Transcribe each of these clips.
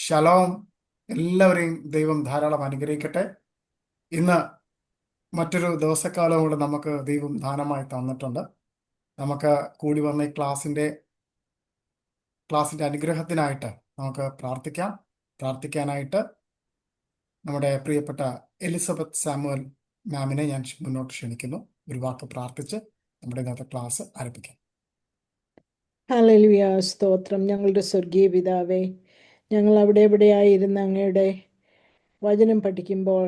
Shalom. എല്ലാവരെയും ദൈവം ധാരാളം അനുഗ്രഹിക്കട്ടെ. ഇന്ന് മറ്റൊരു ദിവസക്കാലം കൂടെ നമുക്ക് ദൈവം ദാനമായി തന്നിട്ടുണ്ട്. നമുക്ക് കൂടി വന്ന ഈ ക്ലാസിന്റെ അനുഗ്രഹത്തിനായിട്ട് നമുക്ക് പ്രാർത്ഥിക്കാനായിട്ട് നമ്മുടെ പ്രിയപ്പെട്ട എലിസബത്ത് സാമുവൽ മാമിനെ ഞാൻ മുന്നോട്ട് ക്ഷണിക്കുന്നു. ഒരു വാക്ക് പ്രാർത്ഥിച്ച് നമ്മുടെ ഇന്നത്തെ ക്ലാസ് ആരംഭിക്കാം. ഹല്ലേലൂയ. സ്തോത്രം. ഞങ്ങളുടെ സ്വർഗീയ പിതാവേ, ഞങ്ങൾ അവിടെ എവിടെയായിരുന്ന അങ്ങയുടെ വചനം പഠിക്കുമ്പോൾ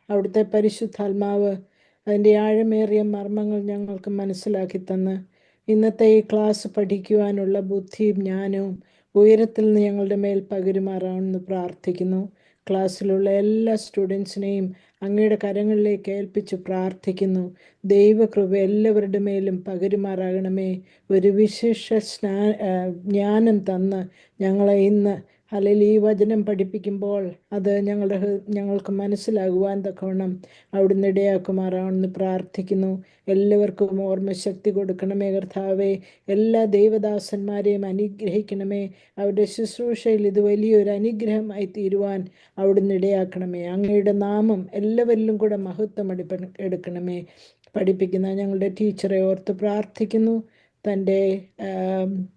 അവിടുത്തെ പരിശുദ്ധാത്മാവ് അതിൻ്റെ ആഴമേറിയ മർമ്മങ്ങൾ ഞങ്ങൾക്ക് മനസ്സിലാക്കി തന്ന് ഇന്നത്തെ ഈ ക്ലാസ് പഠിക്കുവാനുള്ള ബുദ്ധിയും ജ്ഞാനവും ഉയരത്തിൽ നിന്ന് ഞങ്ങളുടെ മേൽ പകരുമാറാണെന്ന് പ്രാർത്ഥിക്കുന്നു. ക്ലാസ്സിലുള്ള എല്ലാ സ്റ്റുഡൻസിനെയും അങ്ങയുടെ കരങ്ങളിലേക്ക് ഏൽപ്പിച്ച് പ്രാർത്ഥിക്കുന്നു. ദൈവകൃപ എല്ലാവരുടെ മേലും പകരുമാറാകണമേ. ഒരു വിശേഷ ജ്ഞാനം തന്ന് ഞങ്ങളെ ഇന്ന് അല്ലെങ്കിൽ ഈ വചനം പഠിപ്പിക്കുമ്പോൾ അത് ഞങ്ങൾക്ക് മനസ്സിലാകുവാൻ തക്കവണ്ണം അവിടുന്ന് ഇടയാക്കുമാറാണെന്ന് പ്രാർത്ഥിക്കുന്നു. എല്ലാവർക്കും ഓർമ്മശക്തി കൊടുക്കണമേ കർത്താവേ. എല്ലാ ദൈവദാസന്മാരെയും അനുഗ്രഹിക്കണമേ. അവരുടെ ശുശ്രൂഷയിൽ ഇത് വലിയൊരു അനുഗ്രഹമായി തീരുവാൻ അവിടുന്ന് ഇടയാക്കണമേ. അങ്ങയുടെ നാമം എല്ലാവരിലും കൂടെ മഹത്വം എടുക്കണമേ. പഠിപ്പിക്കുന്ന ഞങ്ങളുടെ ടീച്ചറെ ഓർത്ത് പ്രാർത്ഥിക്കുന്നു.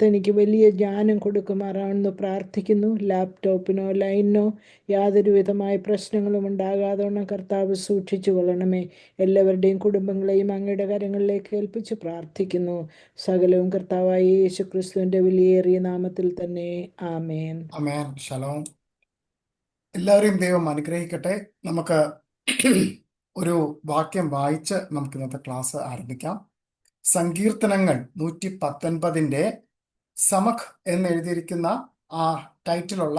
തനിക്ക് വലിയ ജ്ഞാനം കൊടുക്കുമാറാണെന്ന് പ്രാർത്ഥിക്കുന്നു. ലാപ്ടോപ്പിനോ ലൈനോ യാതൊരു വിധമായ പ്രശ്നങ്ങളും ഉണ്ടാകാതെ കർത്താവ് സൂക്ഷിച്ചു കൊള്ളണമേ. എല്ലാവരുടെയും കുടുംബങ്ങളെയും അങ്ങയുടെ കരങ്ങളിലേക്ക് ഏൽപ്പിച്ച് പ്രാർത്ഥിക്കുന്നു. സകലവും കർത്താവായ യേശു ക്രിസ്തുവിന്റെ വിലയേറിയ നാമത്തിൽ തന്നെ. ആമേൻ. ആമേൻ. ഷലോം. എല്ലാവരെയും ദൈവം അനുഗ്രഹിക്കട്ടെ. നമുക്ക് ഒരു വാക്യം വായിച്ച് നമുക്ക് ഇന്നത്തെ ക്ലാസ് ആരംഭിക്കാം. സങ്കീർത്തനങ്ങൾ 119 സമഖ് എന്നെഴുതിയിരിക്കുന്ന ആ ടൈറ്റിലുള്ള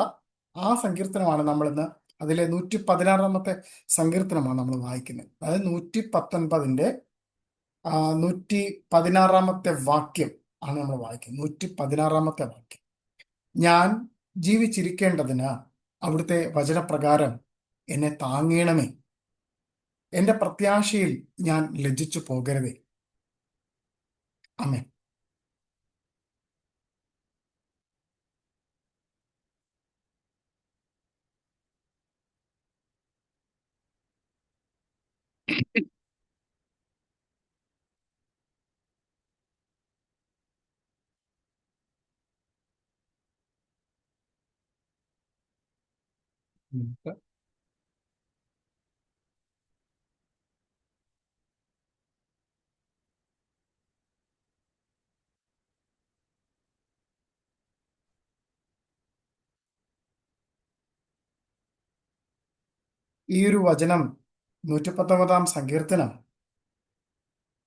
ആ സങ്കീർത്തനമാണ് നമ്മളിന്ന്. അതിലെ 116 സങ്കീർത്തനമാണ് നമ്മൾ വായിക്കുന്നത്. അതായത് 119 116 വാക്യം ആണ് നമ്മൾ വായിക്കുന്നത്. 116 വാക്യം. ഞാൻ ജീവിച്ചിരിക്കേണ്ടതിന് അവിടുത്തെ വചനപ്രകാരം എന്നെ താങ്ങണമേ. എന്റെ പ്രത്യാശയിൽ ഞാൻ ലജ്ജിച്ചു പോകരുതേ. ആമേൻ. ഈ ഒരു വചനം 119 സങ്കീർത്തനം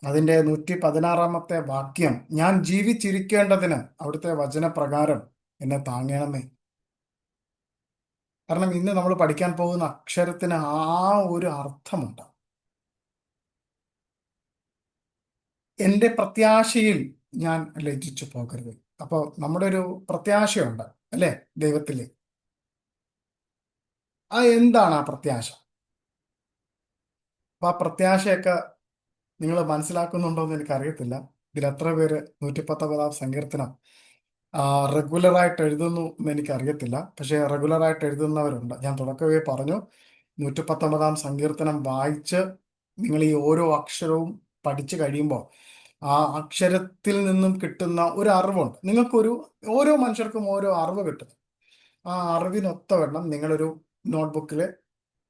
അതിന്റെ 116 വാക്യം, ഞാൻ ജീവിച്ചിരിക്കേണ്ടതിന് അവിടുത്തെ വചനപ്രകാരം എന്നെ താങ്ങണമേ. കാരണം ഇന്ന് നമ്മൾ പഠിക്കാൻ പോകുന്ന അക്ഷരത്തിന് ആ ഒരു അർത്ഥമുണ്ട്. എന്റെ പ്രത്യാശയിൽ ഞാൻ ലജ്ജിച്ചു പോകരുത്. അപ്പോൾ നമ്മുടെ ഒരു പ്രത്യാശയുണ്ട് അല്ലേ ദൈവത്തില്. എന്താണ് ആ പ്രത്യാശ? അപ്പൊ ആ പ്രത്യാശയൊക്കെ നിങ്ങൾ മനസ്സിലാക്കുന്നുണ്ടോ എന്ന് എനിക്കറിയത്തില്ല. ഇതിൽ എത്ര പേര് 119 സങ്കീർത്തനം റെഗുലറായിട്ട് എഴുതുന്നു എന്ന് എനിക്കറിയത്തില്ല. പക്ഷെ റെഗുലറായിട്ട് എഴുതുന്നവരുണ്ട്. ഞാൻ തുടക്കമേ പറഞ്ഞു, 119 സങ്കീർത്തനം വായിച്ച് നിങ്ങൾ ഈ ഓരോ അക്ഷരവും പഠിച്ചു കഴിയുമ്പോൾ ആ അക്ഷരത്തിൽ നിന്നും കിട്ടുന്ന ഒരു അറിവുണ്ട്. ഓരോ മനുഷ്യർക്കും ഓരോ അറിവ് കിട്ടും. ആ അറിവിനൊത്തവണ്ണം നിങ്ങളൊരു നോട്ട്ബുക്കിൽ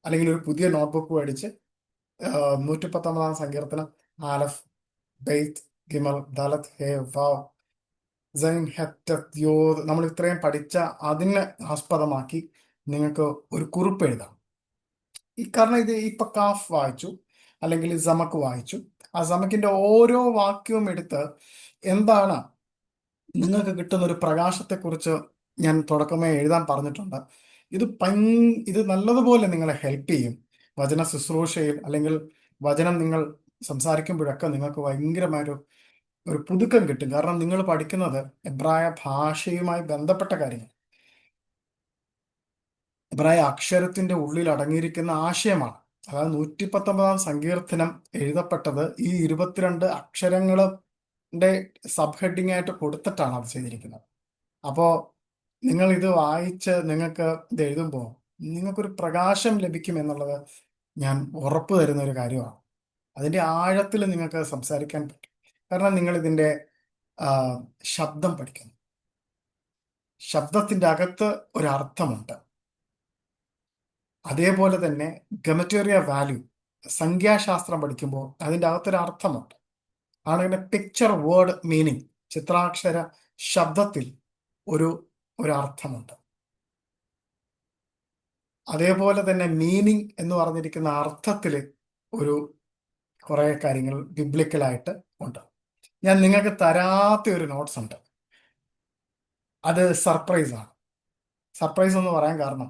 അല്ലെങ്കിൽ ഒരു പുതിയ നോട്ട്ബുക്ക് മേടിച്ച് 119 സങ്കീർത്തനം ആലഫ് ബെയ്ത്ത് ഗിമൽ ദാലത്ത് ഹേ വാവ് സൈൻ ഹെറ്റത്ത് യോദ് നമ്മൾ ഇത്രയും പഠിച്ച അതിനെ ആസ്പദമാക്കി നിങ്ങൾക്ക് ഒരു കുറിപ്പ് എഴുതാം. കാരണം ഇത് ഇപ്പൊ കാഫ് വായിച്ചു അല്ലെങ്കിൽ സമക്ക് വായിച്ചു. ആ സമക്കിന്റെ ഓരോ വാക്യവും എടുത്ത് എന്താണ് നിങ്ങൾക്ക് കിട്ടുന്ന ഒരു പ്രകാശത്തെക്കുറിച്ച് ഞാൻ തുടക്കമേ എഴുതാൻ പറഞ്ഞിട്ടുണ്ട്. ഇത് നല്ലതുപോലെ നിങ്ങളെ ഹെൽപ്പ് ചെയ്യും വചന ശുശ്രൂഷയിൽ. അല്ലെങ്കിൽ വചനം നിങ്ങൾ സംസാരിക്കുമ്പോഴൊക്കെ നിങ്ങൾക്ക് ഭയങ്കരമായൊരു പുതുക്കം കിട്ടും. കാരണം നിങ്ങൾ പഠിക്കുന്നത് എബ്രായ ഭാഷയുമായി ബന്ധപ്പെട്ട കാര്യങ്ങൾ, എബ്രായ അക്ഷരത്തിന്റെ ഉള്ളിൽ അടങ്ങിയിരിക്കുന്ന ആശയമാണ്. അതായത് 119 സങ്കീർത്തനം എഴുതപ്പെട്ടത് ഈ 22 അക്ഷരങ്ങളുടെ സബ് ഹെഡിങ് ആയിട്ട് കൊടുത്തിട്ടാണ് അത് ചെയ്തിരിക്കുന്നത്. അപ്പോ നിങ്ങൾ ഇത് വായിച്ച് നിങ്ങൾക്ക് ഇത് എഴുതുമ്പോൾ നിങ്ങൾക്കൊരു പ്രകാശം ലഭിക്കും എന്നുള്ളത് ഞാൻ ഉറപ്പ് തരുന്ന ഒരു കാര്യമാണ്. അതിൻ്റെ ആഴത്തിൽ നിങ്ങൾക്ക് സംസാരിക്കാൻ പറ്റും. കാരണം നിങ്ങൾ ഇതിൻ്റെ ആ, ശബ്ദം പഠിക്കുന്നു. ശബ്ദത്തിൻ്റെ അകത്ത് ഒരർത്ഥമുണ്ട്. അതേപോലെ തന്നെ ഗമറ്റേറിയ വാല്യൂ, സംഖ്യാശാസ്ത്രം പഠിക്കുമ്പോൾ അതിൻ്റെ അകത്തൊരു അർത്ഥമുണ്ട്. ആണെങ്കിൽ പിക്ചർ വേർഡ് മീനിങ്, ചിത്രാക്ഷര ശബ്ദത്തിൽ ഒരു ഒരു അർത്ഥമുണ്ട്. അതേപോലെ തന്നെ മീനിങ് എന്ന് പറഞ്ഞിരിക്കുന്ന അർത്ഥത്തിൽ ഒരു കുറേ കാര്യങ്ങൾ ബിബ്ലിക്കലായിട്ട് ഉണ്ട്. ഞാൻ നിങ്ങൾക്ക് തരാത്ത ഒരു നോട്ട്സ് ഉണ്ട്. അത് സർപ്രൈസ് ആണ്. സർപ്രൈസ് എന്ന് പറയാൻ കാരണം,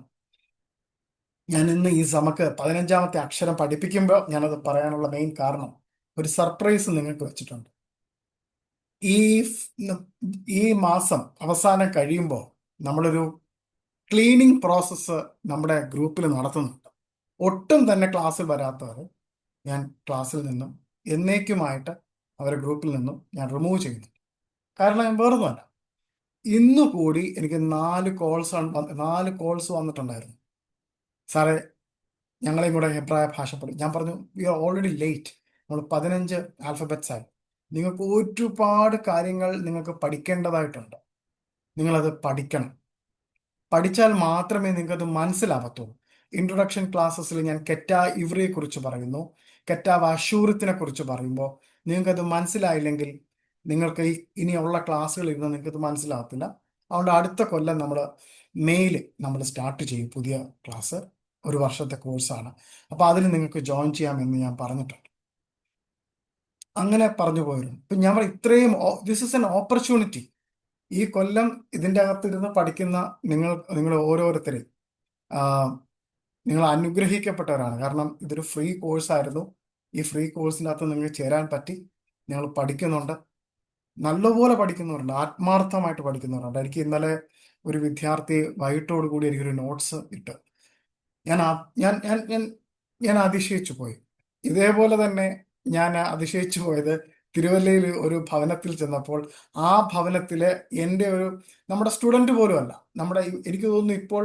ഞാൻ ഇന്ന് ഈ നമുക്ക് 15ാമത്തെ അക്ഷരം പഠിപ്പിക്കുമ്പോൾ ഞാനത് പറയാനുള്ള മെയിൻ കാരണം ഒരു സർപ്രൈസ് നിങ്ങൾക്ക് വെച്ചിട്ടുണ്ട്. ഈ ഈ മാസം അവസാനം കഴിയുമ്പോൾ നമ്മളൊരു ക്ലീനിങ് പ്രോസസ്സ് നമ്മുടെ ഗ്രൂപ്പിൽ നടത്തുന്നുണ്ട്. ഒട്ടും തന്നെ ക്ലാസ്സിൽ വരാത്തവർ ഞാൻ ക്ലാസ്സിൽ നിന്നും എന്നേക്കുമായിട്ട് അവരെ ഗ്രൂപ്പിൽ നിന്നും ഞാൻ റിമൂവ് ചെയ്യുന്നു. കാരണം ഞാൻ വേറൊന്നുമല്ല, ഇന്നു കൂടി എനിക്ക് 4 കോൾസ് വന്നിട്ടുണ്ടായിരുന്നു. സാറേ, ഞങ്ങളെയും കൂടെ ഹെബ്രായ ഭാഷ പഠിക്കും. ഞാൻ പറഞ്ഞു, വി ആർ ഓൾറെഡി ലേറ്റ്. നമ്മൾ 15 ആൽഫബറ്റ്സ് ആയി. നിങ്ങൾക്ക് ഒരുപാട് കാര്യങ്ങൾ നിങ്ങൾക്ക് പഠിക്കേണ്ടതായിട്ടുണ്ട്. നിങ്ങളത് പഠിക്കണം. പഠിച്ചാൽ മാത്രമേ നിങ്ങൾക്കത് മനസ്സിലാവത്തുള്ളൂ. ഇൻട്രൊഡക്ഷൻ ക്ലാസ്സസിൽ ഞാൻ കെറ്റാ ഇവറിയെ കുറിച്ച് പറയുന്നു, കെറ്റാവ് അശൂറത്തിനെ കുറിച്ച് പറയുമ്പോൾ നിങ്ങൾക്കത് മനസ്സിലായില്ലെങ്കിൽ നിങ്ങൾക്ക് ഇനിയുള്ള ക്ലാസ്സുകൾ ഇരുന്ന് നിങ്ങൾക്കത് മനസ്സിലാകത്തില്ല. അതുകൊണ്ട് അടുത്ത കൊല്ലം മെയിൽ നമ്മൾ സ്റ്റാർട്ട് ചെയ്യും. പുതിയ ക്ലാസ് 1 വർഷത്തെ കോഴ്സാണ്. അപ്പോൾ അതിൽ നിങ്ങൾക്ക് ജോയിൻ ചെയ്യാമെന്ന് ഞാൻ പറഞ്ഞിട്ടുണ്ട്. അങ്ങനെ പറഞ്ഞു പോയിരുന്നു. ഇപ്പം ഞാൻ ഇത്രയും ദിസ് ഇസ് എൻ ഓപ്പർച്യൂണിറ്റി. ഈ കൊല്ലം ഇതിൻ്റെ അകത്തിരുന്ന് പഠിക്കുന്ന നിങ്ങൾ ഓരോരുത്തരും നിങ്ങൾ അനുഗ്രഹിക്കപ്പെട്ടവരാണ്. കാരണം ഇതൊരു ഫ്രീ കോഴ്സായിരുന്നു. ഈ ഫ്രീ കോഴ്സിൻ്റെ അകത്ത് നിങ്ങൾക്ക് ചേരാൻ പറ്റി. നിങ്ങൾ പഠിക്കുന്നുണ്ട്, നല്ലപോലെ പഠിക്കുന്നവരുണ്ട്, ആത്മാർത്ഥമായിട്ട് പഠിക്കുന്നവരുണ്ട്. എനിക്ക് ഇന്നലെ ഒരു വിദ്യാർത്ഥി വൈകിട്ടോട് കൂടി എനിക്കൊരു നോട്ട്സ് ഇട്ട് ഞാൻ ഞാൻ ഞാൻ ഞാൻ ഞാൻ അതിശയിച്ചു പോയി. ഇതേപോലെ തന്നെ ഞാൻ അതിശയിച്ചു പോയത് തിരുവല്ലയിൽ ഒരു ഭവനത്തിൽ ചെന്നപ്പോൾ ആ ഭവനത്തിലെ നമ്മുടെ സ്റ്റുഡൻറ് പോലും അല്ല, എനിക്ക് തോന്നുന്നു ഇപ്പോൾ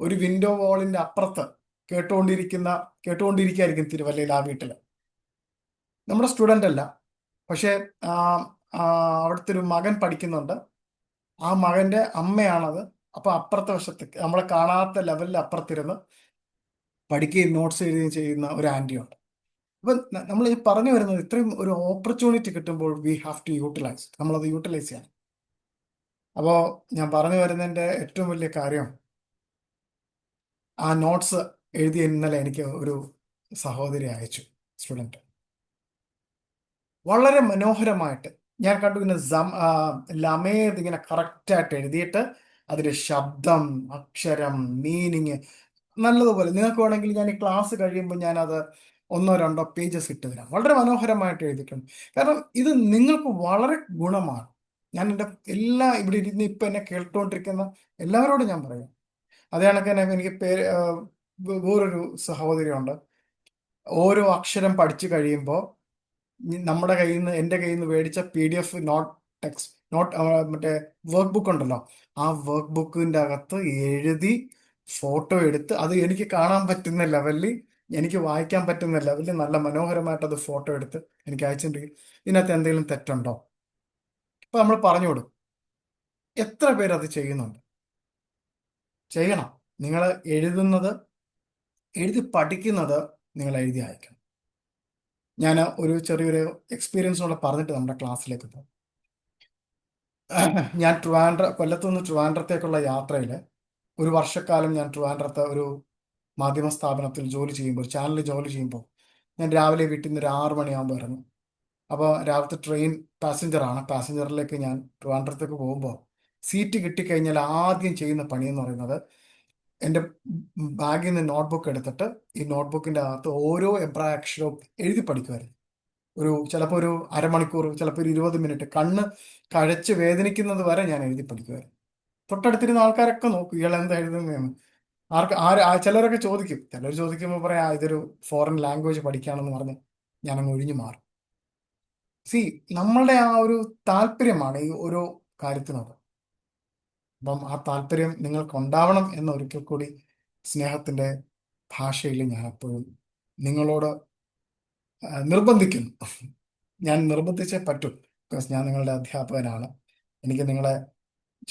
ഒരു വിൻഡോ വാളിന്റെ അപ്പുറത്ത് കേട്ടുകൊണ്ടിരിക്കുകയായിരിക്കും തിരുവല്ലയിൽ ആ വീട്ടിൽ. നമ്മുടെ സ്റ്റുഡൻ്റ് അല്ല, പക്ഷേ ആ, അവിടുത്തെ ഒരു മകൻ പഠിക്കുന്നുണ്ട്. ആ മകന്റെ അമ്മയാണത്. അപ്പൊ അപ്പുറത്തെ വശത്ത് നമ്മളെ കാണാത്ത ലെവലിൽ അപ്പുറത്തിരുന്ന് പഠിക്കുകയും നോട്ട്സ് എഴുതുകയും ചെയ്യുന്ന ഒരു ആൻറ്റിയുണ്ട്. അപ്പൊ നമ്മൾ ഈ പറഞ്ഞു വരുന്നത്, ഇത്രയും ഒരു ഓപ്പർച്യൂണിറ്റി കിട്ടുമ്പോൾ വി ഹാവ് ടു യൂട്ടിലൈസ്, നമ്മളത് യൂട്ടിലൈസ് ചെയ്യണം. അപ്പോൾ ഞാൻ പറഞ്ഞു വരുന്നതിൻ്റെ ഏറ്റവും വലിയ കാര്യം, ആ നോട്ട്സ് എഴുതിയ ഇന്നലെ എനിക്ക് ഒരു സഹോദരി അയച്ചു, സ്റ്റുഡൻറ്റ്. വളരെ മനോഹരമായിട്ട് ഞാൻ കണ്ടു. ഇങ്ങനെ ലമേത് ഇങ്ങനെ കറക്റ്റായിട്ട് എഴുതിയിട്ട് അതിൻ്റെ ശബ്ദം, അക്ഷരം, മീനിങ് നല്ലതുപോലെ. നിങ്ങൾക്ക് വേണമെങ്കിൽ ഞാൻ ഈ ക്ലാസ് കഴിയുമ്പോൾ ഞാനത് 1-2 പേജസ് ഇട്ട് തരാം. വളരെ മനോഹരമായിട്ട് എഴുതിയിട്ടുണ്ട്. കാരണം ഇത് നിങ്ങൾക്ക് വളരെ ഗുണമാണ്. ഞാൻ എൻ്റെ ഇവിടെ ഇരുന്ന് ഇപ്പം എന്നെ കേട്ടുകൊണ്ടിരിക്കുന്ന എല്ലാവരോടും ഞാൻ പറയാം. അതേ കണക്ക് തന്നെ എനിക്ക് വേറൊരു സഹോദരിയുണ്ട്. ഓരോ അക്ഷരം പഠിച്ചു കഴിയുമ്പോൾ നമ്മുടെ എൻ്റെ കയ്യിൽ നിന്ന് മേടിച്ച PDF നോട്ട് ടെക്സ്റ്റ് നോട്ട് മറ്റേ വർക്ക് ബുക്ക് ഉണ്ടല്ലോ, ആ വർക്ക് ബുക്കിൻ്റെ അകത്ത് എഴുതി ഫോട്ടോ എടുത്ത് അത് എനിക്ക് കാണാൻ പറ്റുന്ന ലെവലിൽ, എനിക്ക് വായിക്കാൻ പറ്റുന്ന ലെവലിൽ നല്ല മനോഹരമായിട്ട് അത് ഫോട്ടോ എടുത്ത് എനിക്ക് അയച്ചിട്ടുണ്ടെങ്കിൽ ഇതിനകത്ത് എന്തെങ്കിലും തെറ്റുണ്ടോ? ഇപ്പൊ നമ്മൾ പറഞ്ഞു കൊടുക്കും. എത്ര പേര് അത് ചെയ്യുന്നുണ്ട്? ചെയ്യണം. നിങ്ങൾ എഴുതി പഠിക്കുന്നത് നിങ്ങൾ എഴുതി അയക്കണം. ഞാൻ ഒരു ചെറിയൊരു എക്സ്പീരിയൻസ് കൂടെ പറഞ്ഞിട്ട് നമ്മുടെ ക്ലാസ്സിലേക്ക് പോകും. ഞാൻ കൊല്ലത്തുനിന്ന് ട്രിവാൻഡ്രത്തേക്കുള്ള യാത്രയിൽ 1 വർഷക്കാലം ഞാൻ ട്രിവാൻഡ്രത്ത് ഒരു മാധ്യമ സ്ഥാപനത്തിൽ ജോലി ചെയ്യുമ്പോൾ, ചാനലിൽ ജോലി ചെയ്യുമ്പോൾ, ഞാൻ രാവിലെ വീട്ടിൽ നിന്ന് ഒരു 6 മണിയാകുമ്പോൾ ഇറങ്ങും. അപ്പോൾ രാവിലത്തെ ട്രെയിൻ പാസഞ്ചറാണ്. പാസഞ്ചറിലേക്ക് ഞാൻ ട്രിവാൻഡ്രത്തേക്ക് പോകുമ്പോൾ സീറ്റ് കിട്ടിക്കഴിഞ്ഞാൽ ആദ്യം ചെയ്യുന്ന പണിയെന്ന് പറയുന്നത്, എൻ്റെ ബാഗിൽ നിന്ന് നോട്ട്ബുക്ക് എടുത്തിട്ട് ഈ നോട്ട്ബുക്കിൻ്റെ അകത്ത് ഓരോ എബ്രായ അക്ഷരവും എഴുതി പഠിക്കുമായിരുന്നു. ചിലപ്പോൾ ഒരു അരമണിക്കൂർ, ചിലപ്പോൾ ഒരു 20 മിനിറ്റ് കണ്ണ് കഴച്ച് വേദനിക്കുന്നത് വരെ ഞാൻ എഴുതി പഠിക്കുമായിരുന്നു. തൊട്ടടുത്തിരുന്ന ആൾക്കാരൊക്കെ നോക്കും, ഇയാൾ എന്താ എഴുതുന്നതെന്ന്. ചിലരൊക്കെ ചോദിക്കും. ചിലർ ചോദിക്കുമ്പോൾ പറയാം, ഇതൊരു ഫോറിൻ ലാംഗ്വേജ് പഠിക്കുകയാണെന്ന് പറഞ്ഞ് ഞാനങ്ങ് ഒഴിഞ്ഞു മാറും. നമ്മളുടെ ആ ഒരു താല്പര്യമാണ് ഈ ഓരോ കാര്യത്തിനോട്. അപ്പം ആ താല്പര്യം നിങ്ങൾക്ക് ഉണ്ടാവണം എന്ന് ഒരിക്കൽ കൂടി സ്നേഹത്തിന്റെ ഭാഷയിൽ ഞാൻ എപ്പോഴും നിങ്ങളോട് നിർബന്ധിക്കുന്നു. ഞാൻ നിർബന്ധിച്ചേ പറ്റൂ, ബിക്കോസ് ഞാൻ നിങ്ങളുടെ അധ്യാപകനാണ്. എനിക്ക് നിങ്ങളെ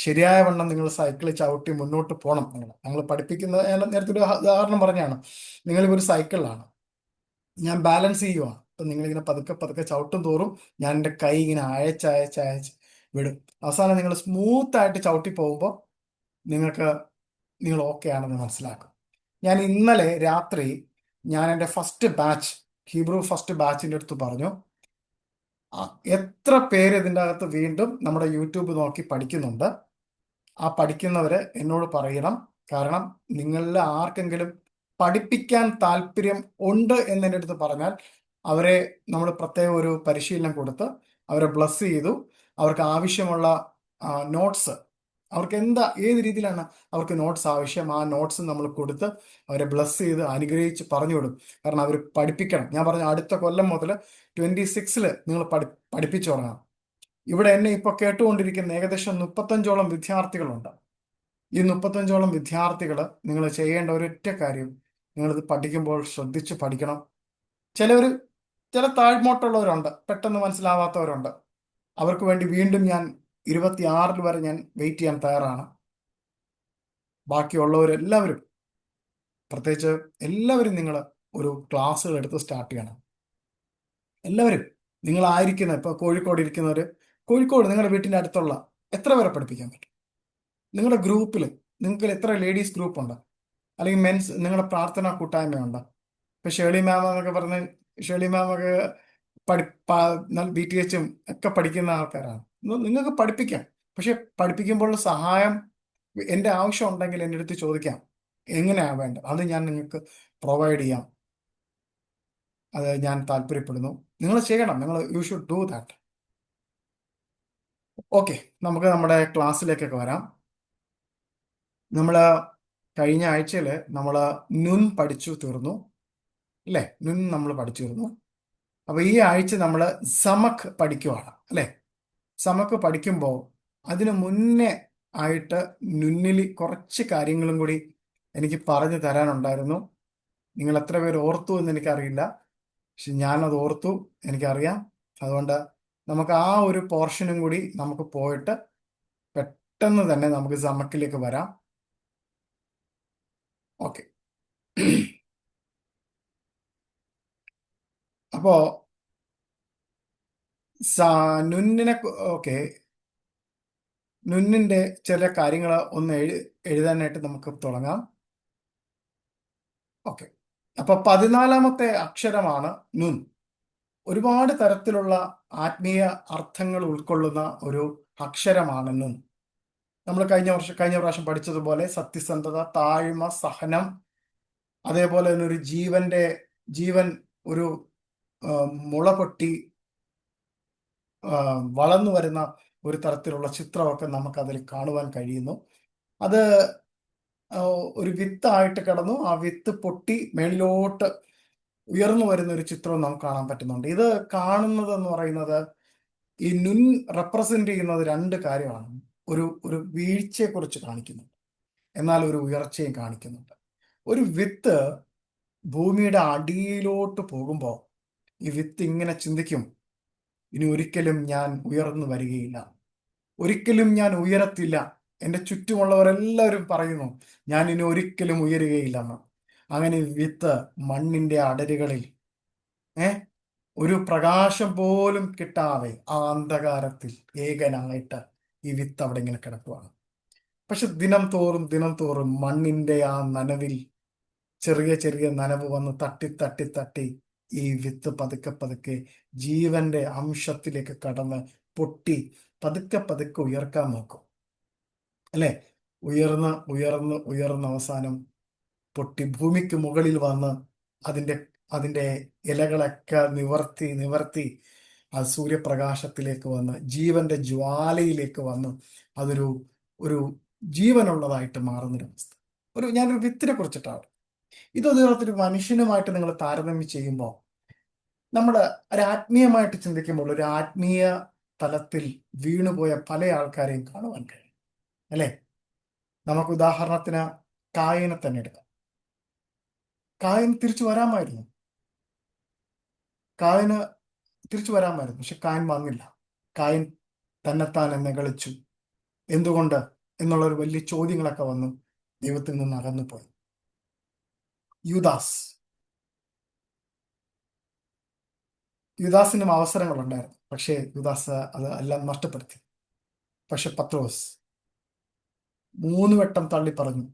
ശരിയായ വണ്ണം നിങ്ങൾ സൈക്കിൾ ചവിട്ടി മുന്നോട്ട് പോകണം. ഞങ്ങൾ പഠിപ്പിക്കുന്നത്, ഞാൻ നേരത്തെ ഒരു ഉദാഹരണം പറഞ്ഞാണ്, നിങ്ങളിപ്പോൾ ഒരു സൈക്കിളിലാണ്, ഞാൻ ബാലൻസ് ചെയ്യുവാണ്. അപ്പം നിങ്ങളിങ്ങനെ പതുക്കെ പതുക്കെ ചവിട്ടും തോറും ഞാൻ എൻ്റെ കൈ ഇങ്ങനെ അയച്ച് വിടും. അവസാനം നിങ്ങൾ സ്മൂത്ത് ആയിട്ട് ചവിട്ടി പോകുമ്പോൾ നിങ്ങൾ ഓക്കെ ആണെന്ന് മനസ്സിലാക്കും. ഞാൻ ഇന്നലെ രാത്രി ഞാൻ എൻ്റെ ഫസ്റ്റ് ബാച്ച്, ഹീബ്രു ഫസ്റ്റ് ബാച്ചിൻ്റെ അടുത്ത് പറഞ്ഞു, എത്ര പേര് ഇതിൻ്റെ അകത്ത് വീണ്ടും നമ്മുടെ യൂട്യൂബ് നോക്കി പഠിക്കുന്നുണ്ട്? ആ പഠിക്കുന്നവര് എന്നോട് പറയണം. കാരണം നിങ്ങളിൽ ആർക്കെങ്കിലും പഠിപ്പിക്കാൻ താല്പര്യം ഉണ്ട് എന്നെ അടുത്ത് പറഞ്ഞാൽ അവരെ നമ്മൾ പ്രത്യേക ഒരു പരിശീലനം കൊടുത്ത് അവരെ ബ്ലസ് ചെയ്തു. അവർക്ക് ആവശ്യമുള്ള നോട്ട്സ്, അവർക്ക് ഏത് രീതിയിലാണ് അവർക്ക് നോട്ട്സ് ആവശ്യം, ആ നോട്ട്സ് നമ്മൾ കൊടുത്ത് അവരെ ബ്ലസ് ചെയ്ത് അനുഗ്രഹിച്ച് പറഞ്ഞു വിടും. കാരണം അവർ പഠിപ്പിക്കണം. ഞാൻ പറഞ്ഞു, അടുത്ത കൊല്ലം മുതൽ 26 നിങ്ങൾ പഠിപ്പിച്ചു തുടങ്ങണം. ഇവിടെ എന്നെ ഇപ്പൊ കേട്ടുകൊണ്ടിരിക്കുന്ന ഏകദേശം 35ഓളം വിദ്യാർത്ഥികളുണ്ട്. ഈ 35ഓളം വിദ്യാർത്ഥികൾ, നിങ്ങൾ ചെയ്യേണ്ട ഒരൊറ്റ കാര്യം, നിങ്ങളിത് പഠിക്കുമ്പോൾ ശ്രദ്ധിച്ച് പഠിക്കണം. ചില താഴ്മോട്ടുള്ളവരുണ്ട്, പെട്ടെന്ന് മനസ്സിലാവാത്തവരുണ്ട്. അവർക്ക് വേണ്ടി വീണ്ടും ഞാൻ 26 വരെ ഞാൻ വെയിറ്റ് ചെയ്യാൻ തയ്യാറാണ്. ബാക്കിയുള്ളവരെല്ലാവരും, പ്രത്യേകിച്ച് എല്ലാവരും, നിങ്ങൾ ഒരു ക്ലാസ്സുകൾ എടുത്ത് സ്റ്റാർട്ട് ചെയ്യണം. എല്ലാവരും നിങ്ങളായിരിക്കുന്ന, ഇപ്പൊ കോഴിക്കോട് ഇരിക്കുന്നവർ, കോഴിക്കോട് നിങ്ങളുടെ വീട്ടിൻ്റെ അടുത്തുള്ള എത്ര പേരെ പഠിപ്പിക്കാൻ പറ്റും? നിങ്ങളുടെ ഗ്രൂപ്പിൽ നിങ്ങൾക്ക് എത്ര ലേഡീസ് ഗ്രൂപ്പ് ഉണ്ട്, അല്ലെങ്കിൽ മെൻസ് നിങ്ങളുടെ പ്രാർത്ഥനാ കൂട്ടായ്മയുണ്ട്? ഇപ്പൊ ഷേളി മാം എന്നൊക്കെ പറഞ്ഞ്, ഷേളി മാം ഒക്കെ BTHും ഒക്കെ പഠിക്കുന്ന ആൾക്കാരാണ്. നിങ്ങൾക്ക് പഠിപ്പിക്കാം. പക്ഷെ പഠിപ്പിക്കുമ്പോഴുള്ള സഹായം എൻ്റെ ആവശ്യം ഉണ്ടെങ്കിൽ എൻ്റെ അടുത്ത് ചോദിക്കാം, എങ്ങനെയാ വേണ്ടത്, അത് ഞാൻ നിങ്ങൾക്ക് പ്രൊവൈഡ് ചെയ്യാം. അത് ഞാൻ താല്പര്യപ്പെടുന്നു. നിങ്ങൾ ചെയ്യണം. You should do that. Okay, നമുക്ക് നമ്മുടെ ക്ലാസ്സിലേക്കൊക്കെ വരാം. നമ്മൾ കഴിഞ്ഞ ആഴ്ചയിൽ നമ്മൾ നുൻ പഠിച്ചു തീർന്നു, അല്ലേ? നുൻ നമ്മൾ പഠിച്ചു തീർന്നു. അപ്പൊ ഈ ആഴ്ച നമ്മൾ സമക്ക് പഠിക്കുവാണ്, അല്ലേ? സമക്ക് പഠിക്കുമ്പോൾ അതിനു മുന്നേ ആയിട്ട് നുന്നിൽ കുറച്ച് കാര്യങ്ങളും കൂടി എനിക്ക് പറഞ്ഞു തരാനുണ്ടായിരുന്നു. നിങ്ങൾ എത്ര പേര് ഓർത്തു എന്ന് എനിക്കറിയില്ല, പക്ഷെ ഞാനത് ഓർത്തു, എനിക്കറിയാം. അതുകൊണ്ട് നമുക്ക് ആ ഒരു പോർഷനും കൂടി നമുക്ക് പോയിട്ട് പെട്ടെന്ന് തന്നെ നമുക്ക് സമക്കിലേക്ക് വരാം. ഓക്കെ. അപ്പോ നുന്നിനെ, ഓക്കെ, നുന്നിന്റെ ചില കാര്യങ്ങൾ ഒന്ന് എഴുതാനായിട്ട് നമുക്ക് തുടങ്ങാം. ഓക്കെ, അപ്പൊ 14ാമത്തെ അക്ഷരമാണ് നുൻ. ഒരുപാട് തരത്തിലുള്ള ആത്മീയ അർത്ഥങ്ങൾ ഉൾക്കൊള്ളുന്ന ഒരു അക്ഷരമാണ് നുൻ. നമ്മൾ കഴിഞ്ഞ പ്രാവശ്യം പഠിച്ചതുപോലെ സത്യസന്ധത, താഴ്മ, സഹനം, അതേപോലെ തന്നെ ഒരു ജീവൻ ഒരു മുള പൊട്ടി വളർന്നു വരുന്ന ഒരു തരത്തിലുള്ള ചിത്രമൊക്കെ നമുക്ക് അതിൽ കാണുവാൻ കഴിയുന്നു. അത് ഒരു വിത്തായിട്ട് കിടന്നു, ആ വിത്ത് പൊട്ടി മേളിലോട്ട് ഉയർന്നു വരുന്ന ഒരു ചിത്രവും നമുക്ക് കാണാൻ പറ്റുന്നുണ്ട്. ഇത് കാണുന്നത് എന്ന് പറയുന്നത്, ഈ നുൻ റെപ്രസെന്റ് ചെയ്യുന്നത് രണ്ട് കാര്യമാണ്. ഒരു വീഴ്ചയെ കുറിച്ച് കാണിക്കുന്നുണ്ട്, എന്നാൽ ഒരു ഉയർച്ചയും കാണിക്കുന്നുണ്ട്. ഒരു വിത്ത് ഭൂമിയുടെ അടിയിലോട്ട് പോകുമ്പോൾ ഈ വിത്ത് ഇങ്ങനെ ചിന്തിക്കും, ഇനി ഒരിക്കലും ഞാൻ ഉയർന്നു വരികയില്ല, ഒരിക്കലും ഞാൻ ഉയരത്തില്ല. എൻ്റെ ചുറ്റുമുള്ളവരെല്ലാവരും പറയുന്നു ഞാൻ ഇനി ഒരിക്കലും ഉയരുകയില്ലെന്ന്. അങ്ങനെ വിത്ത് മണ്ണിന്റെ അടരുകളിൽ ഒരു പ്രകാശം പോലും കിട്ടാതെ ആ അന്ധകാരത്തിൽ ഏകനായിട്ട് ഈ വിത്ത് അവിടെ ഇങ്ങനെ കിടക്കുവാണ്. പക്ഷെ ദിനം തോറും മണ്ണിന്റെ ആ നനവിൽ ചെറിയ ചെറിയ നനവ് വന്ന് തട്ടി തട്ടി തട്ടി ഈ വിത്ത് പതുക്കെ പതുക്കെ ജീവന്റെ അംശത്തിലേക്ക് കടന്ന് പൊട്ടി പതുക്കെ പതുക്കെ ഉയർക്കാൻ നോക്കും, അല്ലെ? ഉയർന്ന് അവസാനം പൊട്ടി ഭൂമിക്ക് മുകളിൽ വന്ന് അതിന്റെ ഇലകളൊക്കെ നിവർത്തി ആ സൂര്യപ്രകാശത്തിലേക്ക് വന്ന് ജീവന്റെ ജ്വാലയിലേക്ക് വന്ന് അതൊരു ഒരു ജീവനുള്ളതായിട്ട് മാറുന്നൊരവസ്ഥ. ഞാനൊരു വിത്തിനെ കുറിച്ചിട്ടാണ്. ഇതൊരു മനുഷ്യനുമായിട്ട് നിങ്ങൾ താരതമ്യം ചെയ്യുമ്പോൾ, നമ്മൾ ഒരു ആത്മീയമായിട്ട് ചിന്തിക്കുമ്പോൾ ഒരു ആത്മീയ തലത്തിൽ വീണുപോയ പല ആൾക്കാരെയും കാണുവാൻ കഴിയും, അല്ലെ? നമുക്ക് ഉദാഹരണത്തിന് കായനെ തന്നെ എടുക്കാം. കായൻ തിരിച്ചു വരാമായിരുന്നു. കായന് തിരിച്ചു വരാമായിരുന്നു, പക്ഷെ കായൻ വന്നില്ല. കായൻ തന്നെത്താൻ എന്നെ കളിച്ചു. എന്തുകൊണ്ട് എന്നുള്ളൊരു വലിയ ചോദ്യങ്ങളൊക്കെ വന്നു. ദൈവത്തിൽ നിന്ന് അകന്നു പോയി. യൂദാസ് യുദാസിനും അവസരങ്ങളുണ്ടായിരുന്നു, പക്ഷേ യുദാസ് അത് എല്ലാം നഷ്ടപ്പെടുത്തി. പക്ഷെ പത്രോസ് 3 വട്ടം തള്ളി പറഞ്ഞു.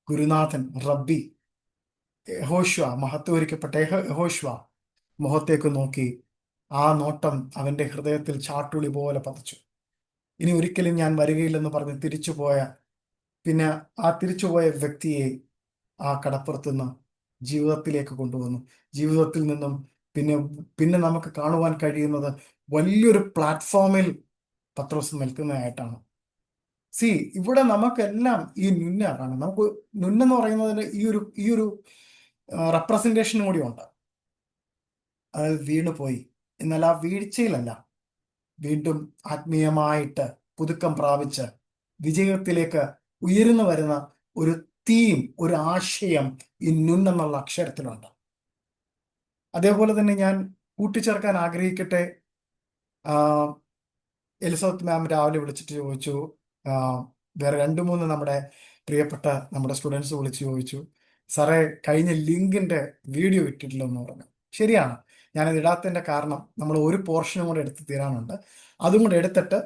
ഗുരുനാഥൻ, റബ്ബി, യഹോശുവ, മഹത്വീകരിക്കപ്പെട്ട യഹോശുവ മുഖത്തേക്ക് നോക്കി. ആ നോട്ടം അവന്റെ ഹൃദയത്തിൽ ചാട്ടുളി പോലെ പതച്ചു. ഇനി ഒരിക്കലും ഞാൻ വരികയില്ലെന്ന് പറഞ്ഞ് തിരിച്ചുപോയ, പിന്നെ ആ തിരിച്ചുപോയ വ്യക്തിയെ ആ കടപ്പുറത്തുനിന്ന് ജീവിതത്തിലേക്ക് കൊണ്ടുവന്നു. ജീവിതത്തിൽ നിന്നും പിന്നെ പിന്നെ നമുക്ക് കാണുവാൻ കഴിയുന്നത് വലിയൊരു പ്ലാറ്റ്ഫോമിൽ പത്രോസ് നിൽക്കുന്നതായിട്ടാണ്. സി, ഇവിടെ നമുക്കെല്ലാം ഈ നുന്നാണ്. നമുക്ക് നുന്നെന്ന് പറയുന്നതിന് ഈ ഒരു റെപ്രസെന്റേഷനും കൂടി ഉണ്ട്. അതായത് വീണുപോയി. എന്നാൽ ആ വീഴ്ചയിലല്ല, വീണ്ടും ആത്മീയമായിട്ട് പുതുക്കം പ്രാപിച്ച് വിജയത്തിലേക്ക് ഉയർന്നു വരുന്ന ഒരു തീം, ഒരു ആശയം ഈ നുന്നെന്നുള്ള അക്ഷരത്തിലുണ്ട്. അതേപോലെ തന്നെ ഞാൻ കൂട്ടിച്ചേർക്കാൻ ആഗ്രഹിക്കട്ടെ. എലിസബത്ത് മാം രാവിലെ വിളിച്ചിട്ട് ചോദിച്ചു, ആ, വേറെ 2-3 നമ്മുടെ സ്റ്റുഡൻസ് വിളിച്ച് ചോദിച്ചു, സാറേ കഴിഞ്ഞ ലിങ്കിന്റെ വീഡിയോ ഇട്ടിട്ടില്ലെന്ന് പറഞ്ഞു. ശരിയാണ്, ഞാനത് ഇടാത്തതിന്റെ കാരണം നമ്മൾ ഒരു പോർഷനും കൂടെ എടുത്ത് തീരാനുണ്ട്. അതും കൂടെ എടുത്തിട്ട്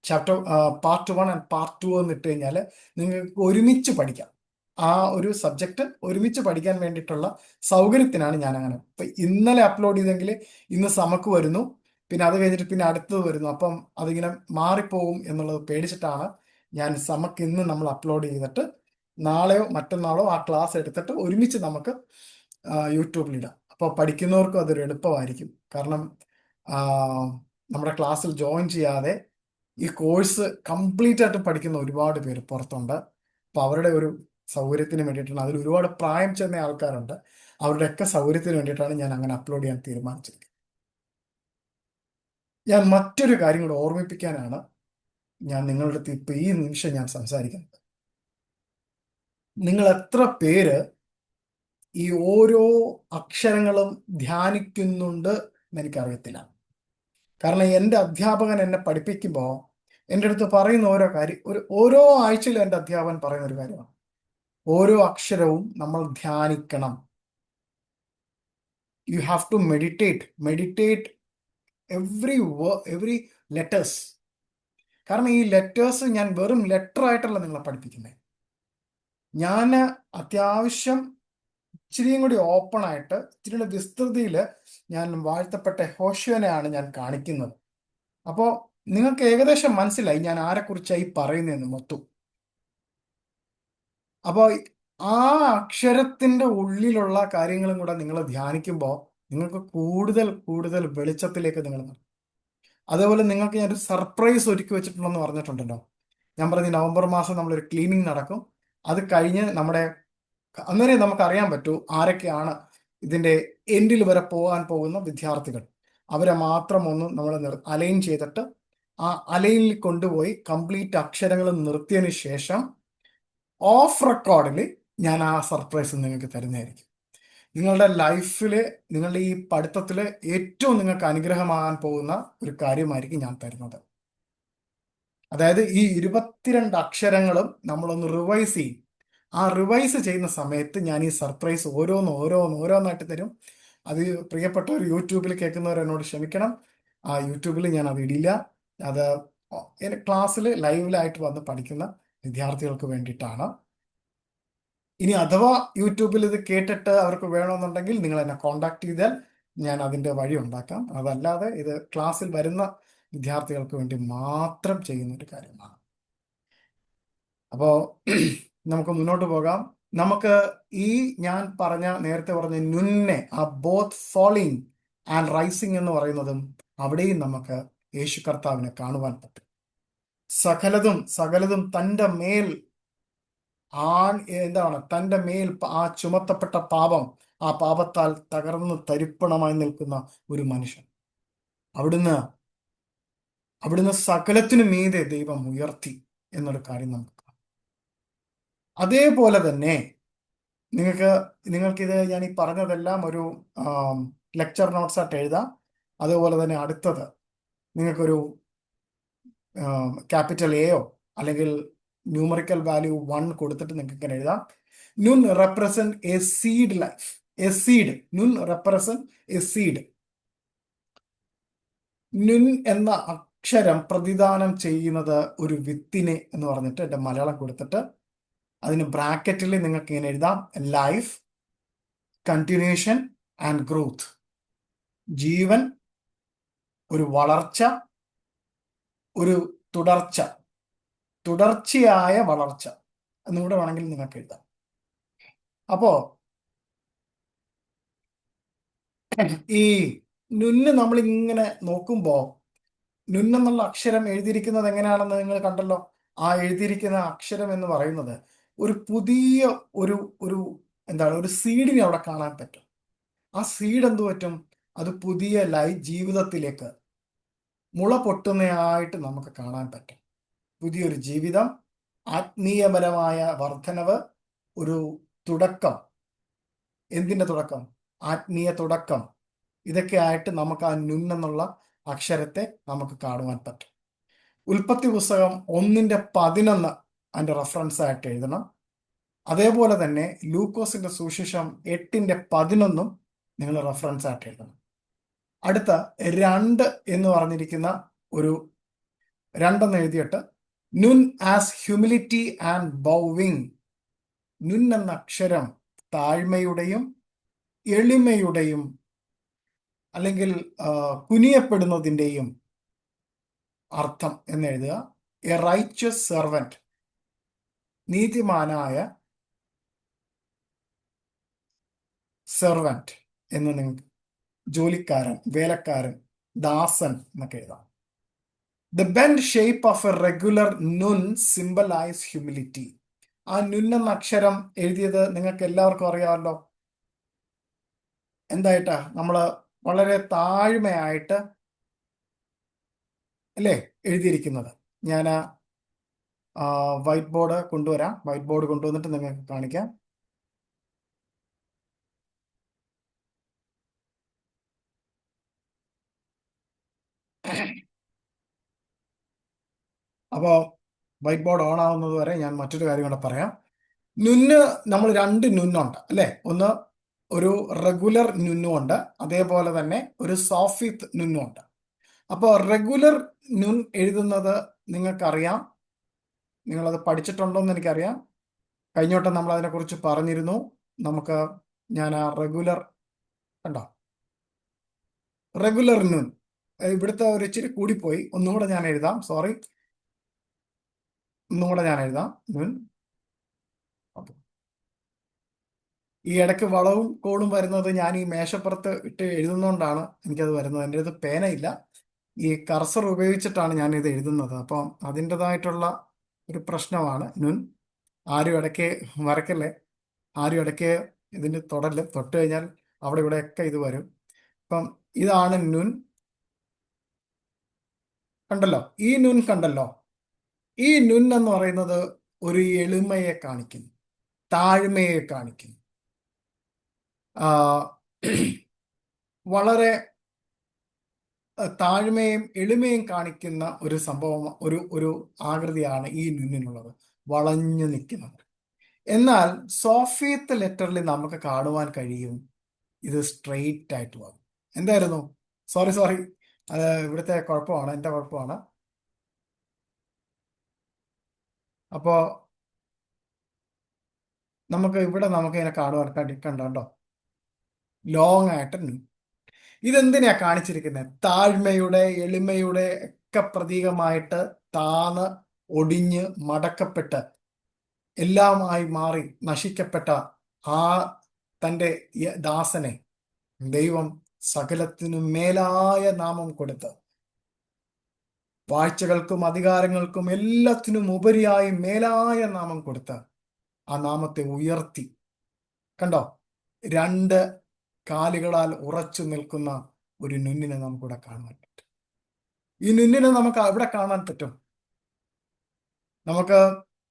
ചാപ്റ്റർ പാർട്ട് 1 ആൻഡ് പാർട്ട് 2 എന്ന് ഇട്ട് കഴിഞ്ഞാൽ നിങ്ങൾക്ക് ഒരുമിച്ച് പഠിക്കാം. ആ ഒരു സബ്ജക്റ്റ് ഒരുമിച്ച് പഠിക്കാൻ വേണ്ടിയിട്ടുള്ള സൗകര്യത്തിനാണ് ഞാൻ അങ്ങനെ. ഇപ്പൊ ഇന്നലെ അപ്ലോഡ് ചെയ്തെങ്കിൽ ഇന്ന് സമക്ക് വരുന്നു, പിന്നെ അത് കഴിഞ്ഞിട്ട് പിന്നെ അടുത്തത് വരുന്നു. അപ്പം അതിങ്ങനെ മാറിപ്പോകും എന്നുള്ളത് പേടിച്ചിട്ടാണ് ഞാൻ സമക്ക് ഇന്ന് നമ്മൾ അപ്ലോഡ് ചെയ്തിട്ട് നാളെയോ മറ്റന്നാളോ ആ ക്ലാസ് എടുത്തിട്ട് ഒരുമിച്ച് നമുക്ക് യൂട്യൂബിലിടാം. അപ്പോൾ പഠിക്കുന്നവർക്കും അതൊരു എളുപ്പമായിരിക്കും. കാരണം ആ, നമ്മുടെ ക്ലാസ്സിൽ ജോയിൻ ചെയ്യാതെ ഈ കോഴ്സ് കംപ്ലീറ്റ് ആയിട്ട് പഠിക്കുന്ന ഒരുപാട് പേര് പുറത്തുണ്ട്. അപ്പോൾ അവരുടെ ഒരു സൗകര്യത്തിന് വേണ്ടിയിട്ടാണ്. അതിൽ ഒരുപാട് പ്രായം ചെന്ന ആൾക്കാരുണ്ട്. അവരുടെയൊക്കെ സൗകര്യത്തിന് വേണ്ടിയിട്ടാണ് ഞാൻ അങ്ങനെ അപ്ലോഡ് ചെയ്യാൻ തീരുമാനിച്ചത്. ഞാൻ മറ്റൊരു കാര്യം കൂടെ ഓർമ്മിപ്പിക്കാനാണ് ഞാൻ നിങ്ങളുടെ അടുത്ത് ഇപ്പൊ ഈ നിമിഷം ഞാൻ സംസാരിക്കുന്നത്. നിങ്ങൾ എത്ര പേര് ഈ ഓരോ അക്ഷരങ്ങളും ധ്യാനിക്കുന്നുണ്ട് എന്ന് എനിക്കറിയത്തില്ല. കാരണം എൻ്റെ അധ്യാപകൻ എന്നെ പഠിപ്പിക്കുമ്പോൾ എൻ്റെ അടുത്ത് പറയുന്ന ഓരോ കാര്യം, ഓരോ ആഴ്ചയിലും എൻ്റെ അധ്യാപകൻ പറയുന്ന ഒരു കാര്യമാണ്, ഓരോ അക്ഷരവും നമ്മൾ ധ്യാനിക്കണം. You have to meditate every letters. കാരണം ഈ ലെറ്റേഴ്സ് ഞാൻ വെറും ലെറ്റർ ആയിട്ടല്ല നിങ്ങളെ പഠിപ്പിക്കുന്നത്. ഞാൻ അത്യാവശ്യം ഇച്ചിരിയും കൂടി ഓപ്പൺ ആയിട്ട്, ഇച്ചിരിയുടെ വിസ്തൃതിയിൽ ഞാൻ വാഴ്ത്തപ്പെട്ട ഹോഷ്വനെയാണ് ഞാൻ കാണിക്കുന്നത്. അപ്പോൾ നിങ്ങൾക്ക് ഏകദേശം മനസ്സിലായി ഞാൻ ആരെക്കുറിച്ചായി പറയുന്നതെന്ന് മൊത്തം. അപ്പോൾ ആ അക്ഷരത്തിന്റെ ഉള്ളിലുള്ള കാര്യങ്ങളും കൂടെ നിങ്ങൾ ധ്യാനിക്കുമ്പോൾ നിങ്ങൾക്ക് കൂടുതൽ കൂടുതൽ വെളിച്ചത്തിലേക്ക് നിങ്ങൾ നടക്കും. അതേപോലെ നിങ്ങൾക്ക് ഞാനൊരു സർപ്രൈസ് ഒരുക്കി വെച്ചിട്ടുണ്ടെന്ന് പറഞ്ഞിട്ടുണ്ടല്ലോ. ഞാൻ പറഞ്ഞു നവംബർ മാസം നമ്മളൊരു ക്ലീനിങ് നടക്കും. അത് കഴിഞ്ഞ് അന്നേരം നമുക്ക് അറിയാൻ പറ്റൂ ആരൊക്കെയാണ് ഇതിന്റെ എൻഡിൽ വരെ പോകാൻ പോകുന്ന വിദ്യാർത്ഥികൾ. അവരെ മാത്രം ഒന്ന് നമ്മൾ അലൈൻ ചെയ്തിട്ട് ആ അലൈനിൽ കൊണ്ടുപോയി കംപ്ലീറ്റ് അക്ഷരങ്ങൾ നിർത്തിയതിന് ശേഷം ഓഫ് റെക്കോർഡിൽ ഞാൻ ആ സർപ്രൈസ് നിങ്ങൾക്ക് തരുന്നതായിരിക്കും. നിങ്ങളുടെ ലൈഫില്, നിങ്ങളുടെ ഈ പഠിത്തത്തില് ഏറ്റവും നിങ്ങൾക്ക് അനുഗ്രഹമാകാൻ പോകുന്ന ഒരു കാര്യമായിരിക്കും ഞാൻ തരുന്നത്. അതായത് ഈ 22 അക്ഷരങ്ങളും നമ്മളൊന്ന് റിവൈസ് ചെയ്യും. ആ റിവൈസ് ചെയ്യുന്ന സമയത്ത് ഞാൻ ഈ സർപ്രൈസ് ഓരോന്നായിട്ട് തരും. അത് പ്രിയപ്പെട്ടവർ യൂട്യൂബിൽ കേൾക്കുന്നവർ എന്നോട് ക്ഷമിക്കണം. ആ യൂട്യൂബിൽ ഞാൻ അത് ഇടില്ല. അത് ക്ലാസ്സിൽ ലൈവിലായിട്ട് വന്ന് പഠിക്കുന്ന വിദ്യാർത്ഥികൾക്ക് വേണ്ടിയിട്ടാണ്. ഇനി അഥവാ യൂട്യൂബിൽ ഇത് കേട്ടിട്ട് അവർക്ക് വേണമെന്നുണ്ടെങ്കിൽ നിങ്ങൾ എന്നെ കോണ്ടാക്ട് ചെയ്താൽ ഞാൻ അതിൻ്റെ വഴി ഉണ്ടാക്കാം. അതല്ലാതെ ഇത് ക്ലാസ്സിൽ വരുന്ന വിദ്യാർത്ഥികൾക്ക് വേണ്ടി മാത്രം ചെയ്യുന്ന ഒരു കാര്യമാണ്. അപ്പോൾ നമുക്ക് മുന്നോട്ട് പോകാം. നമുക്ക് ഈ ഞാൻ നേരത്തെ പറഞ്ഞ നുന്നെ, ആ ബോത്ത് ഫോളിങ് ആൻഡ് റൈസിങ് എന്ന് പറയുന്നതും അവിടെയും നമുക്ക് യേശു കർത്താവിനെ കാണുവാൻ പറ്റും. സകലതും തൻ്റെ മേൽ തൻ്റെ മേൽ ആ ചുമത്തപ്പെട്ട പാപം, ആ പാപത്താൽ തകർന്ന് തരിപ്പണമായി നിൽക്കുന്ന ഒരു മനുഷ്യൻ. അവിടുന്ന് സകലത്തിനു മീതെ ദൈവം ഉയർത്തി എന്നൊരു കാര്യം നമുക്ക് കാണാം. അതേപോലെ തന്നെ നിങ്ങൾക്ക് നിങ്ങൾക്കിത് ഞാൻ ഈ പറഞ്ഞതെല്ലാം ഒരു ലെക്ചർ നോട്ട്സ് ആയിട്ട് എഴുതാം. അതുപോലെ തന്നെ അടുത്തത് നിങ്ങൾക്കൊരു ക്യാപിറ്റൽ എയോ അല്ലെങ്കിൽ ന്യൂമറിക്കൽ വാല്യൂ 1 കൊടുത്തിട്ട് നിങ്ങൾക്ക് ഇങ്ങനെ എഴുതാം. Nun represent a seed life. A seed. Nun represent a seed. Nun എന്ന അക്ഷരം പ്രതിദാനം ചെയ്യുന്നത് ഒരു വിത്തിനെ എന്ന് പറഞ്ഞിട്ട് എൻ്റെ മലയാളം കൊടുത്തിട്ട് അതിന് ബ്രാക്കറ്റിൽ നിങ്ങൾക്ക് ഇങ്ങനെ എഴുതാം: ലൈഫ്, കണ്ടിന്യൂഷൻ ആൻഡ് ഗ്രോത്ത്. ജീവൻ, ഒരു വളർച്ച, ഒരു തുടർച്ച, തുടർച്ചയായ വളർച്ച എന്നുകൂടെ വേണമെങ്കിൽ നിങ്ങൾക്ക് എഴുതാം. അപ്പോ ഈ നുന്ന് നമ്മൾ ഇങ്ങനെ നോക്കുമ്പോ നുന്നെന്നുള്ള അക്ഷരം എഴുതിയിരിക്കുന്നത് എങ്ങനെയാണെന്ന് നിങ്ങൾ കണ്ടല്ലോ. ആ എഴുതിയിരിക്കുന്ന അക്ഷരം എന്ന് പറയുന്നത് ഒരു പുതിയ ഒരു ഒരു എന്താണ്, ഒരു സീഡിനെ അവിടെ കാണാൻ പറ്റും. ആ സീഡ് എന്ത് പറ്റും? അത് പുതിയ ജീവിതത്തിലേക്ക് മുള പൊട്ടുന്നതായിട്ട് നമുക്ക് കാണാൻ പറ്റും. പുതിയൊരു ജീവിതം, ആത്മീയപരമായ വർധനവ്, ഒരു തുടക്കം. എന്തിന്റെ തുടക്കം? ആത്മീയ തുടക്കം. ഇതൊക്കെ ആയിട്ട് നമുക്ക് ആ നുന്നെന്നുള്ള അക്ഷരത്തെ നമുക്ക് കാണുവാൻ പറ്റും. ഉൽപ്പത്തി പുസ്തകം 1:11 അതിന്റെ റെഫറൻസ് ആയിട്ട് എഴുതണം. അതേപോലെ തന്നെ ലൂക്കോസിന്റെ സുവിശേഷം 8:11 നിങ്ങൾ റെഫറൻസ് ആയിട്ട് എഴുതണം. അടുത്ത 2 എന്ന് പറഞ്ഞിരിക്കുന്ന ഒരു 2 എഴുതിയിട്ട് Nun as humility and bowing. Nun എന്ന അക്ഷരം താഴ്മയുടെയും എളിമയുടെയും അല്ലെങ്കിൽ കുനിയപ്പെടുന്നതിൻ്റെയും അർത്ഥം എന്ന് എഴുതുക. എ റൈച്ചസ് സെർവൻറ്റ്, നീതിമാനായ സെർവൻറ്റ് എന്ന് നിങ്ങൾക്ക്, ജോലിക്കാരൻ, വേലക്കാരൻ, ദാസൻ എന്നൊക്കെ എഴുതാം. The bent shape of a regular Nun symbolise humility. ആ നുൻ എന്ന അക്ഷരം എഴുതിയത് നിങ്ങൾക്ക് എല്ലാവർക്കും അറിയാമല്ലോ. എന്തായിട്ടാ? നമ്മൾ വളരെ താഴ്മയായിട്ട് അല്ലേ എഴുതിയിരിക്കുന്നത്. ഞാൻ വൈറ്റ് ബോർഡ് കൊണ്ടുവരാം. വൈറ്റ് ബോർഡ് കൊണ്ടുവന്നിട്ട് നിങ്ങൾക്ക് കാണിക്കാം. അപ്പോൾ വൈറ്റ് ബോർഡ് ഓൺ ആവുന്നത് വരെ ഞാൻ മറ്റൊരു കാര്യം കൂടെ പറയാം. നുന്ന് നമ്മൾ 2 നുന്നുണ്ട് അല്ലേ? ഒന്ന് ഒരു റെഗുലർ നുന്നും ഉണ്ട്, അതേപോലെ തന്നെ ഒരു സോഫിത്ത് നുന്നും ഉണ്ട്. അപ്പോൾ റെഗുലർ നുൻ എഴുതുന്നത് നിങ്ങൾക്കറിയാം, നിങ്ങളത് പഠിച്ചിട്ടുണ്ടോ എന്ന് എനിക്കറിയാം. കഴിഞ്ഞോട്ടം നമ്മൾ അതിനെക്കുറിച്ച് പറഞ്ഞിരുന്നു. ഞാൻ ആ റെഗുലർ കണ്ടോ, റെഗുലർ നുൻ ഇവിടുത്തെ ഒരു ഇച്ചിരി കൂടിപ്പോയി. ഒന്നുകൂടെ ഞാൻ എഴുതാം. സോറി, ഒന്നുകൂടെ ഞാൻ എഴുതാം. നുൻ. ഈ ഇടയ്ക്ക് വളവും കോളും വരുന്നത് ഞാൻ ഈ മേശപ്പുറത്ത് ഇട്ട് എഴുതുന്നതുകൊണ്ടാണ് എനിക്കത് വരുന്നത്. എൻ്റെ അടുത്ത് പേനയില്ല, ഈ കർസർ ഉപയോഗിച്ചിട്ടാണ് ഞാൻ ഇത് എഴുതുന്നത്. അപ്പം അതിൻ്റെതായിട്ടുള്ള ഒരു പ്രശ്നമാണ് നുൻ. ആരും ഇടയ്ക്ക് വരയ്ക്കല്ലേ, ആരും ഇടയ്ക്ക് ഇതിന് തൊടല്. തൊട്ട് കഴിഞ്ഞാൽ അവിടെ ഇവിടെയൊക്കെ ഇത് വരും. അപ്പം ഇതാണ് നുൻ. കണ്ടല്ലോ, ഈ നുൻ കണ്ടല്ലോ. ഈ നുൻ എന്ന് പറയുന്നത് ഒരു എളിമയെ കാണിക്കുന്നു, താഴ്മയെ കാണിക്കുന്നു, വളരെ താഴ്മയും എളിമയും കാണിക്കുന്ന ഒരു സംഭവം, ഒരു ആകൃതിയാണ് ഈ നുന്നിനുള്ളത്, വളഞ്ഞു നിൽക്കുന്നത്. എന്നാൽ സോഫിയത്ത് ലെറ്ററിൽ നമുക്ക് കാണുവാൻ കഴിയും ഇത് സ്ട്രെയിറ്റ് ആയിട്ട് വന്നു. എന്തായിരുന്നു? സോറി, അത് ഇവിടുത്തെ കുഴപ്പമാണ്, എൻ്റെ കുഴപ്പമാണ്. അപ്പോ നമുക്ക് ഇങ്ങനെ കാണുവാൻ കണ്ടോ, ലോങ് ആയിട്ട് നുൻ. ഇതെന്തിനാ കാണിച്ചിരിക്കുന്നത്? താഴ്മയുടെ, എളിമയുടെ ഒക്കെ പ്രതീകമായിട്ട് താന്ന് ഒടിഞ്ഞ് മടക്കപ്പെട്ട് എല്ലാമായി മാറി നശിക്കപ്പെട്ട ആ തൻ്റെ ദാസനെ ദൈവം സകലത്തിനും മേലായ നാമം കൊടുത്ത്, വാഴ്ചകൾക്കും അധികാരങ്ങൾക്കും എല്ലാത്തിനും ഉപരിയായി മേലായ നാമം കൊടുത്ത് ആ നാമത്തെ ഉയർത്തി. കണ്ടോ, 2 കാലുകളാൽ ഉറച്ചു നിൽക്കുന്ന ഒരു നുന്നിനെ നമുക്കിവിടെ കാണാൻ പറ്റും. ഈ നുന്നിനെ നമുക്ക് അവിടെ കാണാൻ പറ്റും. നമുക്ക്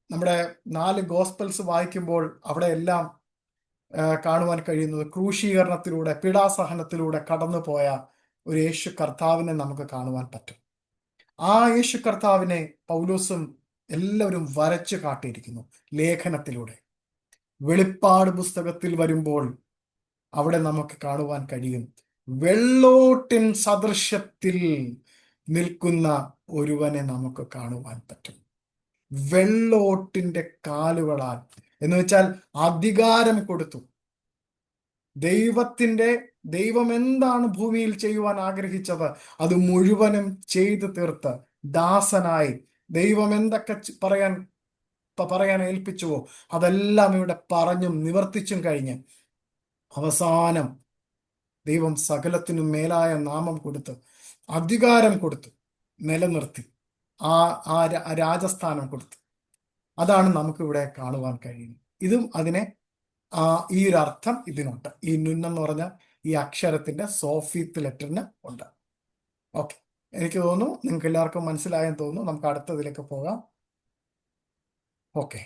നമ്മുടെ 4 ഗോസ്പൽസ് വായിക്കുമ്പോൾ അവിടെ എല്ലാം കാണുവാൻ കഴിയുന്നത് ക്രൂശീകരണത്തിലൂടെ, പീഡാസഹനത്തിലൂടെ കടന്നുപോയ ഒരു യേശു കർത്താവിനെ നമുക്ക് കാണുവാൻ പറ്റും. ആ യേശു കർത്താവിനെ പൗലോസും എല്ലാവരും വരച്ചു കാട്ടിയിരിക്കുന്നു ലേഖനത്തിലൂടെ. വെളിപ്പാട് പുസ്തകത്തിൽ വരുമ്പോൾ അവിടെ നമുക്ക് കാണുവാൻ കഴിയും വെള്ളോട്ടിൻ സദൃശ്യത്തിൽ നിൽക്കുന്ന ഒരുവനെ നമുക്ക് കാണുവാൻ പറ്റും. വെള്ളോട്ടിന്റെ കാലുകളാൽ, എന്ന് വെച്ചാൽ അധികാരം കൊടുത്തു. ദൈവം എന്താണ് ഭൂമിയിൽ ചെയ്യുവാൻ ആഗ്രഹിച്ചത് അത് മുഴുവനും ചെയ്തു തീർത്ത് ദാസനായി ദൈവം എന്തൊക്കെ പറയാൻ ഏൽപ്പിച്ചുവോ അതെല്ലാം ഇവിടെ പറഞ്ഞും നിവർത്തിച്ചും കഴിഞ്ഞ് അവസാനം ദൈവം സകലത്തിനും മേലായ നാമം കൊടുത്ത് അധികാരം കൊടുത്തു നിലനിർത്തി ആ രാജസ്ഥാനം കൊടുത്തു. അതാണ് നമുക്കിവിടെ കാണുവാൻ കഴിയുന്നത്. ഇതും അതിനെ ഈ ഒരു അർത്ഥം ഇതിനുണ്ട്. ഈ നുൻ എന്ന് പറഞ്ഞ ഈ അക്ഷരത്തിന്റെ സോഫീത്ത് ലെറ്ററിന് ഉണ്ട്. ഓക്കെ, എനിക്ക് തോന്നുന്നു നിങ്ങൾക്ക് എല്ലാവർക്കും മനസ്സിലായെന്ന് തോന്നുന്നു. നമുക്ക് അടുത്തതിലേക്ക് പോകാം. ഓക്കെ,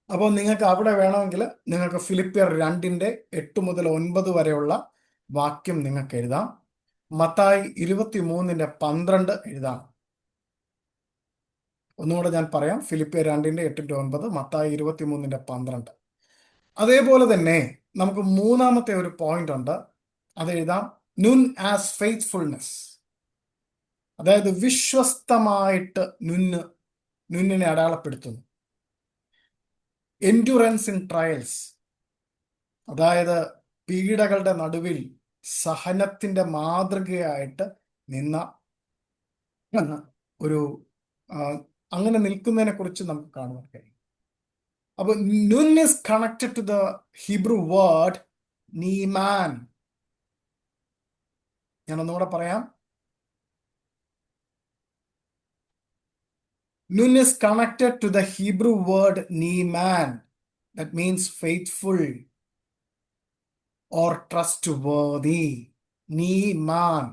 അപ്പോൾ നിങ്ങൾക്ക് അവിടെ വേണമെങ്കിൽ നിങ്ങൾക്ക് ഫിലിപ്പിയർ 2:8 മുതൽ 9 വരെയുള്ള വാക്യം നിങ്ങൾക്ക് എഴുതാം. മത്തായി 23:12 എഴുതാം. ഒന്നുകൂടെ ഞാൻ പറയാം. ഫിലിപ്പിയർ 2:8-9, മത്തായി 23:12. അതേപോലെ തന്നെ നമുക്ക് മൂന്നാമത്തെ ഒരു പോയിന്റ് ഉണ്ട്, അത് എഴുതാം. നുൻ ആസ് ഫെയ്ത്ത്ഫുൾനെസ്, അതായത് വിശ്വസ്തമായിട്ട് നുന്നിനെ അടയാളപ്പെടുത്തുന്നു. എൻഡ്യൂറൻസ് ഇൻ ട്രയൽസ്, അതായത് പീഡകളുടെ നടുവിൽ സഹനത്തിന്റെ മാതൃകയായിട്ട് നിന്ന ഒരു അങ്ങനെ നിൽക്കുന്നതിനെ കുറിച്ച് നമുക്ക് കാണുവാൻ കഴിയും. അപ്പൊ Nun is connected to the Hebrew word നീമാൻ. ഞാൻ ഒന്നുകൂടെ പറയാം. Nun is connected to the Hebrew word Neeman, that means faithful or trustworthy. Neeman.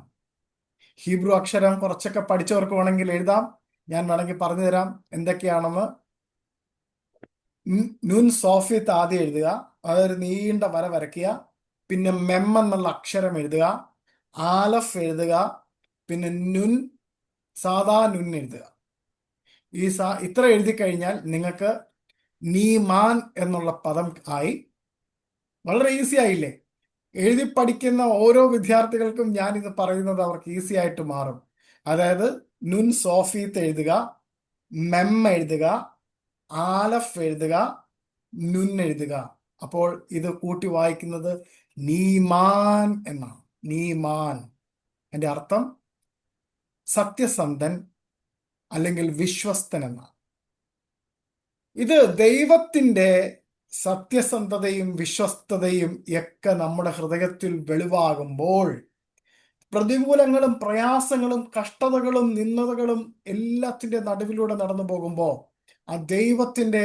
Hebrew അക്ഷരം കുറച്ചൊക്കെ പഠിച്ചവർക്ക് വേണമെങ്കിൽ എഴുതാം. ഞാൻ വേണമെങ്കിൽ പറഞ്ഞു തരാം എന്തൊക്കെയാണെന്ന്. നുൻ സോഫിയത്ത് ആദ്യം എഴുതുക, അതൊരു നീണ്ട വര വരയ്ക്കുക. പിന്നെ മെം എന്നുള്ള അക്ഷരം എഴുതുക, ആലഫ് എഴുതുക, പിന്നെ നുൻ, സാധാ നുൻ എഴുതുക. ഇത്ര എഴുതി കഴിഞ്ഞാൽ നിങ്ങൾക്ക് നീമാൻ എന്നുള്ള പദം ആയി. വളരെ ഈസി ആയില്ലേ? എഴുതി പഠിക്കുന്ന ഓരോ വിദ്യാർത്ഥികൾക്കും ഞാൻ ഇത് പറയുന്നത് അവർക്ക് ഈസി ആയിട്ട് മാറും. അതായത് നുൻ സോഫീത്ത് എഴുതുക, മെം എഴുതുക, ആലഫ് എഴുതുക, നുൻ എഴുതുക. അപ്പോൾ ഇത് കൂട്ടി വായിക്കുന്നത് നീമാൻ എന്നാണ്. നീമാൻ എൻ്റെ അർത്ഥം സത്യസന്ധൻ അല്ലെങ്കിൽ വിശ്വസ്തൻ എന്നാണ്. ഇത് ദൈവത്തിന്റെ സത്യസന്ധതയും വിശ്വസ്തതയും ഒക്കെ നമ്മുടെ ഹൃദയത്തിൽ വെളിവാകുമ്പോൾ, പ്രതികൂലങ്ങളും പ്രയാസങ്ങളും കഷ്ടതകളും നിന്ദതകളും എല്ലാത്തിന്റെ നടുവിലൂടെ നടന്നു പോകുമ്പോൾ ആ ദൈവത്തിന്റെ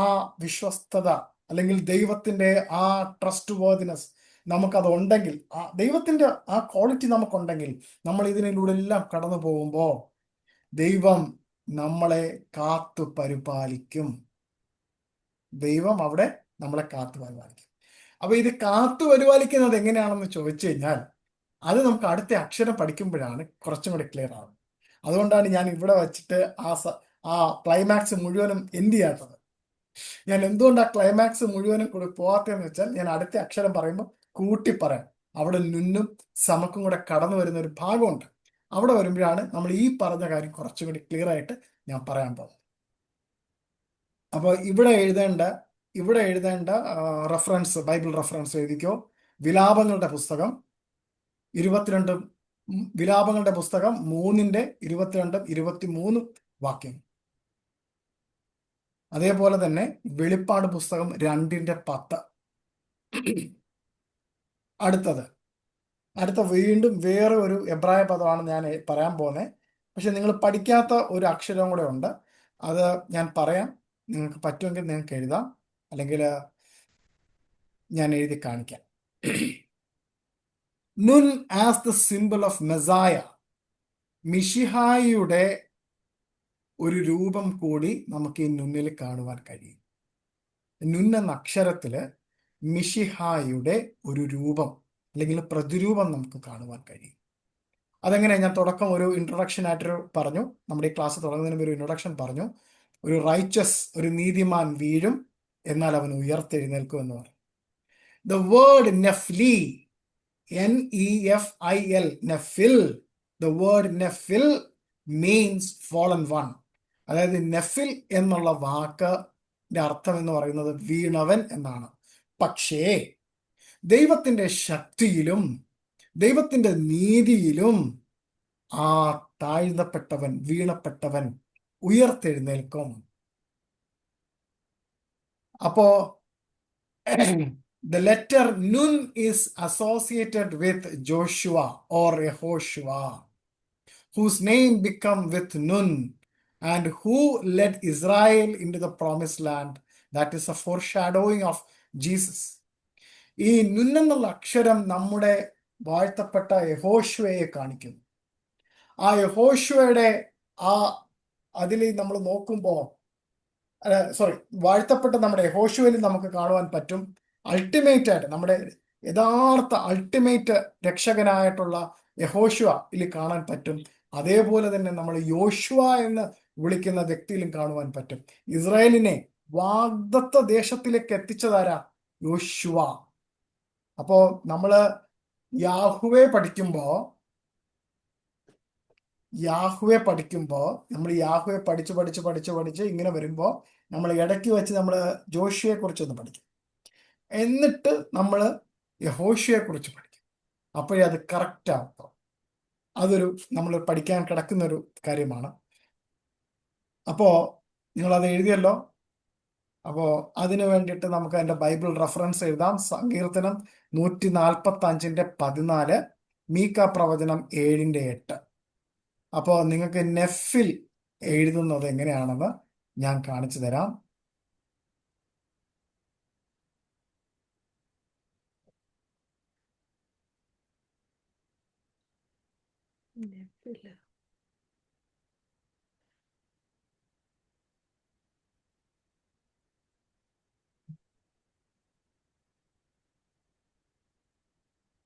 ആ വിശ്വസ്തത അല്ലെങ്കിൽ ദൈവത്തിന്റെ ആ ട്രസ്റ്റ് വേർതിനെസ് നമുക്കത് ഉണ്ടെങ്കിൽ, ആ ദൈവത്തിന്റെ ആ ക്വാളിറ്റി നമുക്കുണ്ടെങ്കിൽ, നമ്മൾ ഇതിനിലൂടെ എല്ലാം കടന്നു പോകുമ്പോൾ ദൈവം നമ്മളെ കാത്തു പരിപാലിക്കും. ദൈവം അവിടെ നമ്മളെ കാത്തു പരിപാലിക്കും. അപ്പൊ ഇത് കാത്തു പരിപാലിക്കുന്നത് എങ്ങനെയാണെന്ന് ചോദിച്ചു കഴിഞ്ഞാൽ അത് നമുക്ക് അടുത്ത അക്ഷരം പഠിക്കുമ്പോഴാണ് കുറച്ചും കൂടി ക്ലിയർ ആവുന്നത്. അതുകൊണ്ടാണ് ഞാൻ ഇവിടെ വെച്ചിട്ട് ആ ക്ലൈമാക്സ് മുഴുവനും എന്ത് ചെയ്യാത്തത്. ഞാൻ എന്തുകൊണ്ട് ആ ക്ലൈമാക്സ് മുഴുവനും കൂടി പോകാത്തതെന്ന് വെച്ചാൽ ഞാൻ അടുത്ത അക്ഷരം പറയുമ്പോൾ കൂട്ടി പറയാം. അവിടെ നുന്നും സമക്കും കൂടെ കടന്നു വരുന്ന ഒരു ഭാഗമുണ്ട്. അവിടെ വരുമ്പോഴാണ് നമ്മൾ ഈ പറഞ്ഞ കാര്യം കുറച്ചും കൂടി ക്ലിയർ ആയിട്ട് ഞാൻ പറയാൻ പോകുന്നത്. അപ്പോൾ ഇവിടെ എഴുതേണ്ട റെഫറൻസ്, ബൈബിൾ റെഫറൻസ് എഴുതിക്കോ. വിലാപങ്ങളുടെ പുസ്തകം 22, വിലാപങ്ങളുടെ പുസ്തകം 3:22-23 വാക്യം. അതേപോലെ തന്നെ വെളിപ്പാട് പുസ്തകം 2:10. അടുത്ത വീണ്ടും വേറെ ഒരു എബ്രായ പദമാണ് ഞാൻ പറയാൻ പോകുന്നത്. പക്ഷെ നിങ്ങൾ പഠിക്കാത്ത ഒരു അക്ഷരവും കൂടെ ഉണ്ട്. അത് ഞാൻ പറയാം. നിങ്ങൾക്ക് പറ്റുമെങ്കിൽ നിങ്ങൾക്ക് എഴുതാം, അല്ലെങ്കിൽ ഞാൻ എഴുതി കാണിക്കാം. Nun as the symbol of Messiah, മിശിഹായിയുടെ ഒരു രൂപം കൂടി നമുക്ക് ഈ നുന്നിൽ കാണുവാൻ കഴിയും. നുൻ എന്ന അക്ഷരത്തില് മിശിഹായുടെ ഒരു രൂപം അല്ലെങ്കിൽ പ്രതിരൂപം നമുക്ക് കാണുവാൻ കഴിയും. അതെങ്ങനെ? ഞാൻ തുടക്കം ഒരു ഇൻട്രൊഡക്ഷൻ ആയിട്ട് പറഞ്ഞു, നമ്മുടെ ഈ ക്ലാസ് തുടങ്ങുന്നതിന് മുമ്പ് ഒരു ഇൻട്രൊഡക്ഷൻ പറഞ്ഞു. ഒരു റൈച്ചസ്, ഒരു നീതിമാൻ വീഴും, എന്നാൽ അവൻ ഉയർത്തെഴുന്നേൽക്കും എന്ന് പറഞ്ഞു. ദ വേർഡ് നെഫ്ലി, NEFIL, നെഫിൽ, ദ വേർഡ് നെഫിൽ മീൻസ് fallen one. അതായത് നെഫിൽ എന്നുള്ള വാക്കിന്റെ അർത്ഥം എന്ന് പറയുന്നത് വീണവൻ എന്നാണ്. പക്ഷേ ദൈവത്തിന്റെ ശക്തിയിലും ദൈവത്തിന്റെ നീതിയിലും ആ താഴ്ന്നപ്പെട്ടവൻ, വീണപ്പെട്ടവൻ ഉയർത്തെഴുന്നേൽക്കും. അപ്പോ the letter Nun is associated with Joshua or Yehoshua, whose name become with Nun, and who led Israel into the promised land. That is a foreshadowing of Jesus. ഈ നുൻ എന്നുള്ള അക്ഷരം നമ്മുടെ വാഴ്ത്തപ്പെട്ട യഹോശുവയെ കാണിക്കുന്നു. ആ യഹോശുവയുടെ ആ അതിൽ നമ്മൾ നോക്കുമ്പോൾ, സോറി, വാഴ്ത്തപ്പെട്ട നമ്മുടെ യഹോശുവയിൽ നമുക്ക് കാണുവാൻ പറ്റും അൾട്ടിമേറ്റ് ആയിട്ട് നമ്മുടെ യഥാർത്ഥ അൾട്ടിമേറ്റ് രക്ഷകനായിട്ടുള്ള യഹോശുവ ഇതിൽ കാണാൻ പറ്റും. അതേപോലെ തന്നെ നമ്മൾ യോശുവ എന്ന് വിളിക്കുന്ന വ്യക്തിയിലും കാണുവാൻ പറ്റും. ഇസ്രായേലിനെ വാഗ്ദത്ത ദേശത്തിലേക്ക് എത്തിച്ചതാരാ? യോശുവ. അപ്പോ നമ്മള് യാഹുവെ പഠിക്കുമ്പോ നമ്മൾ യാഹുവെ പഠിച്ച് ഇങ്ങനെ വരുമ്പോൾ നമ്മൾ ഇടയ്ക്ക് വെച്ച് നമ്മൾ ജോഷിയെ കുറിച്ചൊന്ന് പഠിക്കും, എന്നിട്ട് നമ്മൾ യഹോശുവയെ കുറിച്ച് പഠിക്കും. അപ്പോഴേ അത് കറക്റ്റ് ആവും. അതൊരു നമ്മൾ പഠിക്കാൻ കിടക്കുന്ന ഒരു കാര്യമാണ്. അപ്പോ നിങ്ങളത് എഴുതിയല്ലോ. അപ്പോൾ അതിനു വേണ്ടിയിട്ട് നമുക്ക് അതിൻ്റെ ബൈബിൾ റെഫറൻസ് എഴുതാം. സങ്കീർത്തനം 145:14, മീക്ക പ്രവചനം 7:8. അപ്പോൾ നിങ്ങൾക്ക് നെഫിൽ എഴുതുന്നത് എങ്ങനെയാണെന്ന് ഞാൻ കാണിച്ചു തരാം.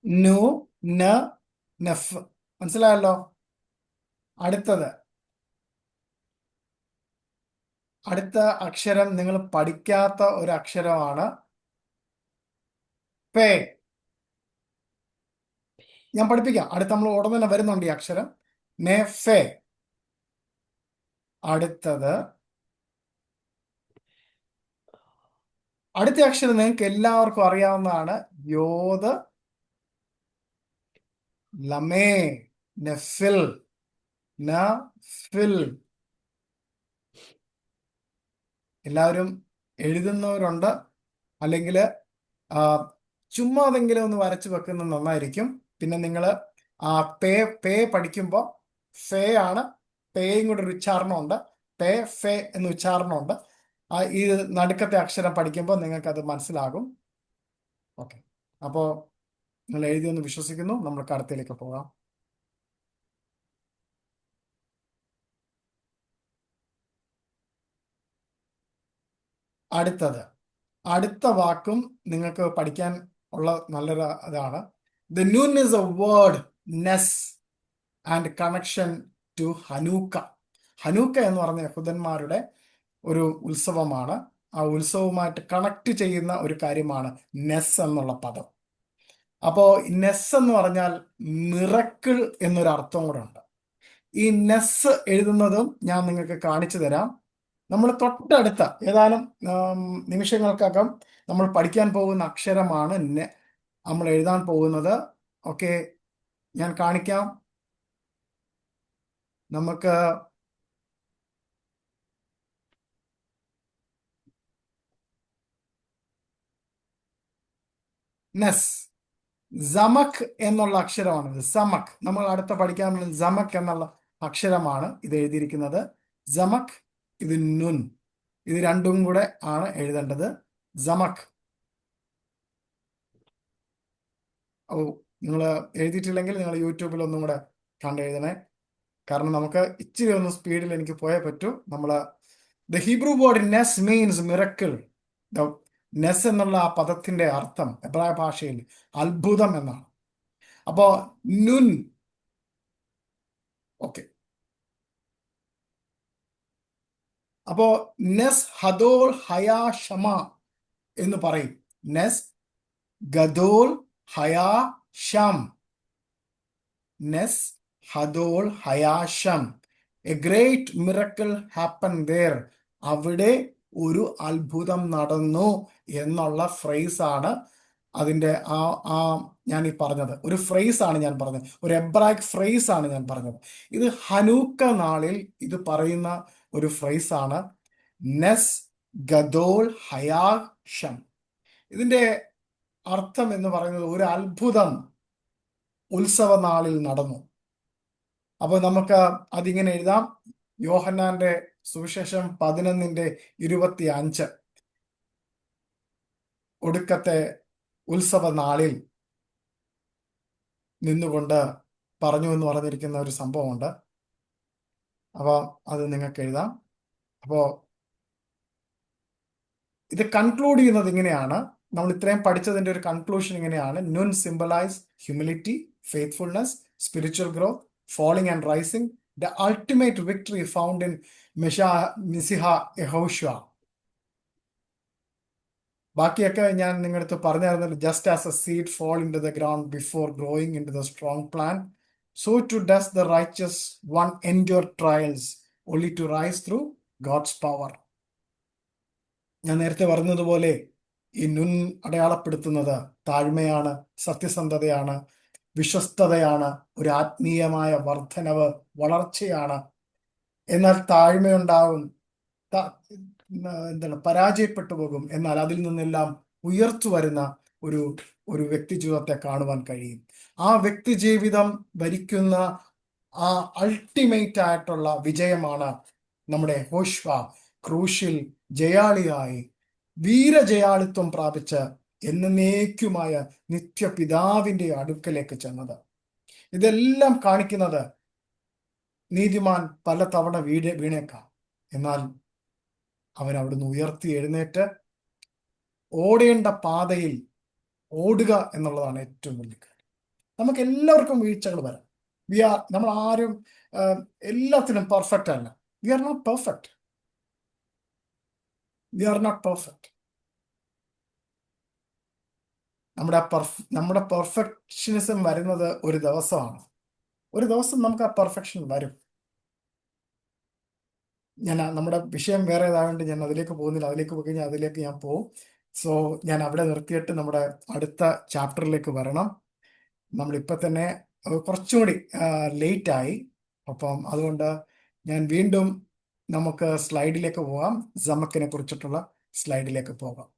നു, ന, നഫ്. മനസ്സിലായല്ലോ. അടുത്ത അക്ഷരം നിങ്ങൾ പഠിക്കാത്ത ഒരു അക്ഷരമാണ് പേ. ഞാൻ പഠിപ്പിക്കാം. അടുത്ത നമ്മൾ ഉടനെ തന്നെ വരുന്നുണ്ട് ഈ അക്ഷരം നെഫെ. അടുത്ത അക്ഷരം നിങ്ങൾക്ക് എല്ലാവർക്കും അറിയാവുന്നതാണ് യോദ് ലമേ, നെഫിൽ, നഫിൽ. എല്ലാവരും എഴുതുന്നവരുണ്ട്, അല്ലെങ്കിൽ ചുമ്മാതെങ്കിലും ഒന്ന് വരച്ചു വെക്കുന്നത് നന്നായിരിക്കും. പിന്നെ നിങ്ങൾ ആ പേ പഠിക്കുമ്പോൾ ഫേ ആണ്, പേയും കൂടെ ഒരു ഉച്ചാരണമുണ്ട്, പേ ഫേ എന്ന ഉച്ചാരണമുണ്ട്. ഈ നടുക്കത്തെ അക്ഷരം പഠിക്കുമ്പോൾ നിങ്ങൾക്ക് അത് മനസ്സിലാകും. ഓക്കെ, അപ്പോൾ നിങ്ങൾ എഴുതിയെന്ന് വിശ്വസിക്കുന്നു. നമുക്ക് അടുത്തയിലേക്ക് പോകാം. അടുത്ത വാക്കും നിങ്ങൾക്ക് പഠിക്കാൻ ഉള്ള നല്ലൊരു ഇതാണ്. The Nun is a word നെസ് and connection to Hanukkah. Hanukkah എന്ന് പറഞ്ഞ യഹൂദന്മാരുടെ ഒരു ഉത്സവമാണ്. ആ ഉത്സവവുമായിട്ട് കണക്ട് ചെയ്യുന്ന ഒരു കാര്യമാണ് നെസ് എന്നുള്ള പദം. അപ്പോൾ നെസ് എന്ന് പറഞ്ഞാൽ മിറക്കിൾ എന്നൊരു അർത്ഥം കൂടെ ഉണ്ട്. ഈ നെസ് എഴുതുന്നതും ഞാൻ നിങ്ങൾക്ക് കാണിച്ചു തരാം. നമ്മൾ തൊട്ടടുത്ത ഏതാനും നിമിഷങ്ങൾക്കകം നമ്മൾ പഠിക്കാൻ പോകുന്ന അക്ഷരമാണ് നമ്മൾ എഴുതാൻ പോകുന്നത്. ഓക്കെ, ഞാൻ കാണിക്കാം. നമുക്ക് നെസ്, സമക് എന്നുള്ള അക്ഷരമാണ്. സമക് നമ്മൾ അടുത്ത പഠിക്കാൻ സമക് എന്നുള്ള അക്ഷരമാണ് ഇത് എഴുതിയിരിക്കുന്നത്. സമക്, ഇത് നുൻ, ഇത് രണ്ടും കൂടെ ആണ് എഴുതേണ്ടത്. സമക്. ഓ, നിങ്ങൾ എഴുതിയിട്ടില്ലെങ്കിൽ നിങ്ങൾ യൂട്യൂബിൽ ഒന്നും കൂടെ കണ്ടെഴുതണേ. കാരണം നമുക്ക് ഇച്ചിരി ഒന്ന് സ്പീഡിൽ എനിക്ക് പോയേ പറ്റൂ. ദ ഹീബ്രു വേർഡ് നെസ് മീൻസ് മിറക്കിൾ. നെസ് എന്നുള്ള ആ പദത്തിന്റെ അർത്ഥം എബ്രായ ഭാഷയിൽ അത്ഭുതം എന്നാണ്. അപ്പോ നുൻ, ഓക്കെ, അപ്പോ നെസ് ഹദോൾ ഹയാ ഷമ എന്ന് പറയും. നെസ് ഗദോൾ ഹയാ ഷം. നെസ് ഹദോൾ ഹയാഷം. A great miracle happen there. അവിടെ ഒരു അത്ഭുതം നടന്നു എന്നുള്ള ഫ്രേസ് ആണ് അതിന്റെ ആ ആ ഞാൻ ഈ പറഞ്ഞത്. ഒരു ഫ്രേസ് ആണ് ഞാൻ പറഞ്ഞത്, ഒരു എബ്രായിക് ഫ്രേസ് ആണ് ഞാൻ പറഞ്ഞത്. ഇത് ഹനൂക്ക നാളിൽ ഇത് പറയുന്ന ഒരു ഫ്രേസ് ആണ്, നെസ് ഗദോൾ ഹയാഷം. ഇതിന്റെ അർത്ഥം എന്ന് പറയുന്നത് ഒരു അത്ഭുതം ഉത്സവ നാളിൽ നടന്നു. അപ്പൊ നമുക്ക് അതിങ്ങനെ എഴുതാം. യോഹന്നാന്റെ സുവിശേഷം 11:25 ഒടുക്കത്തെ ഉത്സവ നാളിൽ നിന്നുകൊണ്ട് പറഞ്ഞു എന്ന് പറഞ്ഞിരിക്കുന്ന ഒരു സംഭവമുണ്ട്. അപ്പൊ അത് നിങ്ങൾക്ക് എഴുതാം. അപ്പോ ഇത് കൺക്ലൂഡ് ചെയ്യുന്നത് ഇങ്ങനെയാണ്. നമ്മൾ ഇത്രയും പഠിച്ചതിന്റെ ഒരു കൺക്ലൂഷൻ ഇങ്ങനെയാണ്: Nun symbolise humility, faithfulness, spiritual growth, falling and rising, the ultimate victory found in മിശിഹ യഹോശുവ. ബാക്കിയൊക്കെ ഞാൻ നിങ്ങളടുത്ത് പറഞ്ഞായിരുന്നു. Just as a seed fall into the ground before growing into the strong plant, so too does the righteous one endure trials, only to rise through God's power. ഞാൻ നേരത്തെ പറഞ്ഞതുപോലെ ഈ നുൻ അടയാളപ്പെടുത്തുന്നത് താഴ്മയാണ്, സത്യസന്ധതയാണ്, വിശ്വസ്തതയാണ്, ഒരു ആത്മീയമായ വർധനവ്, വളർച്ചയാണ്. എന്നാൽ താഴ്മയുണ്ടാകും, എന്താണ്, പരാജയപ്പെട്ടു പോകും. എന്നാൽ അതിൽ നിന്നെല്ലാം ഉയർത്തു വരുന്ന ഒരു ഒരു വ്യക്തി ജീവിതത്തെ കാണുവാൻ കഴിയും. ആ വ്യക്തി ജീവിതം ഭരിക്കുന്ന ആ അൾട്ടിമേറ്റ് ആയിട്ടുള്ള വിജയമാണ് നമ്മുടെ യഹോശുവ ക്രൂശിൽ ജയാളിയായി വീരജയാളിത്വം പ്രാപിച്ച് എന്നേക്കുമായ നിത്യപിതാവിന്റെ അടുക്കലേക്ക് ചെന്നത്. ഇതെല്ലാം കാണിക്കുന്നത് നീതിമാൻ പല തവണ വീണേക്കാം, എന്നാൽ അവൻ അവിടുന്ന് ഉയർത്തി എഴുന്നേറ്റ് ഓടേണ്ട പാതയിൽ ഓടുക എന്നുള്ളതാണ് ഏറ്റവും വലിയ കാര്യം. നമുക്ക് എല്ലാവർക്കും വീഴ്ചകൾ വരാം. നമ്മൾ ആരും എല്ലാത്തിനും പെർഫെക്റ്റ് അല്ല. We are not perfect. നമ്മുടെ പെർഫെക്ഷനിസം വരുന്നത് ഒരു ദിവസമാണ്. ഒരു ദിവസം നമുക്ക് ആ പെർഫെക്ഷൻ വരും. നമ്മുടെ വിഷയം വേറെ ഏതായതുകൊണ്ട് ഞാൻ അതിലേക്ക് പോകുന്നില്ല. അതിലേക്ക് പോയി കഴിഞ്ഞാൽ അതിലേക്ക് ഞാൻ പോകും. സോ ഞാൻ അവിടെ നിർത്തിയിട്ട് നമ്മുടെ അടുത്ത ചാപ്റ്ററിലേക്ക് വരണം. നമ്മളിപ്പോൾ തന്നെ കുറച്ചും കൂടി ലേറ്റായി. അപ്പം അതുകൊണ്ട് ഞാൻ വീണ്ടും നമുക്ക് സ്ലൈഡിലേക്ക് പോകാം. ജമക്കിനെ കുറിച്ചിട്ടുള്ള സ്ലൈഡിലേക്ക് പോകാം.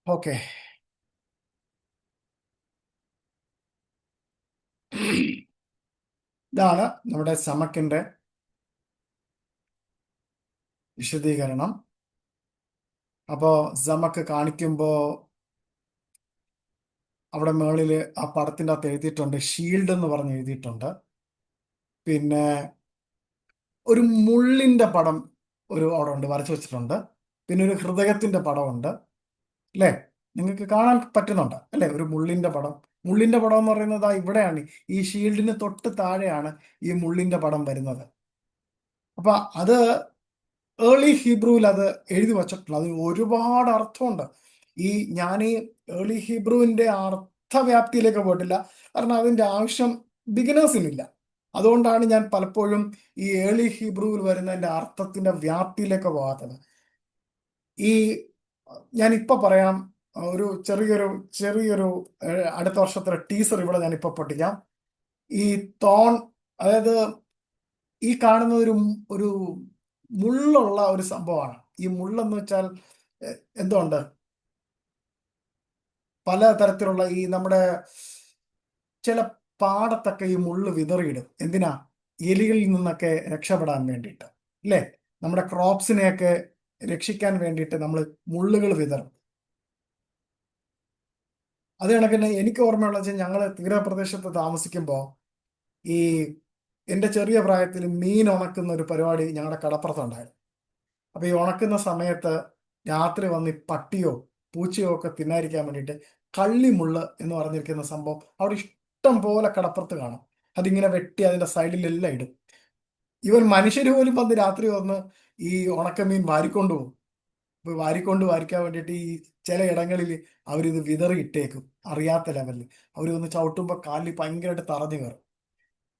ഓക്കെ, ഇതാണ് നമ്മുടെ സമക്കിന്റെ വിശദീകരണം. അപ്പോ സമക്ക് കാണിക്കുമ്പോ അവിടെ മുകളിൽ ആ പടത്തിന്റെ അകത്ത് എഴുതിയിട്ടുണ്ട്, ഷീൽഡ് എന്ന് പറഞ്ഞ് എഴുതിയിട്ടുണ്ട്. പിന്നെ ഒരു മുള്ളിന്റെ പടം അവിടെ ഉണ്ട്, വരച്ചു വെച്ചിട്ടുണ്ട്. പിന്നെ ഒരു ഹൃദയത്തിന്റെ പടമുണ്ട്, അല്ലേ? നിങ്ങൾക്ക് കാണാൻ പറ്റുന്നുണ്ട് അല്ലേ? ഒരു മുള്ളിന്റെ പടം. മുള്ളിന്റെ പടം എന്ന് പറയുന്നത് ഇവിടെയാണ്, ഈ ഷീൽഡിന് തൊട്ട് താഴെയാണ് ഈ മുള്ളിന്റെ പടം വരുന്നത്. അപ്പൊ അത് ഏർലി ഹീബ്രുവിൽ അത് എഴുതി വച്ചിട്ടുണ്ട്. അതിന് ഒരുപാട് അർത്ഥമുണ്ട്. ഞാൻ ഈ ഏർലി ഹീബ്രുവിന്റെ അർത്ഥവ്യാപ്തിയിലേക്ക് പോയിട്ടില്ല, കാരണം അതിന്റെ ആവശ്യം ബിഗിനേഴ്സിനില്ല. അതുകൊണ്ടാണ് ഞാൻ പലപ്പോഴും ഈ ഏർലി ഹീബ്രുവിൽ വരുന്നതിന്റെ അർത്ഥത്തിന്റെ വ്യാപ്തിയിലേക്ക് പോകാത്തത്. ഞാൻ ഇപ്പൊ പറയാം, ഒരു ചെറിയൊരു അടുത്ത വർഷത്തെ ടീസർ ഇവിടെ ഞാൻ ഇപ്പൊ പൊട്ടിക്കാം. ഈ തോൺ, അതായത് ഈ കാണുന്ന ഒരു മുള്ളുള്ള ഒരു സംഭവമാണ്. ഈ മുള്ളെന്ന് വെച്ചാൽ എന്തുകൊണ്ട് പല തരത്തിലുള്ള ഈ നമ്മുടെ ചില പാടത്തൊക്കെ ഈ മുള്ള് വിതറിയിടും. എന്തിനാ? എലികളിൽ നിന്നൊക്കെ രക്ഷപ്പെടാൻ വേണ്ടിയിട്ട്, അല്ലേ? നമ്മുടെ ക്രോപ്സിനെയൊക്കെ രക്ഷിക്കാൻ വേണ്ടിയിട്ട് നമ്മൾ മുള്ളുകൾ വിതറും. അത് കണക്കിന് എനിക്ക് ഓർമ്മയുള്ള വെച്ചാൽ ഞങ്ങൾ തീരപ്രദേശത്ത് താമസിക്കുമ്പോൾ ഈ എൻ്റെ ചെറിയ പ്രായത്തിൽ മീൻ ഉണക്കുന്ന ഒരു പരിപാടി ഞങ്ങളുടെ കടപ്പുറത്തുണ്ടായിരുന്നു. അപ്പൊ ഈ ഉണക്കുന്ന സമയത്ത് രാത്രി വന്ന് ഈ പട്ടിയോ പൂച്ചയോ ഒക്കെ തിന്നാതിരിക്കാൻ വേണ്ടിയിട്ട് കള്ളിമുള്ള് എന്ന് പറഞ്ഞിരിക്കുന്ന സംഭവം അവിടെ ഇഷ്ടം പോലെ കടപ്പുറത്ത് കാണും. അതിങ്ങനെ വെട്ടി അതിന്റെ സൈഡിലെല്ലാം ഇടും. ഇവൻ മനുഷ്യർ പോലും വന്ന് രാത്രി വന്ന് ഈ ഉണക്കമീൻ വാരിക്കൊണ്ടു പോകും. ഇപ്പൊ വാരിക്കാൻ വേണ്ടിയിട്ട് ഈ ചില ഇടങ്ങളിൽ അവരിത് വിതറി ഇട്ടേക്കും, അറിയാത്ത ലെവലിൽ. അവർ വന്ന് ചവിട്ടുമ്പോൾ കാലിൽ ഭയങ്കരമായിട്ട് തറഞ്ഞു കയറും.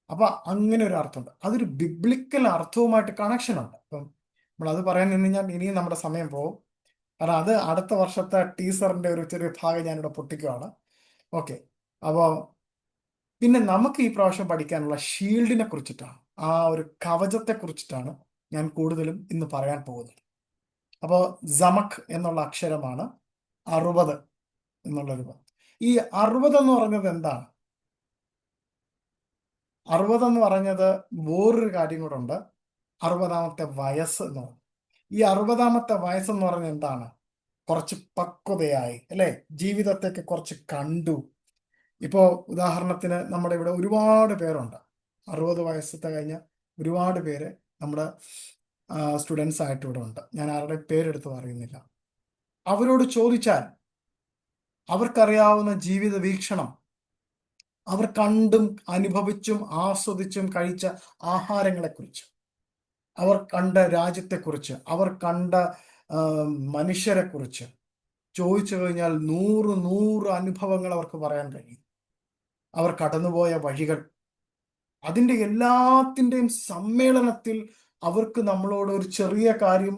അപ്പൊ അങ്ങനെ ഒരു അർത്ഥമുണ്ട്. അതൊരു ബിബ്ലിക്കൽ അർത്ഥവുമായിട്ട് കണക്ഷൻ ഉണ്ട്. അപ്പം നമ്മൾ അത് പറയാൻ നിന്ന് കഴിഞ്ഞാൽ ഇനിയും നമ്മുടെ സമയം പോകും. കാരണം അത് അടുത്ത വർഷത്തെ ടീസറിന്റെ ഒരു ചെറിയ ഭാഗം ഞാനിവിടെ പൊട്ടിക്കുകയാണ്. ഓക്കെ. അപ്പോൾ പിന്നെ നമുക്ക് ഈ പ്രാവശ്യം പഠിക്കാനുള്ള ഷീൽഡിനെ കുറിച്ചിട്ടാണ്, ആ ഒരു കവചത്തെ കുറിച്ചിട്ടാണ് ഞാൻ കൂടുതലും ഇന്ന് പറയാൻ പോകുന്നത്. അപ്പോൾ ജമഖ് എന്നുള്ള അക്ഷരമാണ് 60 എന്നുള്ളൊരു പദം. ഈ 60 എന്ന് പറഞ്ഞത് എന്താണ്? 60 എന്ന് പറഞ്ഞത് വേറൊരു കാര്യം കൂടെ ഉണ്ട്. 60-ാമത്തെ വയസ്സ് എന്ന് പറഞ്ഞു. ഈ 60-ാമത്തെ വയസ്സെന്ന് പറഞ്ഞത് എന്താണ്? കുറച്ച് പക്വതയായി, അല്ലെ? ജീവിതത്തെയൊക്കെ കുറച്ച് കണ്ടു. ഇപ്പോ ഉദാഹരണത്തിന് നമ്മുടെ ഇവിടെ ഒരുപാട് പേരുണ്ട് 60 വയസ്സത്തെ കഴിഞ്ഞ ഒരുപാട് പേര് നമ്മുടെ സ്റ്റുഡൻസ് ആയിട്ട് ഇവിടെ ഉണ്ട്. ഞാൻ ആരുടെ പേരെടുത്ത് പറയുന്നില്ല. അവരോട് ചോദിച്ചാൽ അവർക്കറിയാവുന്ന ജീവിത വീക്ഷണം, അവർ കണ്ടും അനുഭവിച്ചും ആസ്വദിച്ചും കഴിച്ച ആഹാരങ്ങളെക്കുറിച്ച്, അവർ കണ്ട രാജ്യത്തെക്കുറിച്ച്, അവർ കണ്ട മനുഷ്യരെക്കുറിച്ച് ചോദിച്ചു കഴിഞ്ഞാൽ 100 അനുഭവങ്ങൾ അവർക്ക് പറയാൻ കഴിയും. അവർ കടന്നുപോയ വഴികൾ, അതിൻ്റെ എല്ലാത്തിൻ്റെയും സമ്മേളനത്തിൽ അവർക്ക് നമ്മളോട് ഒരു ചെറിയ കാര്യം,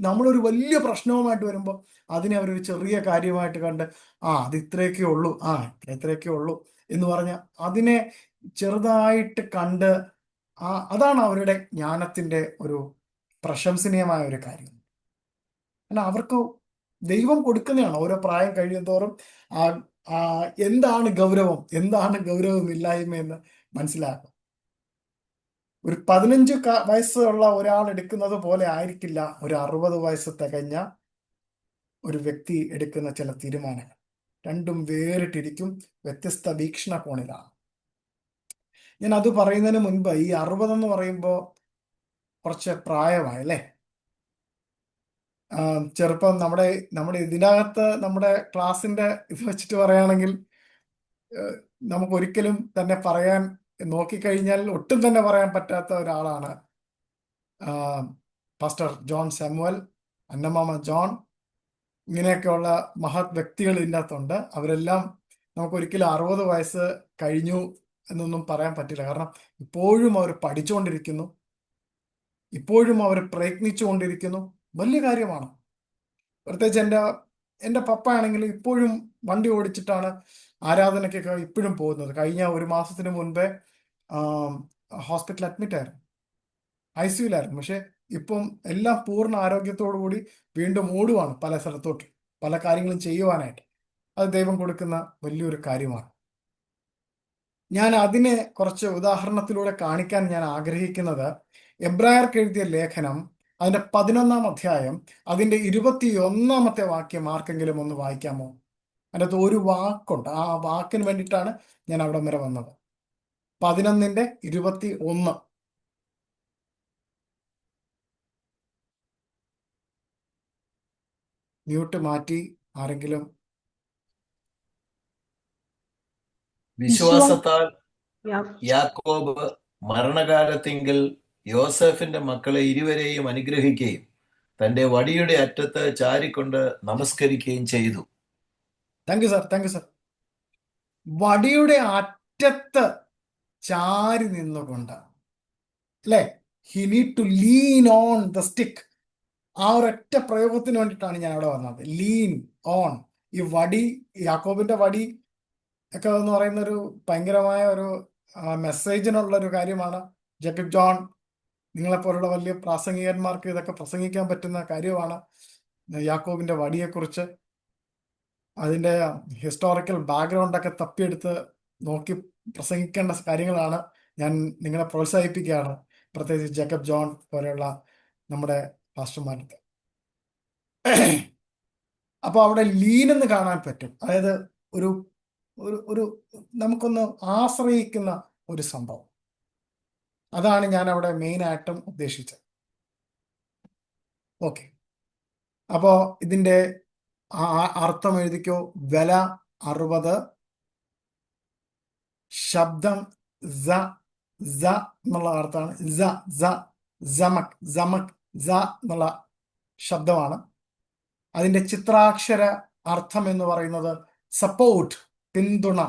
നമ്മളൊരു വലിയ പ്രശ്നവുമായിട്ട് വരുമ്പോൾ അതിനെ അവരൊരു ചെറിയ കാര്യമായിട്ട് കണ്ട് അത് ഇത്രയൊക്കെ ഉള്ളൂ, ഇത്രയൊക്കെ ഉള്ളൂ എന്ന് പറഞ്ഞ അതിനെ ചെറുതായിട്ട് കണ്ട് അതാണ് അവരുടെ ജ്ഞാനത്തിന്റെ ഒരു പ്രശംസനീയമായ ഒരു കാര്യം. അല്ല, അവർക്ക് ദൈവം കൊടുക്കുന്നതാണ് ഓരോ പ്രായം കഴിയുന്തോറും എന്താണ് ഗൗരവം, എന്താണ് ഗൗരവമില്ലായ്മ എന്ന് മനസ്സിലാക്കും. ഒരു 15 വയസ്സുള്ള ഒരാൾ എടുക്കുന്നത് പോലെ ആയിരിക്കില്ല ഒരു 60 വയസ്സ് തികഞ്ഞ ഒരു വ്യക്തി എടുക്കുന്ന ചില തീരുമാനങ്ങൾ. രണ്ടും വേറിട്ടിരിക്കും, വ്യത്യസ്ത വീക്ഷണകോണിലാണ്. ഞാൻ അത് പറയുന്നതിന് മുൻപ് ഈ 60 എന്ന് പറയുമ്പോൾ കുറച്ച് പ്രായമായി, അല്ലേ? ചെറുപ്പം നമ്മുടെ ഇതിനകത്ത് നമ്മുടെ ക്ലാസിന്റെ ഇത് വെച്ചിട്ട് പറയുകയാണെങ്കിൽ നമുക്ക് ഒരിക്കലും തന്നെ പറയാൻ നോക്കിക്കഴിഞ്ഞാൽ ഒട്ടും തന്നെ പറയാൻ പറ്റാത്ത ഒരാളാണ് പാസ്റ്റർ ജോൺ സാമുവൽ, അന്നമാമ ജോൺ. ഇങ്ങനെയൊക്കെയുള്ള മഹത് വ്യക്തികൾ ഇതിൻ്റെ അകത്തുണ്ട്. അവരെല്ലാം നമുക്ക് ഒരിക്കലും 60 വയസ്സ് കഴിഞ്ഞു എന്നൊന്നും പറയാൻ പറ്റില്ല. കാരണം ഇപ്പോഴും അവർ പഠിച്ചുകൊണ്ടിരിക്കുന്നു, ഇപ്പോഴും അവർ പ്രയത്നിച്ചുകൊണ്ടിരിക്കുന്നു. വലിയ കാര്യമാണ്. പ്രത്യേകിച്ച് എൻ്റെ പപ്പ ആണെങ്കിൽ ഇപ്പോഴും വണ്ടി ഓടിച്ചിട്ടാണ് ആരാധനയ്ക്കൊക്കെ ഇപ്പോഴും പോകുന്നത്. കഴിഞ്ഞ ഒരു മാസത്തിന് മുൻപേ ഹോസ്പിറ്റൽ അഡ്മിറ്റ് ആയിരുന്നു, ICUലായിരുന്നു. പക്ഷെ ഇപ്പം എല്ലാം പൂർണ്ണ ആരോഗ്യത്തോടു കൂടി വീണ്ടും ഓടുവാണ് പല സ്ഥലത്തോട്ട്, പല കാര്യങ്ങളും ചെയ്യുവാനായിട്ട്. അത് ദൈവം കൊടുക്കുന്ന വലിയൊരു കാര്യമാണ്. ഞാൻ അതിനെ കുറച്ച് ഉദാഹരണത്തിലൂടെ കാണിക്കാൻ ഞാൻ ആഗ്രഹിക്കുന്നത്, എബ്രായർക്ക് എഴുതിയ ലേഖനം അതിന്റെ 11-ാം അധ്യായം അതിന്റെ 21-ാമത്തെ വാക്യം ആർക്കെങ്കിലും ഒന്ന് വായിക്കാമോ? അതിനകത്ത് ഒരു വാക്കുണ്ട്. ആ വാക്കിന് വേണ്ടിയിട്ടാണ് ഞാൻ അവിടെ വരെ വന്നത്. 11-ന്റെ-21. മ്യൂട്ട് മാറ്റി ആരെങ്കിലും. വിശ്വാസത്താൽ യാക്കോബ് മരണകാലത്തെങ്കിൽ യോസേഫിന്റെ മക്കളെ ഇരുവരെയും അനുഗ്രഹിക്കുകയും തന്റെ വടിയുടെ അറ്റത്ത് ചാരിക്കൊണ്ട് നമസ്കരിക്കുകയും ചെയ്തു. Thank you sir. വടിയുടെ അറ്റത്ത് ചാരി നിന്നുകൊണ്ട്, അല്ലെ? He need to lean on the stick. ആ ഒരൊറ്റ പ്രയോഗത്തിന് വേണ്ടിയിട്ടാണ് ഞാൻ അവിടെ വന്നത്. Lean on. ഈ വടി, യാക്കോബിന്റെ വടി ഒക്കെ എന്ന് പറയുന്ന ഒരു ഭയങ്കരമായ ഒരു മെസ്സേജിനുള്ള ഒരു കാര്യമാണ്. ജേക്കബ് ജോൺ, നിങ്ങളെപ്പോലുള്ള വലിയ പ്രാസംഗികന്മാർക്ക് ഇതൊക്കെ പ്രസംഗിക്കാൻ പറ്റുന്ന കാര്യമാണ്. യാക്കോബിന്റെ വടിയെക്കുറിച്ച് അതിൻ്റെ ഹിസ്റ്റോറിക്കൽ ബാക്ക്ഗ്രൗണ്ടൊക്കെ തപ്പിയെടുത്ത് നോക്കി പ്രസംഗിക്കേണ്ട കാര്യങ്ങളാണ്. ഞാൻ നിങ്ങളെ പ്രോത്സാഹിപ്പിക്കുകയാണ്, പ്രത്യേകിച്ച് ജേക്കബ് ജോൺ പോലെയുള്ള നമ്മുടെ പാസ്റ്റർമാർക്ക്. അപ്പോൾ അവിടെ ലീനെന്ന് കാണാൻ പറ്റും. അതായത് ഒരു ഒരു ഒരു നമുക്കൊന്ന് ആശ്രയിക്കുന്ന ഒരു സംഭവം. അതാണ് ഞാൻ അവിടെ മെയിനായിട്ടും ഉദ്ദേശിച്ചത്. ഓക്കെ, അപ്പോൾ ഇതിൻ്റെ അർത്ഥം എഴുതിക്കോ. വില 60, ശബ്ദം സ സ എന്നുള്ള അർത്ഥമാണ്. സ സ സമക് സമക് സ എന്നുള്ള ശബ്ദമാണ്. അതിൻ്റെ ചിത്രാക്ഷര അർത്ഥം എന്ന് പറയുന്നത് സപ്പോർട്ട്, പിന്തുണ.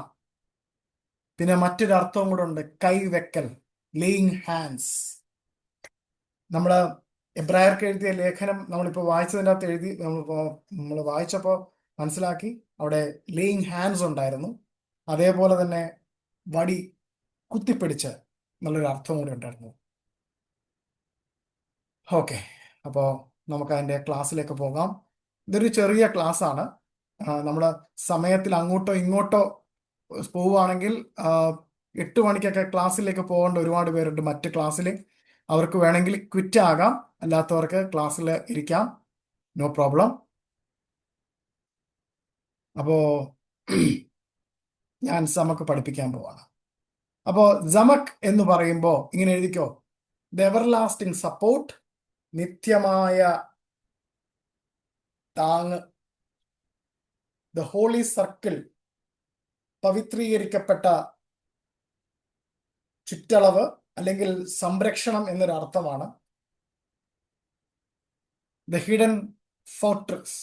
പിന്നെ മറ്റൊരു അർത്ഥവും കൂടെ ഉണ്ട്, കൈവെക്കൽ, ലേയിങ് ഹാൻഡ്സ്. നമ്മൾ എബ്രായർക്ക് എഴുതിയ ലേഖനം നമ്മളിപ്പോൾ വായിച്ചതിൻ്റെ അകത്ത് എഴുതി നമ്മൾ വായിച്ചപ്പോൾ മനസ്സിലാക്കി അവിടെ ലേയിങ് ഹാൻഡ്സ് ഉണ്ടായിരുന്നു. അതേപോലെ തന്നെ വടി കുത്തിപ്പിടിച്ച് എന്നുള്ളൊരു അർത്ഥം കൂടി ഉണ്ടായിരുന്നു. ഓക്കെ, അപ്പോൾ നമുക്ക് അതിൻ്റെ ക്ലാസ്സിലേക്ക് പോകാം. ഇതൊരു ചെറിയ ക്ലാസ്സാണ്. നമ്മൾ സമയത്തിൽ അങ്ങോട്ടോ ഇങ്ങോട്ടോ പോവുകയാണെങ്കിൽ 8 മണിക്കൊക്കെ ക്ലാസ്സിലേക്ക് പോകേണ്ട ഒരുപാട് പേരുണ്ട് മറ്റ് ക്ലാസ്സിൽ. അവർക്ക് വേണമെങ്കിൽ ക്വിറ്റ് ആകാം, അല്ലാത്തവർക്ക് ക്ലാസ്സിൽ ഇരിക്കാം, നോ പ്രോബ്ലം. അപ്പോൾ ഞാൻ സമക്ക് പഠിപ്പിക്കാൻ പോവാണ്. അപ്പോൾ സമക് എന്ന് പറയുമ്പോൾ ഇങ്ങനെ എഴുതിക്കോ. ദ എവർലാസ്റ്റിംഗ് സപ്പോർട്ട്, നിത്യമായ താങ്. ദ ഹോളി സർക്കിൾ, പവിത്രീകരിക്കപ്പെട്ട ചുറ്റളവ് അല്ലെങ്കിൽ സംരക്ഷണം എന്നൊരു അർത്ഥമാണ്. ദ ഹിഡൻ ഫോർട്രസ്,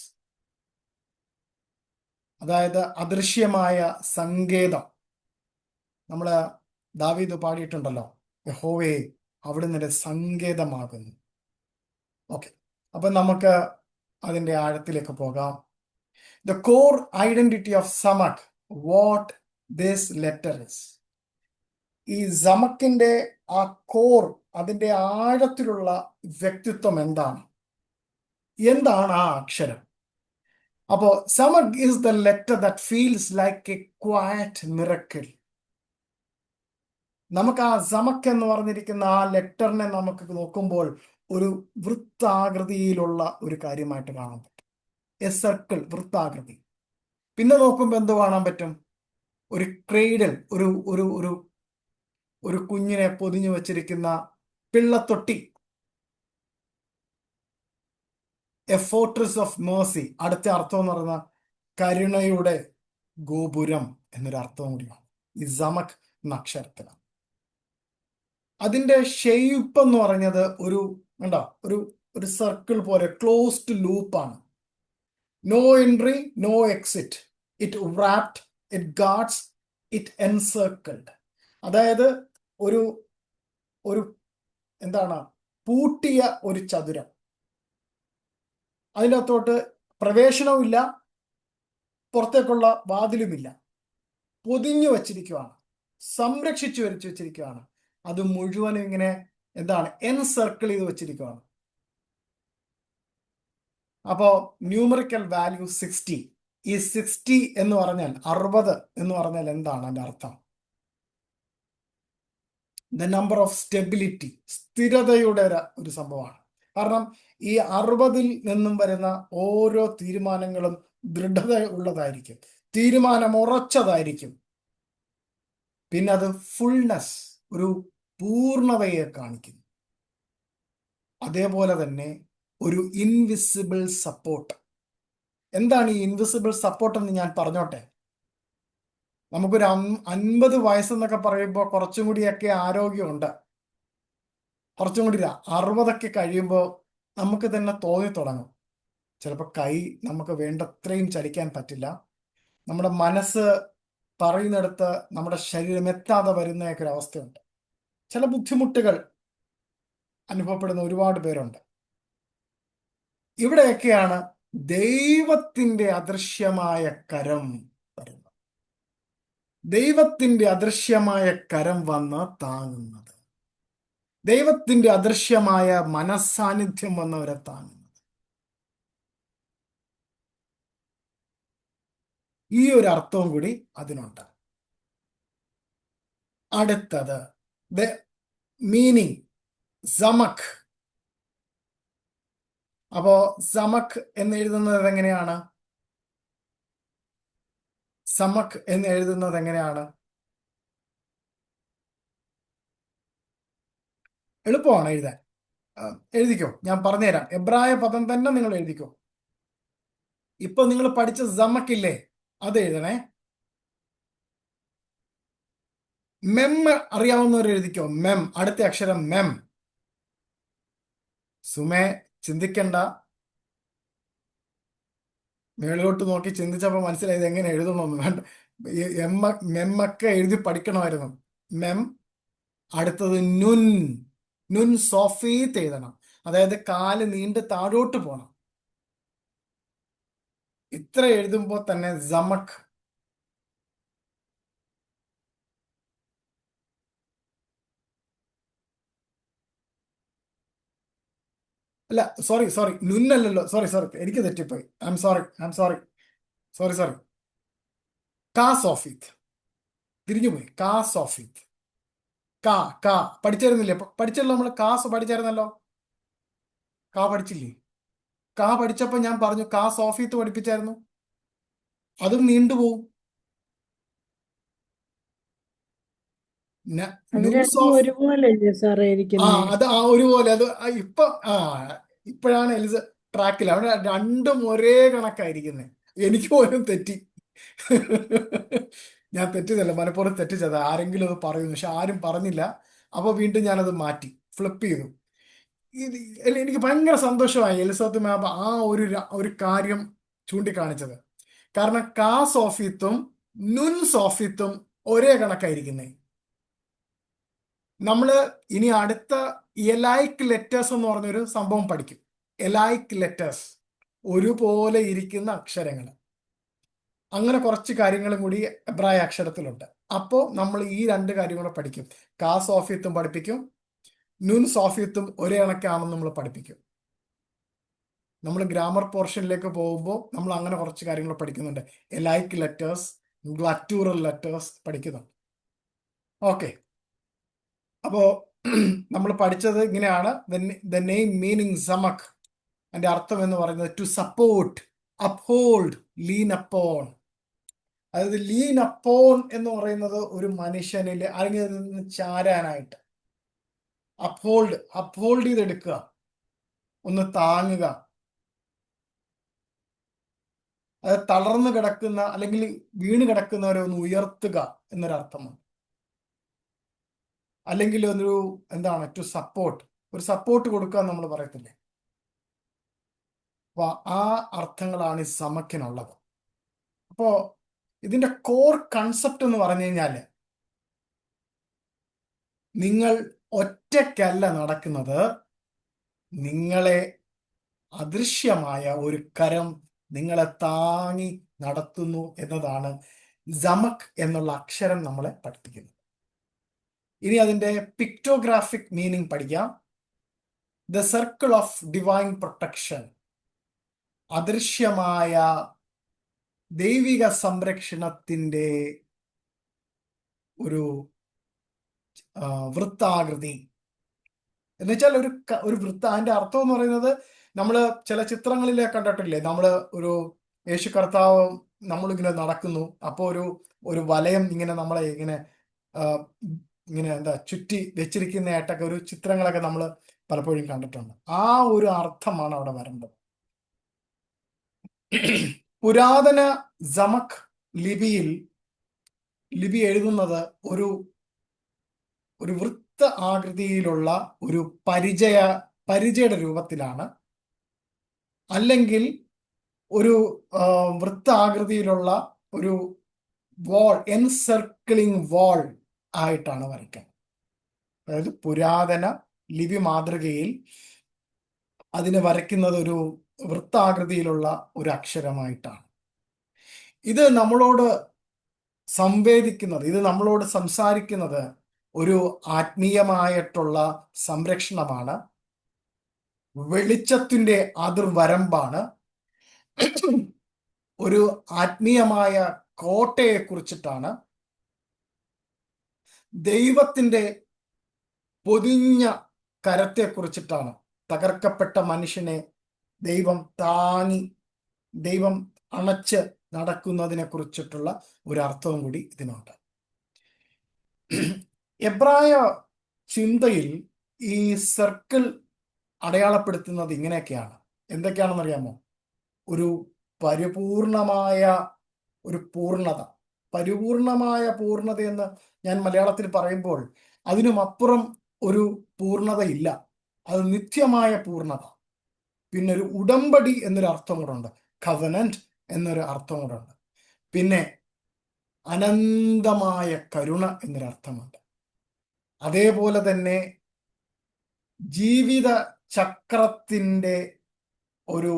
അതായത് അദൃശ്യമായ സങ്കേതം. നമ്മൾ ദാവീദ് പാടിയിട്ടുണ്ടല്ലോ, യഹോവേ അവിടുന്ന് സങ്കേതമാകുന്നു. ഓക്കെ, അപ്പം നമുക്ക് അതിൻ്റെ ആഴത്തിലേക്ക് പോകാം. The core identity of Samak, what this letter is. ഈ സമക്കിന്റെ ആ കോർ, അതിൻ്റെ ആഴത്തിലുള്ള വ്യക്തിത്വം എന്താണ് ആ അക്ഷരം? അപ്പോൾ സമക് is the letter that feels like a quiet miracle. നമുക്ക് ആ സമക്ക് എന്ന് പറഞ്ഞിരിക്കുന്ന ആ ലെറ്ററിനെ നമുക്ക് നോക്കുമ്പോൾ ഒരു വൃത്താകൃതിയിലുള്ള ഒരു കാര്യമായിട്ട് കാണാൻ പറ്റും. എ സർക്കിൾ, വൃത്താകൃതി. പിന്നെ നോക്കുമ്പോൾ എന്ത് കാണാൻ പറ്റും? ഒരു ക്രെയ്ഡൽ, ഒരു ഒരു ഒരു ഒരു കുഞ്ഞിനെ പൊതിഞ്ഞു വച്ചിരിക്കുന്ന പിള്ളത്തൊട്ടി. എ ഫോർട്രസ് ഓഫ് മേഴ്സി, അടുത്ത അർത്ഥം എന്ന് പറയുന്ന കരുണയുടെ ഗോപുരം എന്നൊരു അർത്ഥവും കൂടിയാണ് ഈ സമക് എന്ന അക്ഷരത്തിന്. അതിൻ്റെ ഷേപ്പ് എന്ന് പറഞ്ഞത് ഒരു എന്താ ഒരു സർക്കിൾ പോലെ ക്ലോസ്ഡ് ലൂപ്പാണ്. No entry, no exit. It wrapped, it guards, it encircled. അതായത് ഒരു ഒരു എന്താണ്, പൂട്ടിയ ഒരു ചതുരം. അതിനകത്തോട്ട് പ്രവേശനവുമില്ല, പുറത്തേക്കുള്ള വാതിലുമില്ല. പൊതിഞ്ഞു വച്ചിരിക്കുകയാണ്, സംരക്ഷിച്ചു വച്ചിരിക്കുകയാണ്. അത് മുഴുവനും ഇങ്ങനെ എന്താണ്, എൻസർക്കിൾ ചെയ്ത് വെച്ചിരിക്കുകയാണ്. അപ്പോൾ ന്യൂമറിക്കൽ വാല്യൂ 60. ഈ 60 എന്ന് പറഞ്ഞാൽ 60 എന്ന് പറഞ്ഞാൽ എന്താണ് അതിൻ്റെ അർത്ഥം? ദ നമ്പർ ഓഫ് സ്റ്റെബിലിറ്റി, സ്ഥിരതയുടെ ഒരു സംഭവമാണ്. കാരണം ഈ 60-ൽ നിന്നും വരുന്ന ഓരോ തീരുമാനങ്ങളും ദൃഢത ഉള്ളതായിരിക്കും, തീരുമാനം ഉറച്ചതായിരിക്കും. പിന്നെ അത് ഫുൾനെസ്, ഒരു പൂർണ്ണതയെ കാണിക്കുന്നു. അതേപോലെ തന്നെ ഒരു ഇൻവിസിബിൾ സപ്പോർട്ട്. എന്താണ് ഈ ഇൻവിസിബിൾ സപ്പോർട്ട് എന്ന് ഞാൻ പറഞ്ഞോട്ടെ. നമുക്കൊരു 50 വയസ്സെന്നൊക്കെ പറയുമ്പോൾ കുറച്ചും കൂടിയൊക്കെ ആരോഗ്യമുണ്ട്, കുറച്ചും കൂടി 60 കഴിയുമ്പോൾ നമുക്ക് തന്നെ തോന്നി തുടങ്ങും. ചിലപ്പോൾ കൈ നമുക്ക് വേണ്ടത്രയും ചലിക്കാൻ പറ്റില്ല, നമ്മുടെ മനസ്സ് പറയുന്നിടത്ത് നമ്മുടെ ശരീരം എത്താതെ വരുന്നതൊക്കെ ഒരു അവസ്ഥയുണ്ട്. ചില ബുദ്ധിമുട്ടുകൾ അനുഭവപ്പെടുന്ന ഒരുപാട് പേരുണ്ട്. ഇവിടെയൊക്കെയാണ് ദൈവത്തിൻ്റെ അദൃശ്യമായ കരം വരുന്നത്. ദൈവത്തിൻ്റെ അദൃശ്യമായ കരം വന്ന് താങ്ങുന്നത്, ദൈവത്തിൻ്റെ അദൃശ്യമായ മനസ്സാന്നിധ്യം വന്നവരെ താങ്ങുന്നത്. ഈ ഒരു അർത്ഥവും കൂടി അതിനുണ്ട്. അടുത്തത് ദ മീനിങ് സമക്. അപ്പോ സമക് എന്ന് എഴുതുന്നത് എങ്ങനെയാണ്? സമക് എന്ന് എഴുതുന്നത് എങ്ങനെയാണ്? എളുപ്പമാണ് എഴുതാൻ. എഴുതിക്കോ, ഞാൻ പറഞ്ഞുതരാം. എബ്രായ പദം തന്നെ നിങ്ങൾ എഴുതിക്കോ. ഇപ്പൊ നിങ്ങൾ പഠിച്ച സമക്കില്ലേ, അത് എഴുതണേ. മെം അറിയാവുന്നവർ എഴുതിക്കോ. മെം, അടുത്ത അക്ഷരം മെം. സുമേ ചിന്തിക്കണ്ട, മേളിലോട്ട് നോക്കി ചിന്തിച്ചപ്പോ മനസ്സിലായത് എങ്ങനെ എഴുതണമെന്ന്. വേണ്ട, മെമ്മൊക്കെ എഴുതി പഠിക്കണമായിരുന്നു. മെം. അടുത്തത് നുൻ. നുൻ സോഫീത്ത് എഴുതണം, അതായത് കാല് നീണ്ട് താഴോട്ട് പോണം. ഇത്ര എഴുതുമ്പോൾ തന്നെ സമക്. അല്ല, സോറി സോറി, നുന്നല്ലല്ലോ, സോറി സോറി, എനിക്ക് തെറ്റിപ്പോയി. I am sorry, I am sorry, sorry sorry. കാ സോഫീത്ത്, തിരിഞ്ഞുപോയി. കാ സോഫീത്ത്. കാ കാ പഠിച്ചായിരുന്നില്ലേ? പഠിച്ചല്ലോ, നമ്മൾ കാസ് പഠിച്ചായിരുന്നല്ലോ. കാ പഠിച്ചില്ലേ? കാ പഠിച്ചപ്പോ ഞാൻ പറഞ്ഞു കാ സോഫീത്ത് പഠിപ്പിച്ചായിരുന്നു. അതും നീണ്ടുപോകും. അത് നുൻ രണ്ടും സോഫ്. ഒരുപോലെയല്ലേ സാറേ ആ, ഇരിക്കുന്നേ? അത് ഒരുപോലെ. അത് ഇപ്പൊ ഇപ്പോഴാണ് എലിസ ട്രാക്കിൽ. അവിടെ രണ്ടും ഒരേ കണക്കായിരിക്കുന്നത്. എനിക്ക് പോലും തെറ്റി. ഞാൻ തെറ്റിച്ചല്ല, മനഃപൂർവ്വം തെറ്റിച്ചത്. ആരെങ്കിലും അത് പറയുന്നു, പക്ഷെ ആരും പറഞ്ഞില്ല. അപ്പൊ വീണ്ടും ഞാനത് മാറ്റി, ഫ്ലിപ്പ് ചെയ്തു. ഇത് എനിക്ക് ഭയങ്കര സന്തോഷമായി എലിസബത്ത് മാം ഒരു കാര്യം ചൂണ്ടിക്കാണിച്ചത്. കാരണം കാ സോഫിത്തും നുൻ സോഫിത്തും ഒരേ കണക്കായിരിക്കുന്നേ. നമ്മള് ഇനി അടുത്ത എലൈക് ലെറ്റേഴ്സ് എന്ന് പറഞ്ഞൊരു സംഭവം പഠിക്കും. എലൈക് ലെറ്റേഴ്സ്, ഒരുപോലെ ഇരിക്കുന്ന അക്ഷരങ്ങൾ. അങ്ങനെ കുറച്ച് കാര്യങ്ങളും കൂടി എബ്രായ അക്ഷരത്തിലുണ്ട്. അപ്പോൾ നമ്മൾ ഈ രണ്ട് കാര്യങ്ങളും പഠിക്കും. കാ സോഫിയത്തും പഠിപ്പിക്കും, നുൻ സോഫിയത്തും ഒരേ കണക്കാണെന്ന് നമ്മൾ പഠിപ്പിക്കും. നമ്മൾ ഗ്രാമർ പോർഷനിലേക്ക് പോകുമ്പോൾ നമ്മൾ അങ്ങനെ കുറച്ച് കാര്യങ്ങൾ പഠിക്കുന്നുണ്ട്. എലൈക് ലെറ്റേഴ്സ്, ഗ്ലറ്റൂറൽ ലെറ്റേഴ്സ് പഠിക്കുന്നുണ്ട്. ഓക്കെ, അപ്പോ നമ്മൾ പഠിച്ചത് ഇങ്ങനെയാണ്. ദ നെയിം മീനിങ് സമക്, അതിന്റെ അർത്ഥം എന്ന് പറയുന്നത് to support, uphold, lean upon. അതായത് ലീൻ അപ്പോൺ എന്ന് പറയുന്നത് ഒരു മനുഷ്യനിൽ അല്ലെങ്കിൽ അതിൽ നിന്ന് ചാരാനായിട്ട്. അപ്ഹോൾഡ് ചെയ്തെടുക്കുക, ഒന്ന് താങ്ങുക. അത് തളർന്നു കിടക്കുന്ന അല്ലെങ്കിൽ വീണ് കിടക്കുന്നവരെ ഒന്ന് ഉയർത്തുക എന്നൊരർത്ഥമാണ്. അല്ലെങ്കിൽ എന്താണ് ടു സപ്പോർട്ട്, ഒരു സപ്പോർട്ട് കൊടുക്കുക നമ്മൾ പറയത്തില്ലേ. അപ്പൊ ആ അർത്ഥങ്ങളാണ് ഈ സമക്കിനുള്ളത്. അപ്പോ ഇതിന്റെ കോർ കൺസെപ്റ്റ് എന്ന് പറഞ്ഞു കഴിഞ്ഞാല്, നിങ്ങൾ ഒറ്റയ്ക്കല്ല നടക്കുന്നത്, നിങ്ങളെ അദൃശ്യമായ ഒരു കരം നിങ്ങളെ താങ്ങി നടത്തുന്നു എന്നതാണ് സമക് എന്നുള്ള അക്ഷരം നമ്മളെ പഠിപ്പിക്കുന്നത്. ഇനി അതിന്റെ പിക്ടോഗ്രാഫിക് മീനിങ് പഠിക്കാം. The circle of divine protection, അദൃശ്യമായ ദൈവിക സംരക്ഷണത്തിന്റെ ഒരു വൃത്താകൃതി. എന്നുവെച്ചാൽ ഒരു അതിന്റെ അർത്ഥം എന്ന് പറയുന്നത്, നമ്മൾ ചില ചിത്രങ്ങളിലെ കണ്ടിട്ടില്ലേ, നമ്മൾ ഒരു യേശു കർത്താവ് നമ്മളിങ്ങനെ നടക്കുന്നു, അപ്പോൾ ഒരു വലയം ഇങ്ങനെ നമ്മളെ ഇങ്ങനെ എന്താ ചുറ്റി വെച്ചിരിക്കുന്നതായിട്ടൊക്കെ ഒരു ചിത്രങ്ങളൊക്കെ നമ്മൾ പലപ്പോഴും കണ്ടിട്ടുണ്ട്. ആ ഒരു അർത്ഥമാണ് അവിടെ വരേണ്ടത്. പുരാതന സമക് ലിപി എഴുതുന്നത് ഒരു വൃത്ത ആകൃതിയിലുള്ള ഒരു പരിചയുടെ രൂപത്തിലാണ്, അല്ലെങ്കിൽ ഒരു വൃത്താകൃതിയിലുള്ള ഒരു വാൾ, എൻസർക്കിളിംഗ് വാൾ ആയിട്ടാണ് വരയ്ക്കുന്നത്. അതായത് പുരാതന ലിപി മാതൃകയിൽ അതിനെ വരയ്ക്കുന്നത് ഒരു വൃത്താകൃതിയിലുള്ള ഒരു അക്ഷരമായിട്ടാണ്. ഇത് നമ്മളോട് ഇത് നമ്മളോട് സംസാരിക്കുന്നത് ഒരു ആത്മീയമായിട്ടുള്ള സംരക്ഷണമാണ്, വെളിച്ചത്തിന്റെ അതിർവരമ്പാണ്. ഒരു ആത്മീയമായ കോട്ടയെ കുറിച്ചിട്ടാണ്, ദൈവത്തിന്റെ പൊതിഞ്ഞ കരത്തെ കുറിച്ചിട്ടാണ്, തകർക്കപ്പെട്ട മനുഷ്യനെ ദൈവം താങ്ങി, ദൈവം അണച്ച് നടക്കുന്നതിനെ കുറിച്ചിട്ടുള്ള ഒരു അർത്ഥവും കൂടി ഇതിനുണ്ട്. എബ്രായ ചിന്തയിൽ ഈ സർക്കിൾ അടയാളപ്പെടുത്തുന്നത് ഇങ്ങനെയൊക്കെയാണ്. എന്തൊക്കെയാണെന്നറിയാമോ? ഒരു പരിപൂർണമായ ഒരു പൂർണ്ണത. പരിപൂർണമായ പൂർണ്ണത എന്ന് ഞാൻ മലയാളത്തിൽ പറയുമ്പോൾ അതിനുമപ്പുറം ഒരു പൂർണ്ണതയില്ല. അത് നിത്യമായ പൂർണ്ണത. പിന്നെ ഒരു ഉടമ്പടി എന്നൊരു അർത്ഥം കൂടെ ഉണ്ട്, കവനന്റ് എന്നൊരു അർത്ഥം കൂടെ ഉണ്ട്. പിന്നെ അനന്തമായ കരുണ എന്നൊരു അർത്ഥമുണ്ട്. അതേപോലെ തന്നെ ജീവിത ചക്രത്തിന്റെ ഒരു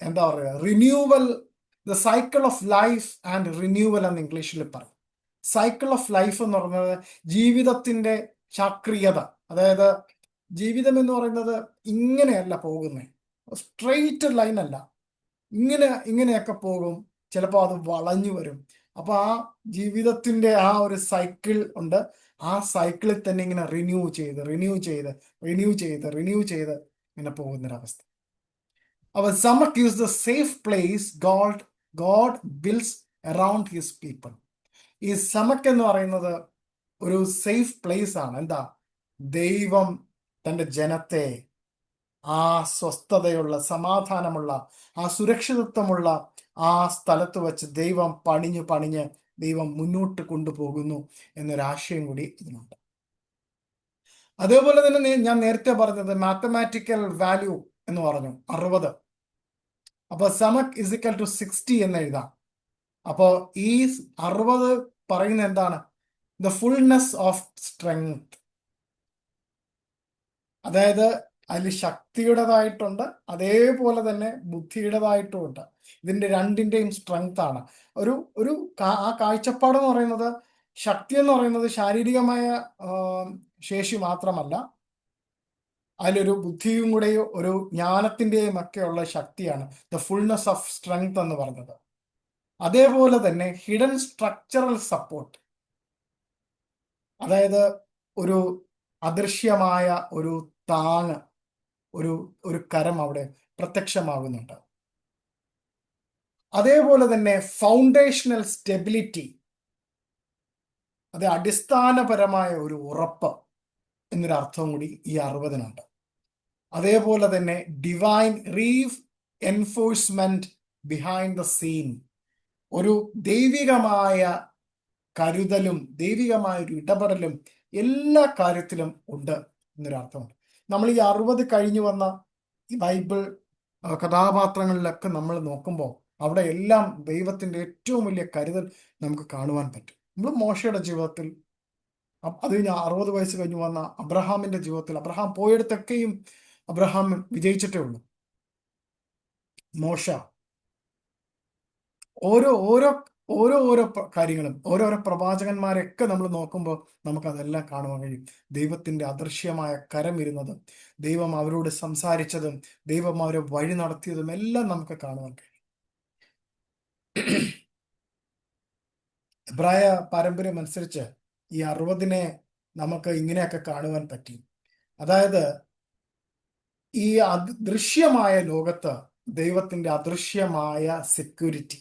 എന്താ പറയുക, renewal, the cycle of life and renewal എന്ന് ഇംഗ്ലീഷിൽ പറയും. സൈക്കിൾ ഓഫ് ലൈഫ് എന്ന് പറയുന്നത് ജീവിതത്തിന്റെ ചക്രീയത. അതായത് ജീവിതം എന്ന് പറയുന്നത് ഇങ്ങനെയല്ല പോകുന്നത്, സ്ട്രെയിറ്റ് ലൈൻ അല്ല, ഇങ്ങനെയൊക്കെ പോകും, ചിലപ്പോൾ അത് വളഞ്ഞു വരും. അപ്പൊ ആ ജീവിതത്തിന്റെ ആ ഒരു സൈക്കിൾ ഉണ്ട്. ആ സൈക്കിളിൽ തന്നെ ഇങ്ങനെ റിന്യൂ ചെയ്ത് ഇങ്ങനെ പോകുന്നൊരവസ്ഥ. Our Samak is the safe place God builds around his people. ഈ സമക്ക് എന്ന് പറയുന്നത് ഒരു സേഫ് പ്ലേസ് ആണ്. എന്താ? ദൈവം തൻ്റെ ജനത്തെ ആ സ്വസ്ഥതയുള്ള, സമാധാനമുള്ള, ആ സുരക്ഷിതത്വമുള്ള ആ സ്ഥലത്ത് വെച്ച് ദൈവം പണിഞ്ഞ് ദൈവം മുന്നോട്ട് കൊണ്ടുപോകുന്നു എന്നൊരാശയം കൂടി ഇതിനുണ്ട്. അതേപോലെ തന്നെ ഞാൻ നേരത്തെ പറഞ്ഞത് മാത്തമാറ്റിക്കൽ വാല്യൂ എന്ന് പറഞ്ഞു 60. അപ്പൊ സമക് ഇസിക്കൽ ടു 60 എന്ന് എഴുതാം. അപ്പോ ഈ 60 പറയുന്നത് എന്താണ്? The fullness of strength. അതായത് അതിൽ ശക്തിയുടേതായിട്ടുണ്ട്, അതേപോലെ തന്നെ ബുദ്ധിയുടേതായിട്ടും ഉണ്ട്. ഇതിന്റെ രണ്ടിന്റെയും സ്ട്രെങ്ത് ആണ്. ആ കാഴ്ചപ്പാട് എന്ന് പറയുന്നത്, ശക്തി എന്ന് പറയുന്നത് ശാരീരികമായ ശേഷി മാത്രമല്ല, അതിലൊരു ബുദ്ധിയും കൂടെയോ ഒരു ജ്ഞാനത്തിന്റെയും ഒക്കെ ഉള്ള ശക്തിയാണ് ദ ഫുൾനെസ് ഓഫ് സ്ട്രെങ്ത് എന്ന് പറഞ്ഞത്. അതേപോലെ തന്നെ ഹിഡൻ സ്ട്രക്ചറൽ സപ്പോർട്ട്, അതായത് ഒരു അദൃശ്യമായ ഒരു താങ്ങ്, ഒരു കരം അവിടെ പ്രത്യക്ഷമാകുന്നുണ്ട്. അതേപോലെ തന്നെ ഫൗണ്ടേഷണൽ സ്റ്റെബിലിറ്റി, അത് അടിസ്ഥാനപരമായ ഒരു ഉറപ്പ് എന്നൊരു അർത്ഥവും കൂടി ഈ 60-നുണ്ട്. അതേപോലെ തന്നെ divine enforcement behind the scene, ഒരു ദൈവികമായ കരുതലും ദൈവികമായ ഒരു ഇടപെടലും എല്ലാ കാര്യത്തിലും ഉണ്ട് എന്നൊരർത്ഥമുണ്ട്. നമ്മൾ ഈ 60 കഴിഞ്ഞു വന്ന ഈ ബൈബിൾ കഥാപാത്രങ്ങളിലൊക്കെ നമ്മൾ നോക്കുമ്പോൾ അവിടെ എല്ലാം ദൈവത്തിന്റെ ഏറ്റവും വലിയ കരുതൽ നമുക്ക് കാണുവാൻ പറ്റും. നമ്മൾ മോശയുടെ ജീവിതത്തിൽ, അത് കഴിഞ്ഞ് 60 വയസ്സ് കഴിഞ്ഞു വന്ന അബ്രഹാമിന്റെ ജീവിതത്തിൽ, അബ്രഹാം പോയിടത്തൊക്കെയും അബ്രഹാം വിജയിച്ചിട്ടേ ഉള്ളൂ. മോശ, ഓരോ കാര്യങ്ങളും, ഓരോരോ പ്രവാചകന്മാരെയൊക്കെ നമ്മൾ നോക്കുമ്പോൾ നമുക്കതെല്ലാം കാണുവാൻ കഴിയും. ദൈവത്തിന്റെ അദൃശ്യമായ കരം ഇരുന്നതും, ദൈവം അവരോട് സംസാരിച്ചതും, ദൈവം അവരെ വഴി നടത്തിയതും എല്ലാം നമുക്ക് കാണുവാൻ കഴിയും. എബ്രായ പാരമ്പര്യം അനുസരിച്ച് ഈ 60-നെ നമുക്ക് ഇങ്ങനെയൊക്കെ കാണുവാൻ പറ്റി. അതായത് ഈ ദൃശ്യമായ ലോകത്ത് ദൈവത്തിന്റെ അദൃശ്യമായ സെക്യൂരിറ്റി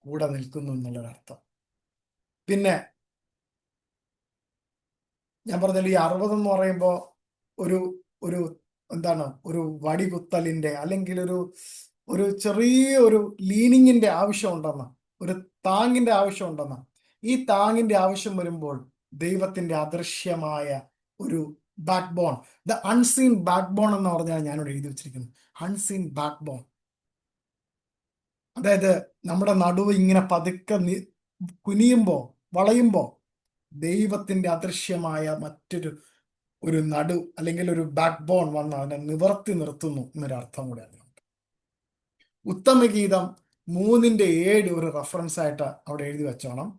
കൂടെ നിൽക്കുന്നു എന്നുള്ളൊരർത്ഥം. പിന്നെ ഞാൻ പറഞ്ഞല്ലോ, ഈ 60 എന്ന് പറയുമ്പോൾ ഒരു എന്താണ്, ഒരു വടികുത്തലിന്റെ അല്ലെങ്കിൽ ഒരു ചെറിയൊരു ലീനിങ്ങിന്റെ ആവശ്യമുണ്ടെന്ന്, ഒരു താങ്ങിന്റെ ആവശ്യമുണ്ടെന്ന്. ഈ താങ്ങിന്റെ ആവശ്യം വരുമ്പോൾ ദൈവത്തിന്റെ അദൃശ്യമായ ഒരു backbone, the unseen backbone എന്ന് പറഞ്ഞാൽ ഞാനിവിടെ എഴുതി വെച്ചിരിക്കുന്നു. അൺസീൻ ബാക്ക് ബോൺ, അതായത് നമ്മുടെ നടുവ് ഇങ്ങനെ പതുക്കെ കുനിയുമ്പോ, വളയുമ്പോ ദൈവത്തിന്റെ അദൃശ്യമായ ഒരു നടു അല്ലെങ്കിൽ ഒരു ബാക്ക് ബോൺ വന്ന് അതിനെ നിവർത്തി നിർത്തുന്നു എന്നൊരർത്ഥം കൂടെ അതിനുണ്ട്. ഉത്തമഗീതം 3:7 ഒരു റെഫറൻസ് ആയിട്ട് അവിടെ എഴുതി വെച്ചോണം.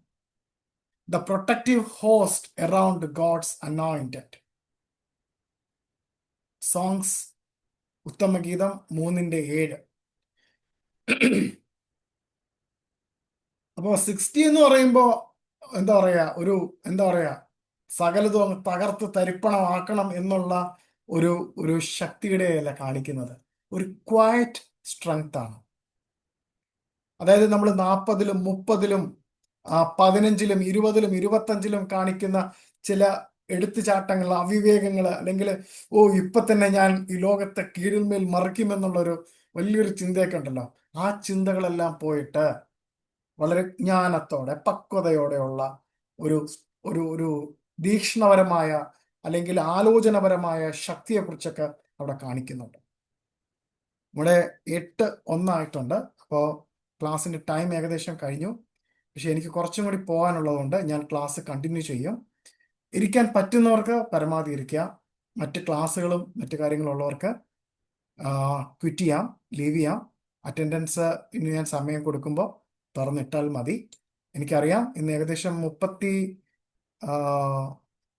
The protective host around God's anointed. Songs, ഉത്തമഗീതം 3:7. അപ്പോൾ 60 എന്ന് പറയുമ്പോൾ എന്താ പറയാ, എന്താ പറയാ, സകലതും അങ്ങ് തകർത്ത് തരിപ്പണമാക്കണം എന്നുള്ള ഒരു ഒരു ശക്തിയുടെയല്ല കാണിക്കുന്നത്. ഒരു ക്വയറ്റ് സ്ട്രെങ്ത് ആണ്. അതായത് നമ്മൾ 40-ലും 30-ലും 15-ലും 20-ലും 25-ലും കാണിക്കുന്ന ചില എടുത്തുചാട്ടങ്ങൾ, അവിവേകങ്ങൾ, അല്ലെങ്കിൽ ഇപ്പൊ തന്നെ ഞാൻ ഈ ലോകത്തെ കീഴിന്മേൽ മറിക്കുമെന്നുള്ളൊരു വലിയൊരു ചിന്തയൊക്കെ ഉണ്ടല്ലോ, ആ ചിന്തകളെല്ലാം പോയിട്ട് വളരെ ജ്ഞാനത്തോടെ പക്വതയോടെയുള്ള ഒരു ഒരു ഒരു വീക്ഷണപരമായ അല്ലെങ്കിൽ ആലോചനപരമായ ശക്തിയെക്കുറിച്ചൊക്കെ അവിടെ കാണിക്കുന്നുണ്ട്. ഇവിടെ 8:01 അപ്പോൾ ക്ലാസ്സിന്റെ ടൈം ഏകദേശം കഴിഞ്ഞു. പക്ഷെ എനിക്ക് കുറച്ചും കൂടി പോകാനുള്ളതുകൊണ്ട് ഞാൻ ക്ലാസ് കണ്ടിന്യൂ ചെയ്യും. ഇരിക്കാൻ പറ്റുന്നവർക്ക് പരമാവധി ഇരിക്കുക. മറ്റ് ക്ലാസ്സുകളും മറ്റു കാര്യങ്ങളും ഉള്ളവർക്ക് ക്വിറ്റ് ചെയ്യാം, ലീവ് ചെയ്യാം. അറ്റൻഡൻസ് ഇനി ഞാൻ സമയം കൊടുക്കുമ്പോൾ തുറന്നിട്ടാൽ മതി. എനിക്കറിയാം ഇന്ന് ഏകദേശം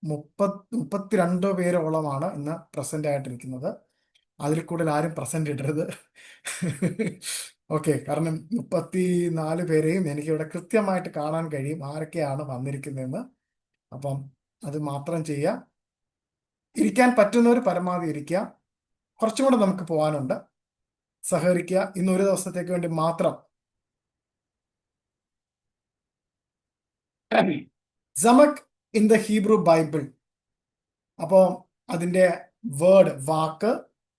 32 പേരോളമാണ് ഇന്ന് പ്രസന്റ് ആയിട്ടിരിക്കുന്നത്. അതിൽ കൂടുതൽ ആരും പ്രസന്റ് ഇടരുത്. ഓക്കെ, കാരണം 34 പേരെയും എനിക്കിവിടെ കൃത്യമായിട്ട് കാണാൻ കഴിയും ആരൊക്കെയാണ് വന്നിരിക്കുന്നതെന്ന്. അപ്പം അത് മാത്രം ചെയ്യുക. ഇരിക്കാൻ പറ്റുന്നവർ പരമാവധി ഇരിക്കുക. കുറച്ചും കൂടെ നമുക്ക് പോകാനുണ്ട്. സഹകരിക്കുക. ഇന്ന് ഒരു ദിവസത്തേക്ക് വേണ്ടി മാത്രം. സമക് ഇൻ ദ ഹീബ്രു ബൈബിൾ. അപ്പോൾ അതിൻ്റെ വാക്ക്,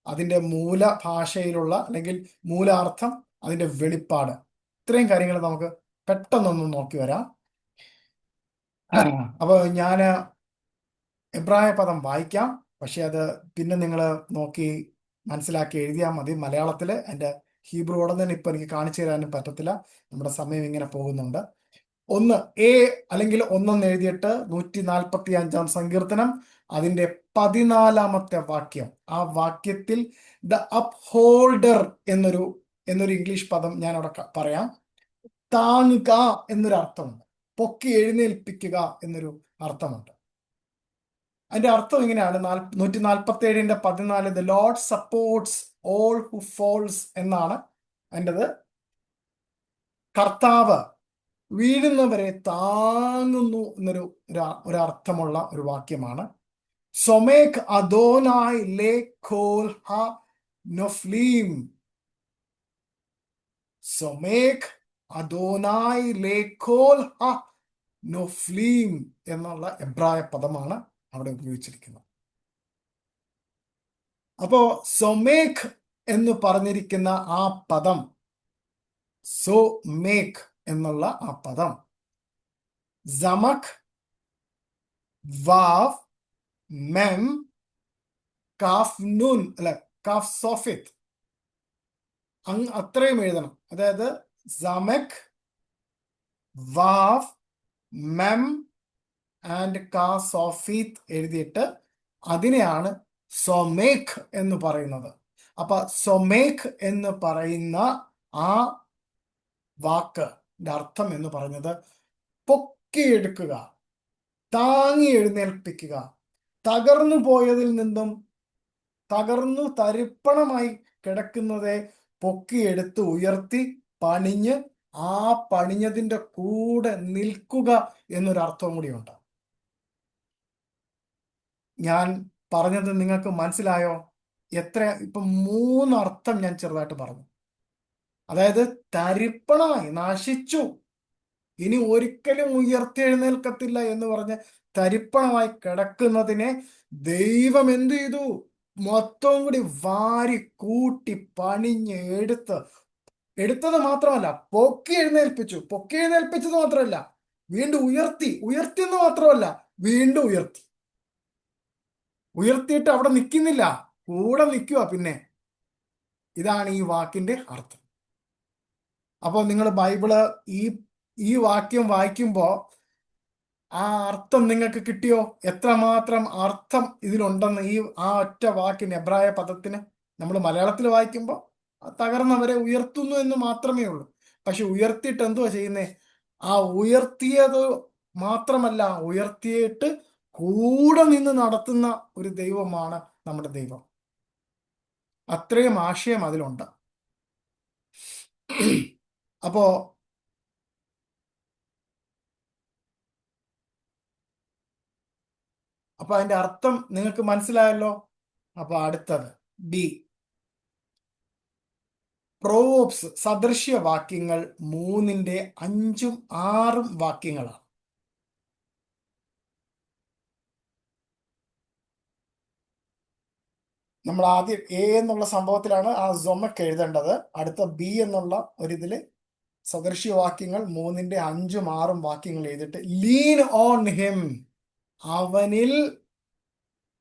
അതിൻ്റെ മൂലഭാഷയിലുള്ള അല്ലെങ്കിൽ മൂലാർത്ഥം, അതിൻ്റെ വെളിപ്പാട്, ഇത്രയും കാര്യങ്ങൾ നമുക്ക് പെട്ടെന്നൊന്ന് നോക്കി വരാം. അപ്പോൾ ഞാൻ എബ്രായ പദം വായിക്കാം, പക്ഷെ അത് പിന്നെ നിങ്ങൾ നോക്കി മനസ്സിലാക്കി എഴുതിയാൽ മതി. മലയാളത്തിൽ എൻ്റെ ഹീബ്രു ഉടനെ ഇപ്പം എനിക്ക് കാണിച്ചു തരാനും പറ്റത്തില്ല, നമ്മുടെ സമയം ഇങ്ങനെ പോകുന്നുണ്ട്. അല്ലെങ്കിൽ ഒന്നെന്ന് എഴുതിയിട്ട് 145-ാം സങ്കീർത്തനം അതിൻ്റെ 14-ാമത്തെ വാക്യം. ആ വാക്യത്തിൽ ദ അപ്ഹോൾഡർ എന്നൊരു ഇംഗ്ലീഷ് പദം ഞാൻ അവിടെ പറയാം. താങ്ങുക എന്നൊരു അർത്ഥമുണ്ട്. പൊക്കി എഴുന്നേൽപ്പിക്കുക എന്നൊരു അർത്ഥമുണ്ട്. അതിന്റെ അർത്ഥം ഇങ്ങനെയാണ്. 147-ന്റെ 14 the Lord supports all who falls എന്നാണ് അതിൻ്റെത്. കർത്താവ് വീഴുന്നവരെ താങ്ങുന്നു എന്നൊരു അർത്ഥമുള്ള ഒരു വാക്യമാണ്. സൊമേക് അദോനായ് ലേ കോൽ ഹ നൊഫ്ലീം. സൊമേക് അദോനായ് ലേ കോൽ ഹ നൊഫ്ലീം എന്നുള്ള എബ്രായ പദമാണ് അവിടെ ഉപയോഗിച്ചിരിക്കുന്നത്. അപ്പോ സൊമേക് എന്ന് പറഞ്ഞിരിക്കുന്ന ആ പദം, സൊമേക് എന്നുള്ള ആ പദം സമക് വാവ് മെം കാഫ് നൂൻ അല്ല കാഫ് സോഫിത്ത് അത്രയും എഴുതണം. അതായത് സമക് വാവ് മെം ആൻഡ് കാ സോഫീത്ത് എഴുതിയിട്ട് അതിനെയാണ് സൊമേക് എന്ന് പറയുന്നത്. അപ്പൊ സൊമേക് എന്ന് പറയുന്ന ആ വാക്കിന്റെ അർത്ഥം എന്ന് പറഞ്ഞത് പൊക്കിയെടുക്കുക, താങ്ങി എഴുന്നേൽപ്പിക്കുക, തകർന്നു പോയതിൽ നിന്നും തകർന്നു തരിപ്പണമായി കിടക്കുന്നതെ പൊക്കിയെടുത്ത് ഉയർത്തി പണിഞ്ഞ് ആ പണിഞ്ഞതിൻ്റെ കൂടെ നിൽക്കുക എന്നൊരർത്ഥവും കൂടിയുണ്ട്. ഞാൻ പറഞ്ഞത് നിങ്ങൾക്ക് മനസ്സിലായോ? ഇപ്പം 3 അർത്ഥം ഞാൻ ചെറുതായിട്ട് പറഞ്ഞു. അതായത് തരിപ്പണമായി നശിച്ചു, ഇനി ഒരിക്കലും ഉയർത്തെഴുന്നേൽക്കത്തില്ല എന്ന് പറഞ്ഞ് തരിപ്പണമായി കിടക്കുന്നതിനെ ദൈവം എന്ത് ചെയ്തു? മൊത്തവും കൂടി വാരി കൂട്ടി പണിഞ്ഞ് എടുത്തത് മാത്രമല്ല, പൊക്കി എഴുന്നേൽപ്പിച്ചത് മാത്രമല്ല, വീണ്ടും ഉയർത്തിയെന്ന് മാത്രമല്ല, വീണ്ടും ഉയർത്തിയിട്ട് അവിടെ നിൽക്കുന്നില്ല, കൂടെ നിൽക്കുക. പിന്നെ ഇതാണ് ഈ വാക്കിന്റെ അർത്ഥം. അപ്പോൾ നിങ്ങൾ ബൈബിള് ഈ വാക്യം വായിക്കുമ്പോൾ ആ അർത്ഥം നിങ്ങൾക്ക് കിട്ടിയോ? എത്രമാത്രം അർത്ഥം ഇതിലുണ്ടെന്ന് ആ ഒറ്റ വാക്കിന്, എബ്രായ പദത്തിന്. നമ്മൾ മലയാളത്തിൽ വായിക്കുമ്പോൾ തകർന്നവരെ ഉയർത്തുന്നു എന്ന് മാത്രമേ ഉള്ളൂ. പക്ഷെ ഉയർത്തിയിട്ട് എന്തുവാ ചെയ്യുന്നേ? ആ ഉയർത്തിയത് മാത്രമല്ല, ഉയർത്തിയിട്ട് കൂടെ നിന്ന് നടത്തുന്ന ഒരു ദൈവമാണ് നമ്മുടെ ദൈവം. അത്രയും ആശയം അതിലുണ്ട്. അപ്പോ അപ്പൊ അതിന്റെ അർത്ഥം നിങ്ങൾക്ക് മനസ്സിലായല്ലോ. അപ്പൊ അടുത്തത് ബി, പ്രോവേർബ്സ് സദൃശ്യവാക്യങ്ങൾ 3-ന്റെ 5-ഉം 6-ഉം വാക്യങ്ങളാണ്. നമ്മൾ ആദ്യം എ എന്നുള്ള സംഭവത്തിലാണ് ആ സൊമക്ക് എഴുതേണ്ടത്. അടുത്ത ബി എന്നുള്ള ഒരിതില് സദൃശ്യവാക്യങ്ങൾ 3-ന്റെ 5-ഉം 6-ഉം വാക്യങ്ങൾ എഴുതിയിട്ട് ലീൻ ഓൺ ഹിം, അവനിൽ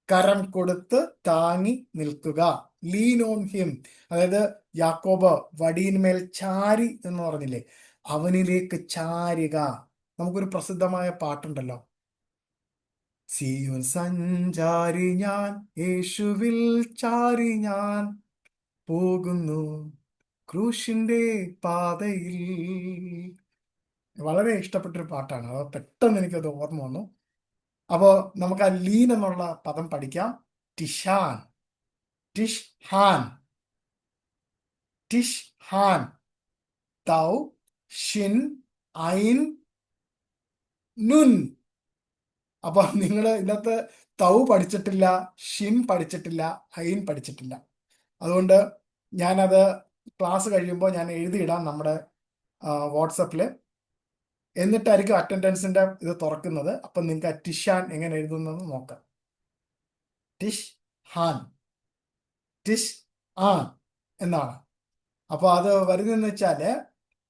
കരം കൊടുത്ത് താങ്ങി നിൽക്കുക. ലീൻ ഓൺ ഹിം, അതായത് യാക്കോബ് വടിയിന്മേൽ ചാരി എന്ന് പറഞ്ഞില്ലേ, അവനിലേക്ക് ചാരുക. നമുക്കൊരു പ്രസിദ്ധമായ പാട്ടുണ്ടല്ലോ, സിയോൻ സഞ്ചാരി ഞാൻ, യേശുവിൽ ചാരി ഞാൻ പോകുന്നു ക്രൂശിന്റെ പാതയിൽ. വളരെ ഇഷ്ടപ്പെട്ടൊരു പാട്ടാണ്. അത് പെട്ടെന്ന് എനിക്കത് ഓർമ്മ വന്നു. അപ്പോ നമുക്ക് ആ ലീൻ എന്നുള്ള പദം പഠിക്കാം. ടിഷാൻ, ടിഷ് ഹാൻ, ടിഷ് ഹാൻ, തൗ, ഷിൻ, ഐൻ, നുൻ. അപ്പൊ നിങ്ങൾ ഇന്നത്തെ തൗ പഠിച്ചിട്ടില്ല, ഷിൻ പഠിച്ചിട്ടില്ല, ഐൻ പഠിച്ചിട്ടില്ല. അതുകൊണ്ട് ഞാനത് ക്ലാസ് കഴിയുമ്പോൾ ഞാൻ എഴുതിയിടാം നമ്മുടെ വാട്സപ്പില്. എന്നിട്ടായിരിക്കും അറ്റൻഡൻസിന്റെ ഇത് തുറക്കുന്നത്. അപ്പൊ നിങ്ങൾക്ക് ആ ടിഷാൻ എങ്ങനെ എഴുതുന്നത് നോക്കാം. ടിഷ് ഹാൻ, ടിഷ് ആൻ എന്നാണ്. അപ്പൊ അത് വരുന്നതെന്ന് വെച്ചാല്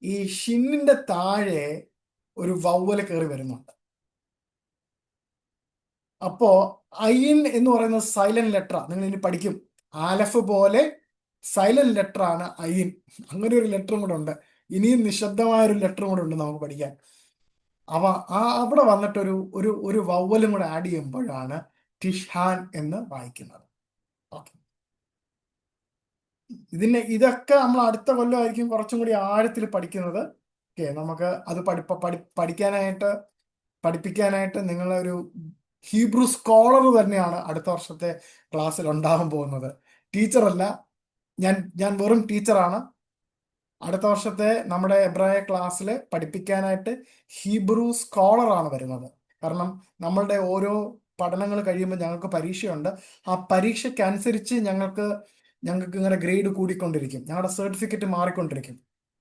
ഈ ഷിന്നിന്റെ താഴെ ഒരു വവ്വല് കയറി വരുന്നുണ്ട്. അപ്പോ ഐൻ എന്ന് പറയുന്നത് സൈലന്റ് ലെറ്റർ. നിങ്ങൾ ഇനി പഠിക്കും, ആലഫ് പോലെ സൈലന്റ് ലെറ്റർ ആണ് ഐൻ. അങ്ങനെ ഒരു ലെറ്ററും കൂടെ ഉണ്ട്. ഇനിയും നിശബ്ദമായ ഒരു ലെറ്ററും കൂടെ ഉണ്ട് നമുക്ക് പഠിക്കാൻ. അപ്പൊ അവിടെ വന്നിട്ട് ഒരു ഒരു ഒരു വവ്വലും കൂടെ ആഡ് ചെയ്യുമ്പോഴാണ് ടിഷ്ഹാൻ എന്ന് വായിക്കുന്നത്. ഓക്കെ, ഇതൊക്കെ നമ്മൾ അടുത്ത കൊല്ലമായിരിക്കും കുറച്ചും കൂടി ആഴത്തിൽ പഠിക്കുന്നത്. ഓക്കെ, നമുക്ക് അത് പഠിപ്പിക്കാനായിട്ട് നിങ്ങളൊരു ഹീബ്രു സ്കോളർ തന്നെയാണ് അടുത്ത വർഷത്തെ ക്ലാസ്സിൽ ഉണ്ടാകാൻ പോകുന്നത്. ടീച്ചറല്ല, ഞാൻ വെറും ടീച്ചറാണ്. അടുത്ത വർഷത്തെ നമ്മുടെ എബ്രായ ക്ലാസ്സിൽ പഠിപ്പിക്കാനായിട്ട് ഹീബ്രു സ്കോളറാണ് വരുന്നത്. കാരണം നമ്മളുടെ ഓരോ പഠനങ്ങൾ കഴിയുമ്പോൾ ഞങ്ങൾക്ക് പരീക്ഷയുണ്ട്. ആ പരീക്ഷയ്ക്കനുസരിച്ച് ഞങ്ങൾക്ക് ഇങ്ങനെ ഗ്രേഡ് കൂടിക്കൊണ്ടിരിക്കും, ഞങ്ങളുടെ സർട്ടിഫിക്കറ്റ് മാറിക്കൊണ്ടിരിക്കും.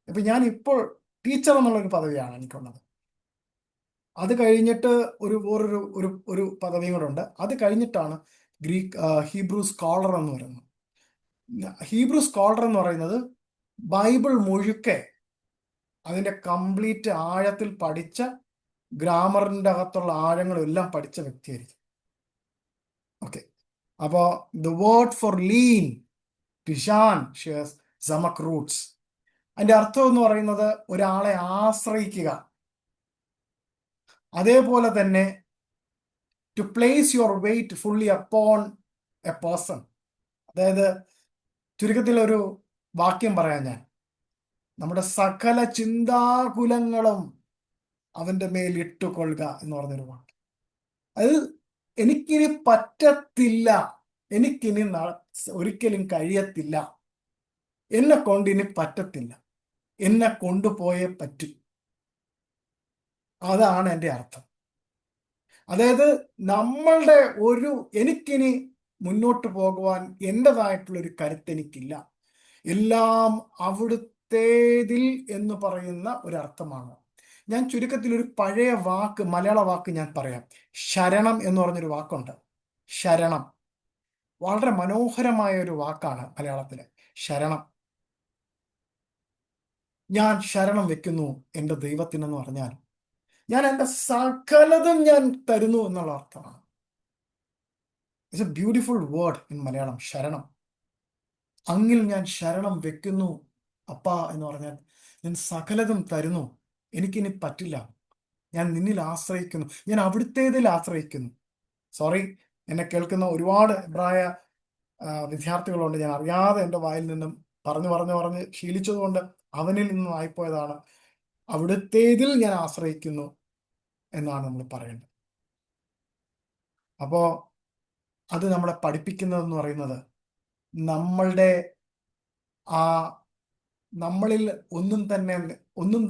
ഇപ്പൊ ഞാൻ ഇപ്പോൾ ടീച്ചർ എന്നുള്ളൊരു പദവിയാണ് എനിക്കുള്ളത്. അത് കഴിഞ്ഞിട്ട് വേറൊരു ഒരു പദവിയും കൂടെ ഉണ്ട്. അത് കഴിഞ്ഞിട്ടാണ് ഹീബ്രു സ്കോളർ എന്ന് പറയുന്നത്. ഹീബ്രു സ്കോളർ എന്ന് പറയുന്നത് ബൈബിൾ മുഴുക്കെ അതിന്റെ കംപ്ലീറ്റ് ആഴത്തിൽ പഠിച്ച, ഗ്രാമറിന്റെ അകത്തുള്ള ആഴങ്ങളും എല്ലാം പഠിച്ച വ്യക്തിയായിരിക്കും. ഓക്കെ, അപ്പോ ദ വേർഡ് ഫോർ ലീൻ, ടിഷാൻ, ഷെയർസ് സമക് റൂട്ട്സ്. അതിന്റെ അർത്ഥം എന്ന് പറയുന്നത് ഒരാളെ ആശ്രയിക്കുക. അതേപോലെ തന്നെ to place your weight fully upon a person. അതായത് ചുരുക്കത്തിൽ ഒരു വാക്യം പറയാൻ, ഞാൻ നമ്മുടെ സകല ചിന്താകുലങ്ങളും അവന്റെ മേൽ ഇട്ടുകൊള്ളുക എന്ന് പറഞ്ഞൊരു വാക്ക്. അത് എനിക്കിനി പറ്റത്തില്ല, എനിക്കിനി ഒരിക്കലും കഴിയത്തില്ല, എന്നെ കൊണ്ട് ഇനി പറ്റത്തില്ല, എന്നെ കൊണ്ടുപോയേ പറ്റൂ. അതാണ് എൻ്റെ അർത്ഥം. അതായത് എനിക്കിനി മുന്നോട്ട് പോകുവാൻ എൻ്റെതായിട്ടുള്ളൊരു കരുത്തെനിക്കില്ല, എല്ലാം അവിടുത്തേതിൽ എന്ന് പറയുന്ന ഒരർത്ഥമാണ്. ഞാൻ ചുരുക്കത്തിൽ ഒരു പഴയ വാക്ക്, മലയാള വാക്ക് ഞാൻ പറയാം. ശരണം എന്ന് പറഞ്ഞൊരു വാക്കുണ്ട്. ശരണം വളരെ മനോഹരമായ ഒരു വാക്കാണ് മലയാളത്തിലെ ശരണം. ഞാൻ ശരണം വെക്കുന്നു എൻ്റെ ദൈവത്തിനെന്ന് പറഞ്ഞാൽ ഞാൻ എൻ്റെ സകലതും ഞാൻ തരുന്നു എന്നുള്ള അർത്ഥമാണ്. It's A beautiful word in Malayalam, ശരണം. അങ്ങിൽ ഞാൻ ശരണം വെക്കുന്നു അപ്പാ എന്ന് പറഞ്ഞാൽ ഞാൻ സകലതും തരുന്നു, എനിക്കിനി പറ്റില്ല, ഞാൻ നിന്നിൽ ആശ്രയിക്കുന്നു, ഞാൻ അവിടുത്തേതിൽ ആശ്രയിക്കുന്നു. സോറി, എന്നെ കേൾക്കുന്ന ഒരുപാട് എബ്രായ വിദ്യാർത്ഥികളുണ്ട്. ഞാൻ അറിയാതെ എൻ്റെ വായിൽ നിന്നും പറഞ്ഞ് ശീലിച്ചതുകൊണ്ട് അവനിൽ നിന്നും ആയിപ്പോയതാണ്. അവിടുത്തേതിൽ ഞാൻ ആശ്രയിക്കുന്നു എന്നാണ് നമ്മൾ പറയേണ്ടത്. അപ്പോ അത് നമ്മളെ പഠിപ്പിക്കുന്നതെന്ന് പറയുന്നത് നമ്മളുടെ നമ്മളിൽ ഒന്നും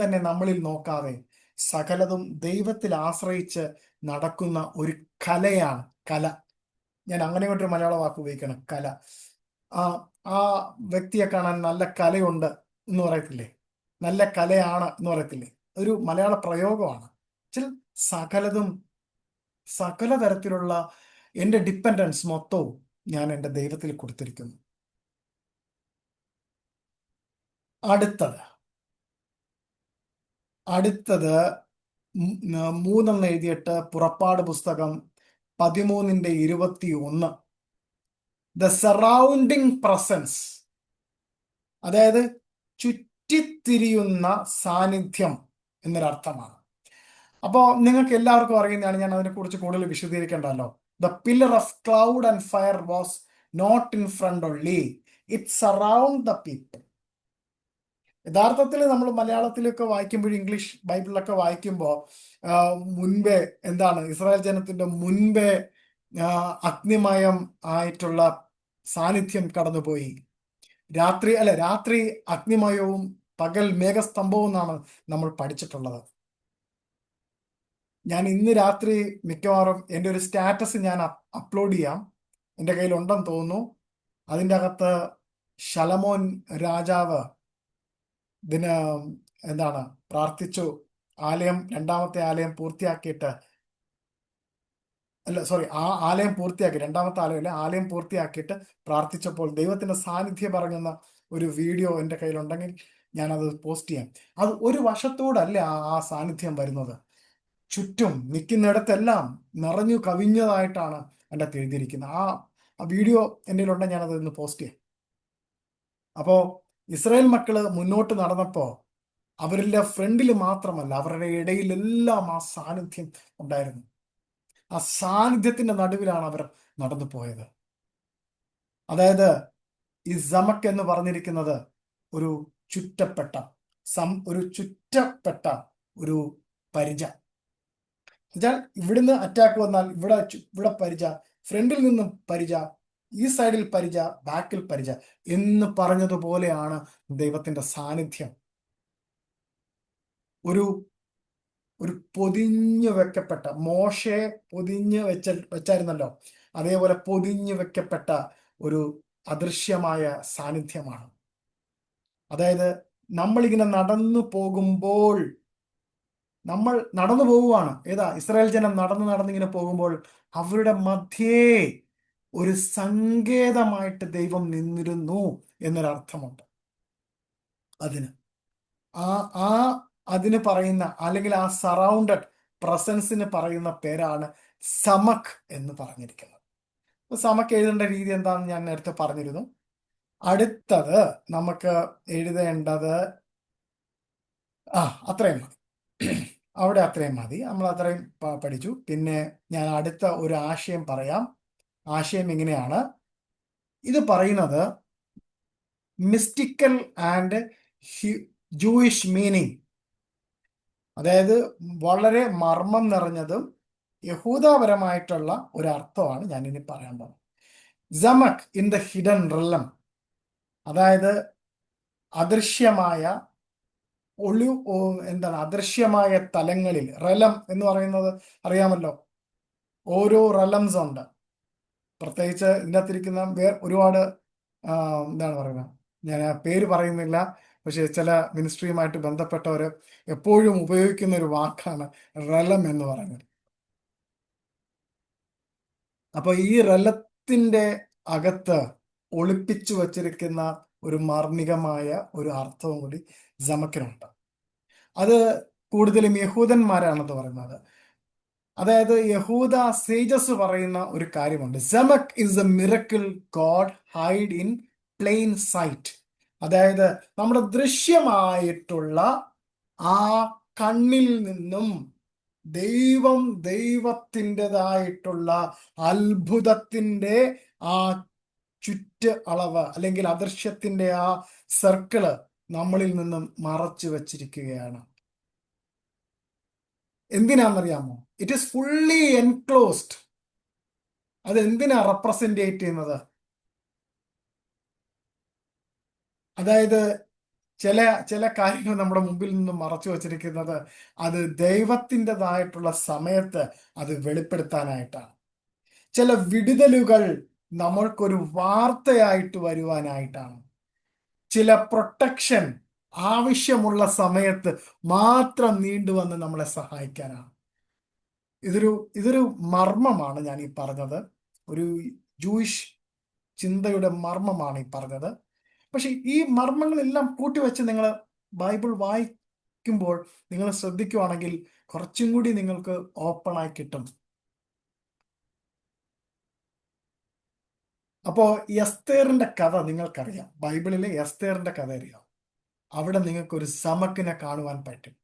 തന്നെ നമ്മളിൽ നോക്കാതെ സകലതും ദൈവത്തിൽ ആശ്രയിച്ച് നടക്കുന്ന ഒരു കലയാണ് കല. ഞാൻ അങ്ങനെ കൊണ്ടൊരു മലയാള വാക്ക് ഉപയോഗിക്കണം, കല. ആ ആ വ്യക്തിയെ കാണാൻ നല്ല കലയുണ്ട് എന്ന് പറയത്തില്ലേ, നല്ല കലയാണ് എന്ന് പറയത്തില്ലേ, ഒരു മലയാള പ്രയോഗമാണ്. സകലതും, സകല തരത്തിലുള്ള എൻ്റെ ഡിപ്പെൻഡൻസ് മൊത്തവും ഞാൻ എൻ്റെ ദൈവത്തിൽ കൊടുത്തിരിക്കുന്നു. അടുത്തത് 3 എഴുതിയിട്ട് പുറപ്പാട് പുസ്തകം 13:21. ദ സറൗണ്ടിങ് പ്രസൻസ്, അതായത് ചുറ്റിത്തിരിയുന്ന സാന്നിധ്യം എന്നൊരർത്ഥമാണ്. അപ്പോൾ നിങ്ങൾക്ക് എല്ലാവർക്കും അറിയുന്നതാണ്, ഞാൻ അതിനെക്കുറിച്ച് കൂടുതൽ വിശദീകരിക്കേണ്ടല്ലോ. The pillar of cloud and fire was not in front only, it surround the people. യഥാർത്ഥത്തിൽ നമ്മൾ മലയാളത്തിലൊക്കെ വായിക്കുമ്പോൾ, ഇംഗ്ലീഷ് ബൈബിളിലൊക്കെ വായിക്കുമ്പോൾ മുൻപേ എന്താണ്, ഇസ്രായേൽ ജനത്തിന്റെ മുൻപേ അഗ്നിമയം ആയിട്ടുള്ള സാന്നിധ്യം കടന്നുപോയി. രാത്രി അഗ്നിമയവും പകൽ മേഘസ്തംഭവും എന്നാണ് നമ്മൾ പഠിച്ചിട്ടുള്ളത്. ഞാൻ ഇന്ന് രാത്രി മിക്കവാറും എൻ്റെ ഒരു സ്റ്റാറ്റസ് ഞാൻ അപ്ലോഡ് ചെയ്യാം, എൻ്റെ കയ്യിൽ ഉണ്ടെന്ന് തോന്നുന്നു. അതിൻ്റെ അകത്ത് ശലോമോൻ രാജാവ് ഇതിന് എന്താണ് പ്രാർത്ഥിച്ചു, രണ്ടാമത്തെ ആലയം പൂർത്തിയാക്കിയിട്ട്, ആലയം പൂർത്തിയാക്കി, രണ്ടാമത്തെ ആലയമല്ല, ആലയം പൂർത്തിയാക്കിയിട്ട് പ്രാർത്ഥിച്ചപ്പോൾ ദൈവത്തിന്റെ സാന്നിധ്യം പറയുന്ന ഒരു വീഡിയോ എൻ്റെ കയ്യിലുണ്ടെങ്കിൽ ഞാനത് പോസ്റ്റ് ചെയ്യാം. അത് ഒരു വശത്തോടല്ല ആ സാന്നിധ്യം വരുന്നത്, ചുറ്റും നിൽക്കുന്നിടത്തെല്ലാം നിറഞ്ഞു കവിഞ്ഞതായിട്ടാണ് എൻ്റെ അകത്ത് എഴുതിയിരിക്കുന്നത്. ആ വീഡിയോ എൻ്റെ കയ്യിലുണ്ടെങ്കിൽ ഞാനത് ഇന്ന് പോസ്റ്റ് ചെയ്യാം. അപ്പോൾ ഇസ്രായേൽ മക്കള് മുന്നോട്ട് നടന്നപ്പോൾ അവരുടെ ഫ്രണ്ടിൽ മാത്രമല്ല, അവരുടെ ഇടയിലെല്ലാം ആ സാന്നിധ്യം ഉണ്ടായിരുന്നു. ആ സാന്നിധ്യത്തിന്റെ നടുവിലാണ് അവർ നടന്നു പോയത്. അതായത് ഈ സമക്ക് എന്ന് പറഞ്ഞിരിക്കുന്നത് ഒരു ചുറ്റപ്പെട്ട ഒരു പരിച. എന്നുവെച്ചാൽ ഇവിടുന്ന് അറ്റാക്ക് വന്നാൽ ഇവിടെ പരിച, ഫ്രണ്ടിൽ നിന്നും പരിച, ഈ സൈഡിൽ പരിച, ബാക്കിൽ പരിച എന്ന് പറഞ്ഞതുപോലെയാണ് ദൈവത്തിന്റെ സാന്നിധ്യം. ഒരു പൊതിഞ്ഞു വെക്കപ്പെട്ട, മോശയെ പൊതിഞ്ഞ് വെച്ചായിരുന്നല്ലോ, അതേപോലെ പൊതിഞ്ഞു വെക്കപ്പെട്ട ഒരു അദൃശ്യമായ സാന്നിധ്യമാണ്. അതായത് നമ്മളിങ്ങനെ നമ്മൾ നടന്നു പോവുകയാണ്. ഇസ്രായേൽ ജനം നടന്നിങ്ങനെ പോകുമ്പോൾ അവരുടെ മധ്യേ ഒരു സങ്കേതമായിട്ട് ദൈവം നിന്നിരുന്നു എന്നൊരർത്ഥമുണ്ട്. അതിന് പറയുന്ന, അല്ലെങ്കിൽ ആ സറൗണ്ടഡ് പ്രസൻസിന് പറയുന്ന പേരാണ് സമക് എന്ന് പറഞ്ഞിരിക്കുന്നത്. സമക് എഴുതേണ്ട രീതി എന്താണെന്ന് ഞാൻ നേരത്തെ പറഞ്ഞിരുന്നു. അടുത്തത് നമുക്ക് എഴുതേണ്ടത് അത്രയും മതി, അവിടെ അത്രയും മതി, നമ്മൾ അത്രയും പഠിച്ചു. പിന്നെ ഞാൻ അടുത്ത ഒരു ആശയം പറയാം. ആശയം ഇങ്ങനെയാണ്, ഇത് പറയുന്നത് മിസ്റ്റിക്കൽ ആൻഡ് ജൂയിഷ് മീനിങ്, അതായത് വളരെ മർമ്മം നിറഞ്ഞതും യഹൂദപരമായിട്ടുള്ള ഒരു അർത്ഥമാണ് ഞാൻ ഇനി പറയാൻ പോകുന്നത്. സമക് ഇൻ ദ ഹിഡൻ റെലം, അതായത് അദൃശ്യമായ അദൃശ്യമായ തലങ്ങളിൽ. റെലം എന്ന് പറയുന്നത് അറിയാമല്ലോ, ഓരോ റെലംസ് ഉണ്ട്. പ്രത്യേകിച്ച് ഇതിനകത്തിരിക്കുന്ന ഒരുപാട് എന്താണ് പറയുന്നത്, ഞാൻ പേര് പറയുന്നില്ല, പക്ഷെ ചില മിനിസ്ട്രിയുമായിട്ട് ബന്ധപ്പെട്ടവർ എപ്പോഴും ഉപയോഗിക്കുന്ന ഒരു വാക്കാണ് റെലം എന്ന് പറയുന്നത്. അപ്പൊ ഈ റെലത്തിന്റെ അകത്ത് ഒളിപ്പിച്ചു വച്ചിരിക്കുന്ന ഒരു മാർമികമായ ഒരു അർത്ഥവും കൂടി സമക്കിനുണ്ട്. അത് കൂടുതലും യഹൂദന്മാരാണെന്ന് പറയുന്നത്. അതായത് യഹൂദ സേജസ് പറയുന്ന ഒരു കാര്യമുണ്ട്, സമക് is a miracle God hide in plain sight. അതായത് നമ്മുടെ ദൃശ്യമായിട്ടുള്ള ആ കണ്ണിൽ നിന്നും ദൈവത്തിൻ്റെതായിട്ടുള്ള അത്ഭുതത്തിന്റെ ആ അളവ്, അല്ലെങ്കിൽ അദൃശ്യത്തിന്റെ ആ സർക്കിള് നമ്മളിൽ നിന്നും മറച്ചു വച്ചിരിക്കുകയാണ്. എന്തിനാണെന്നറിയാമോ? It is fully enclosed. അത് എന്തിനാ റെപ്രസെന്റേറ്റ് ചെയ്യുന്നത്? അതായത് ചില ചില കാര്യങ്ങൾ നമ്മുടെ മുമ്പിൽ നിന്ന് മറച്ചു വച്ചിരിക്കുന്നത് അത് ദൈവത്തിൻ്റെതായിട്ടുള്ള സമയത്ത് അത് വെളിപ്പെടുത്താനായിട്ടാണ്. ചില വിടുതലുകൾ നമ്മൾക്കൊരു വാർത്തയായിട്ട് വരുവാനായിട്ടാണ്. ചില പ്രൊട്ടക്ഷൻ ആവശ്യമുള്ള സമയത്ത് മാത്രം നീണ്ടുവന്ന് നമ്മളെ സഹായിക്കാനാണ്. ഇതൊരു മർമ്മമാണ് ഞാൻ ഈ പറഞ്ഞത്. ഒരു ജൂയിഷ് ചിന്തയുടെ മർമ്മമാണ് ഈ പറഞ്ഞത്. പക്ഷെ ഈ മർമ്മങ്ങളെല്ലാം കൂട്ടിവെച്ച് നിങ്ങൾ ബൈബിൾ വായിക്കുമ്പോൾ നിങ്ങൾ ശ്രദ്ധിക്കുവാണെങ്കിൽ കുറച്ചും കൂടി നിങ്ങൾക്ക് ഓപ്പണായി കിട്ടും. അപ്പോ എസ്തേറിന്റെ കഥ നിങ്ങൾക്കറിയാം, ബൈബിളിലെ എസ്തേറിന്റെ കഥ അറിയാം. അവിടെ നിങ്ങൾക്കൊരു സമക്കിനെ കാണുവാൻ പറ്റും.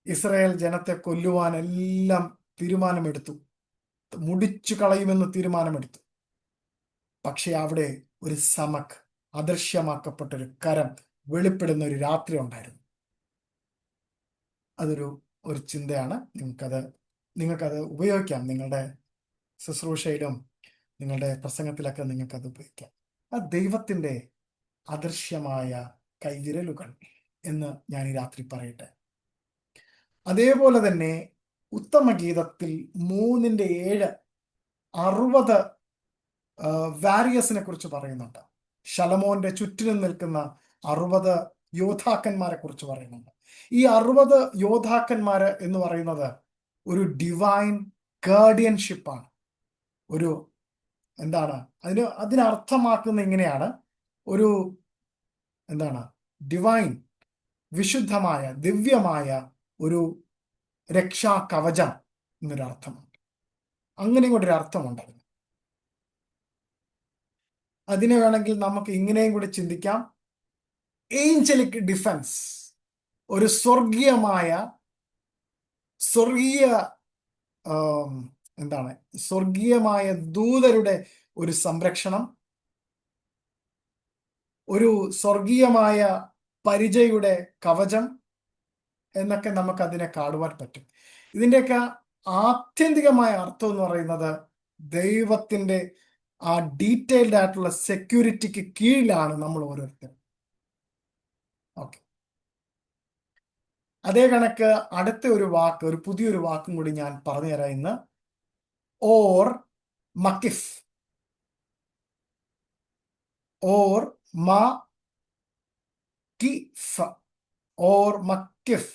ഇസ്രായേൽ ജനത്തെ കൊല്ലുവാൻ എല്ലാം തീരുമാനമെടുത്തു, മുടിച്ചു കളയുമെന്ന് തീരുമാനമെടുത്തു. പക്ഷെ അവിടെ ഒരു സമക്ക്, അദൃശ്യമാക്കപ്പെട്ടൊരു കരം വെളിപ്പെടുന്ന ഒരു രാത്രി ഉണ്ടായിരുന്നു. ഒരു ചിന്തയാണ്. നിങ്ങൾക്കത് ഉപയോഗിക്കാം. നിങ്ങളുടെ ശുശ്രൂഷയിലും നിങ്ങളുടെ പ്രസംഗത്തിലൊക്കെ നിങ്ങൾക്കത് ഉപയോഗിക്കാം. ആ ദൈവത്തിൻ്റെ അദൃശ്യമായ കൈവിരലുകൾ എന്ന് ഞാൻ ഈ രാത്രി പറയട്ടെ. അതേപോലെ തന്നെ ഉത്തമഗീതത്തിൽ 3:7 60 വാരിയസിനെ കുറിച്ച് പറയുന്നുണ്ട്. ശലോമോന്റെ ചുറ്റിനും നിൽക്കുന്ന 60 യോദ്ധാക്കന്മാരെ കുറിച്ച് പറയുന്നുണ്ട്. ഈ 60 യോദ്ധാക്കന്മാര് എന്ന് പറയുന്നത് ഒരു ഡിവൈൻ ഗാർഡിയൻഷിപ്പാണ്. ഒരു എന്താണ് അതിനർത്ഥമാക്കുന്ന ഇങ്ങനെയാണ്, ഒരു ഡിവൈൻ, വിശുദ്ധമായ, ദിവ്യമായ ഒരു രക്ഷാ കവചം എന്നൊരർത്ഥമുണ്ട്. അങ്ങനെയും കൂടി ഒരു അർത്ഥമുണ്ട്. അതിനെ വേണമെങ്കിൽ നമുക്ക് ഇങ്ങനെയും കൂടി ചിന്തിക്കാം, ഏഞ്ചലിക് ഡിഫൻസ്, ഒരു സ്വർഗീയ സ്വർഗീയമായ ദൂതരുടെ ഒരു സംരക്ഷണം, ഒരു സ്വർഗീയമായ പരിചയുടെ കവചം എന്നൊക്കെ നമുക്ക് അതിനെ കാണുവാൻ പറ്റും. ഇതിൻ്റെയൊക്കെ ആത്യന്തികമായ അർത്ഥം എന്ന് പറയുന്നത് ദൈവത്തിൻ്റെ ആ ഡീറ്റെയിൽഡ് ആയിട്ടുള്ള സെക്യൂരിറ്റിക്ക് കീഴിലാണ് നമ്മൾ ഓരോരുത്തരും. ഓക്കെ, അതേ കണക്ക് അടുത്ത ഒരു പുതിയൊരു വാക്കും കൂടി ഞാൻ പറഞ്ഞുതരാം ഇന്ന്. ഓർ മക്കിഫ്, ഓർ മക്കിഫ്, ഓർ മക്കിഫ്,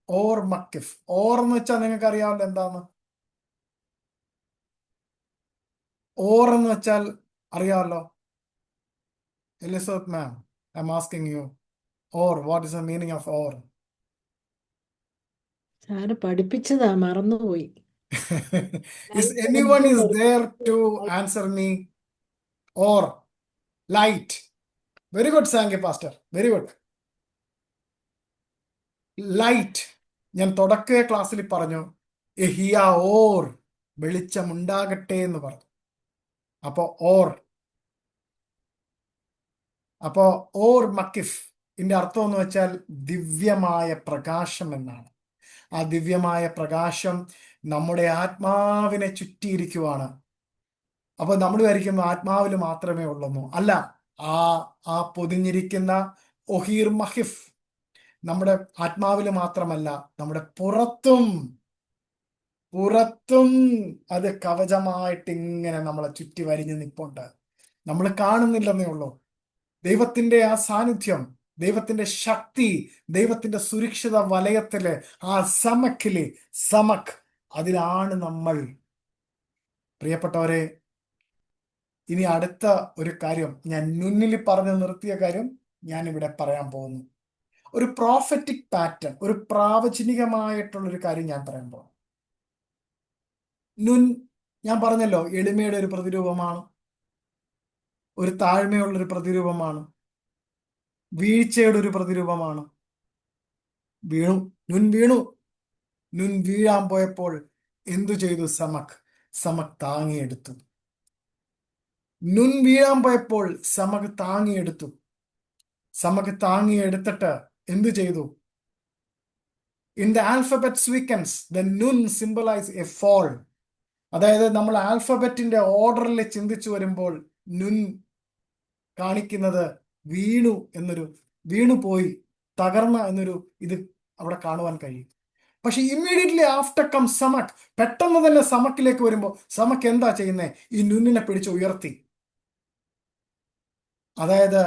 ഓർ മക്കിഫ്. ഓർ എന്ന് വെച്ചാൽ നിങ്ങൾക്ക് അറിയാമല്ലോ എന്താണ്. ഓർ എന്ന് വെച്ചാൽ അറിയാമല്ലോ. Elizabeth ma'am, I am asking you, ഓർ what is the meaning of ഓർ? സാറ് പഠിപ്പിച്ചതാ, മറന്നുപോയി. Is anyone is there to answer me? Or light. Very good, Sange Pastor. Very good. Light. ഞാൻ തുടക്ക ക്ലാസ്സിൽ പറഞ്ഞു എഹിയ ഓർ, വെളിച്ചമുണ്ടാകട്ടെ എന്ന് പറഞ്ഞു. അപ്പോ ഓർ മക്കിഫ് ഇതിന്റെ അർത്ഥം എന്ന് വെച്ചാൽ ദിവ്യമായ പ്രകാശം എന്നാണ്. ആ ദിവ്യമായ പ്രകാശം നമ്മുടെ ആത്മാവിനെ ചുറ്റിയിരിക്കുവാണ്. അപ്പൊ നമ്മൾ വിചാരിക്കുന്നു ആത്മാവിൽ മാത്രമേ ഉള്ളൂ. അല്ല, ആ പൊതിഞ്ഞിരിക്കുന്ന ഒഹീർ മഹിഫ് നമ്മുടെ ആത്മാവിൽ മാത്രമല്ല, നമ്മുടെ പുറത്തും അത് കവചമായിട്ട് ഇങ്ങനെ നമ്മളെ ചുറ്റി വരിഞ്ഞ് നിൽപ്പുണ്ട്. നമ്മൾ കാണുന്നില്ലെന്നേ ഉള്ളൂ. ദൈവത്തിന്റെ ആ സാന്നിധ്യം, ദൈവത്തിന്റെ ശക്തി, ദൈവത്തിന്റെ സുരക്ഷിത വലയത്തില്, ആ സമക്ക് അതിലാണ് നമ്മൾ. പ്രിയപ്പെട്ടവരെ, ഇനി അടുത്ത ഒരു കാര്യം, ഞാൻ മുന്നിൽ പറഞ്ഞു നിർത്തിയ കാര്യം ഞാൻ ഇവിടെ പറയാൻ പോകുന്നു. ഒരു പ്രോഫറ്റിക് പാറ്റേൺ, ഒരു പ്രാവചനികമായിട്ടുള്ളൊരു കാര്യം ഞാൻ പറയാൻ പോകുന്നു. ഞാൻ പറഞ്ഞല്ലോ, എളിമയുടെ ഒരു പ്രതിരൂപമാണ്, ഒരു താഴ്മയുള്ളൊരു പ്രതിരൂപമാണ്, വീഴ്ചയുടെ ഒരു പ്രതിരൂപമാണ്. വീണു. വീഴാൻ പോയപ്പോൾ എന്തു ചെയ്തു? സമക് താങ്ങിയെടുത്തു. വീഴാൻ പോയപ്പോൾ സമക് താങ്ങിയെടുത്തിട്ട് എന്തു ചെയ്തു? In the alphabet sequence the Nun symbolise a fall. അതായത് നമ്മൾ ആൽഫബറ്റിന്റെ ഓർഡറിൽ ചിന്തിച്ചു വരുമ്പോൾ നുൻ കാണിക്കുന്നത് വീണുപോയി, തകർന്ന എന്നൊരു ഇത് അവിടെ കാണുവാൻ കഴിയും. പക്ഷെ ഇമ്മീഡിയറ്റ്ലി ആഫ്റ്റർ കം സമക്, പെട്ടെന്ന് തന്നെ സമക്കിലേക്ക് വരുമ്പോൾ സമക്ക് എന്താ ചെയ്യുന്നത്? ഈ നുന്നിനെ പിടിച്ച് ഉയർത്തി. അതായത്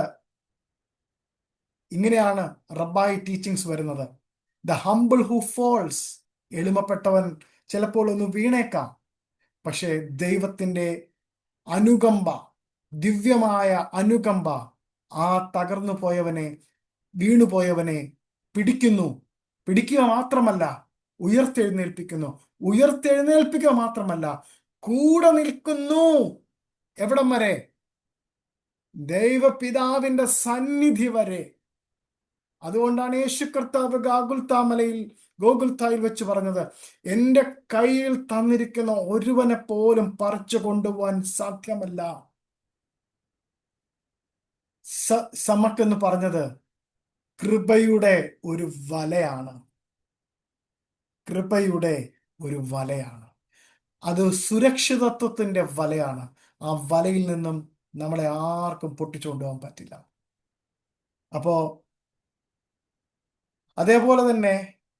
ഇങ്ങനെയാണ് റബ്ബായി ടീച്ചിങ്സ് വരുന്നത്. ദ ഹംബിൾ ഹു ഫോൾസ്, എളിമപ്പെട്ടവൻ ചിലപ്പോൾ ഒന്ന് വീണേക്കാം, പക്ഷേ ദൈവത്തിന്റെ അനുകമ്പ, ദിവ്യമായ അനുകമ്പ ആ തകർന്നു പോയവനെ, വീണുപോയവനെ പിടിക്കുക മാത്രമല്ല ഉയർത്തെഴുന്നേൽപ്പിക്കുക മാത്രമല്ല, കൂടെ നിൽക്കുന്നു. എവിടം വരെ? ദൈവപിതാവിന്റെ സന്നിധി വരെ. അതുകൊണ്ടാണ് യേശു കർത്താവ് ഗോകുൽത്തായിൽ വെച്ച് പറഞ്ഞത്, എന്റെ കയ്യിൽ തന്നിരിക്കുന്ന ഒരുവനെ പോലും പറിച്ചു കൊണ്ടുപോകാൻ സാധ്യമല്ല. സമക്കെന്ന് പറഞ്ഞത് കൃപയുടെ ഒരു വലയാണ്. കൃപയുടെ ഒരു വലയാണ്. അത് സുരക്ഷിതത്വത്തിന്റെ വലയാണ്. ആ വലയിൽ നിന്നും നമ്മളെ ആർക്കും പൊട്ടിച്ചു കൊണ്ടുപോകാൻ പറ്റില്ല. അപ്പോ അതേപോലെ തന്നെ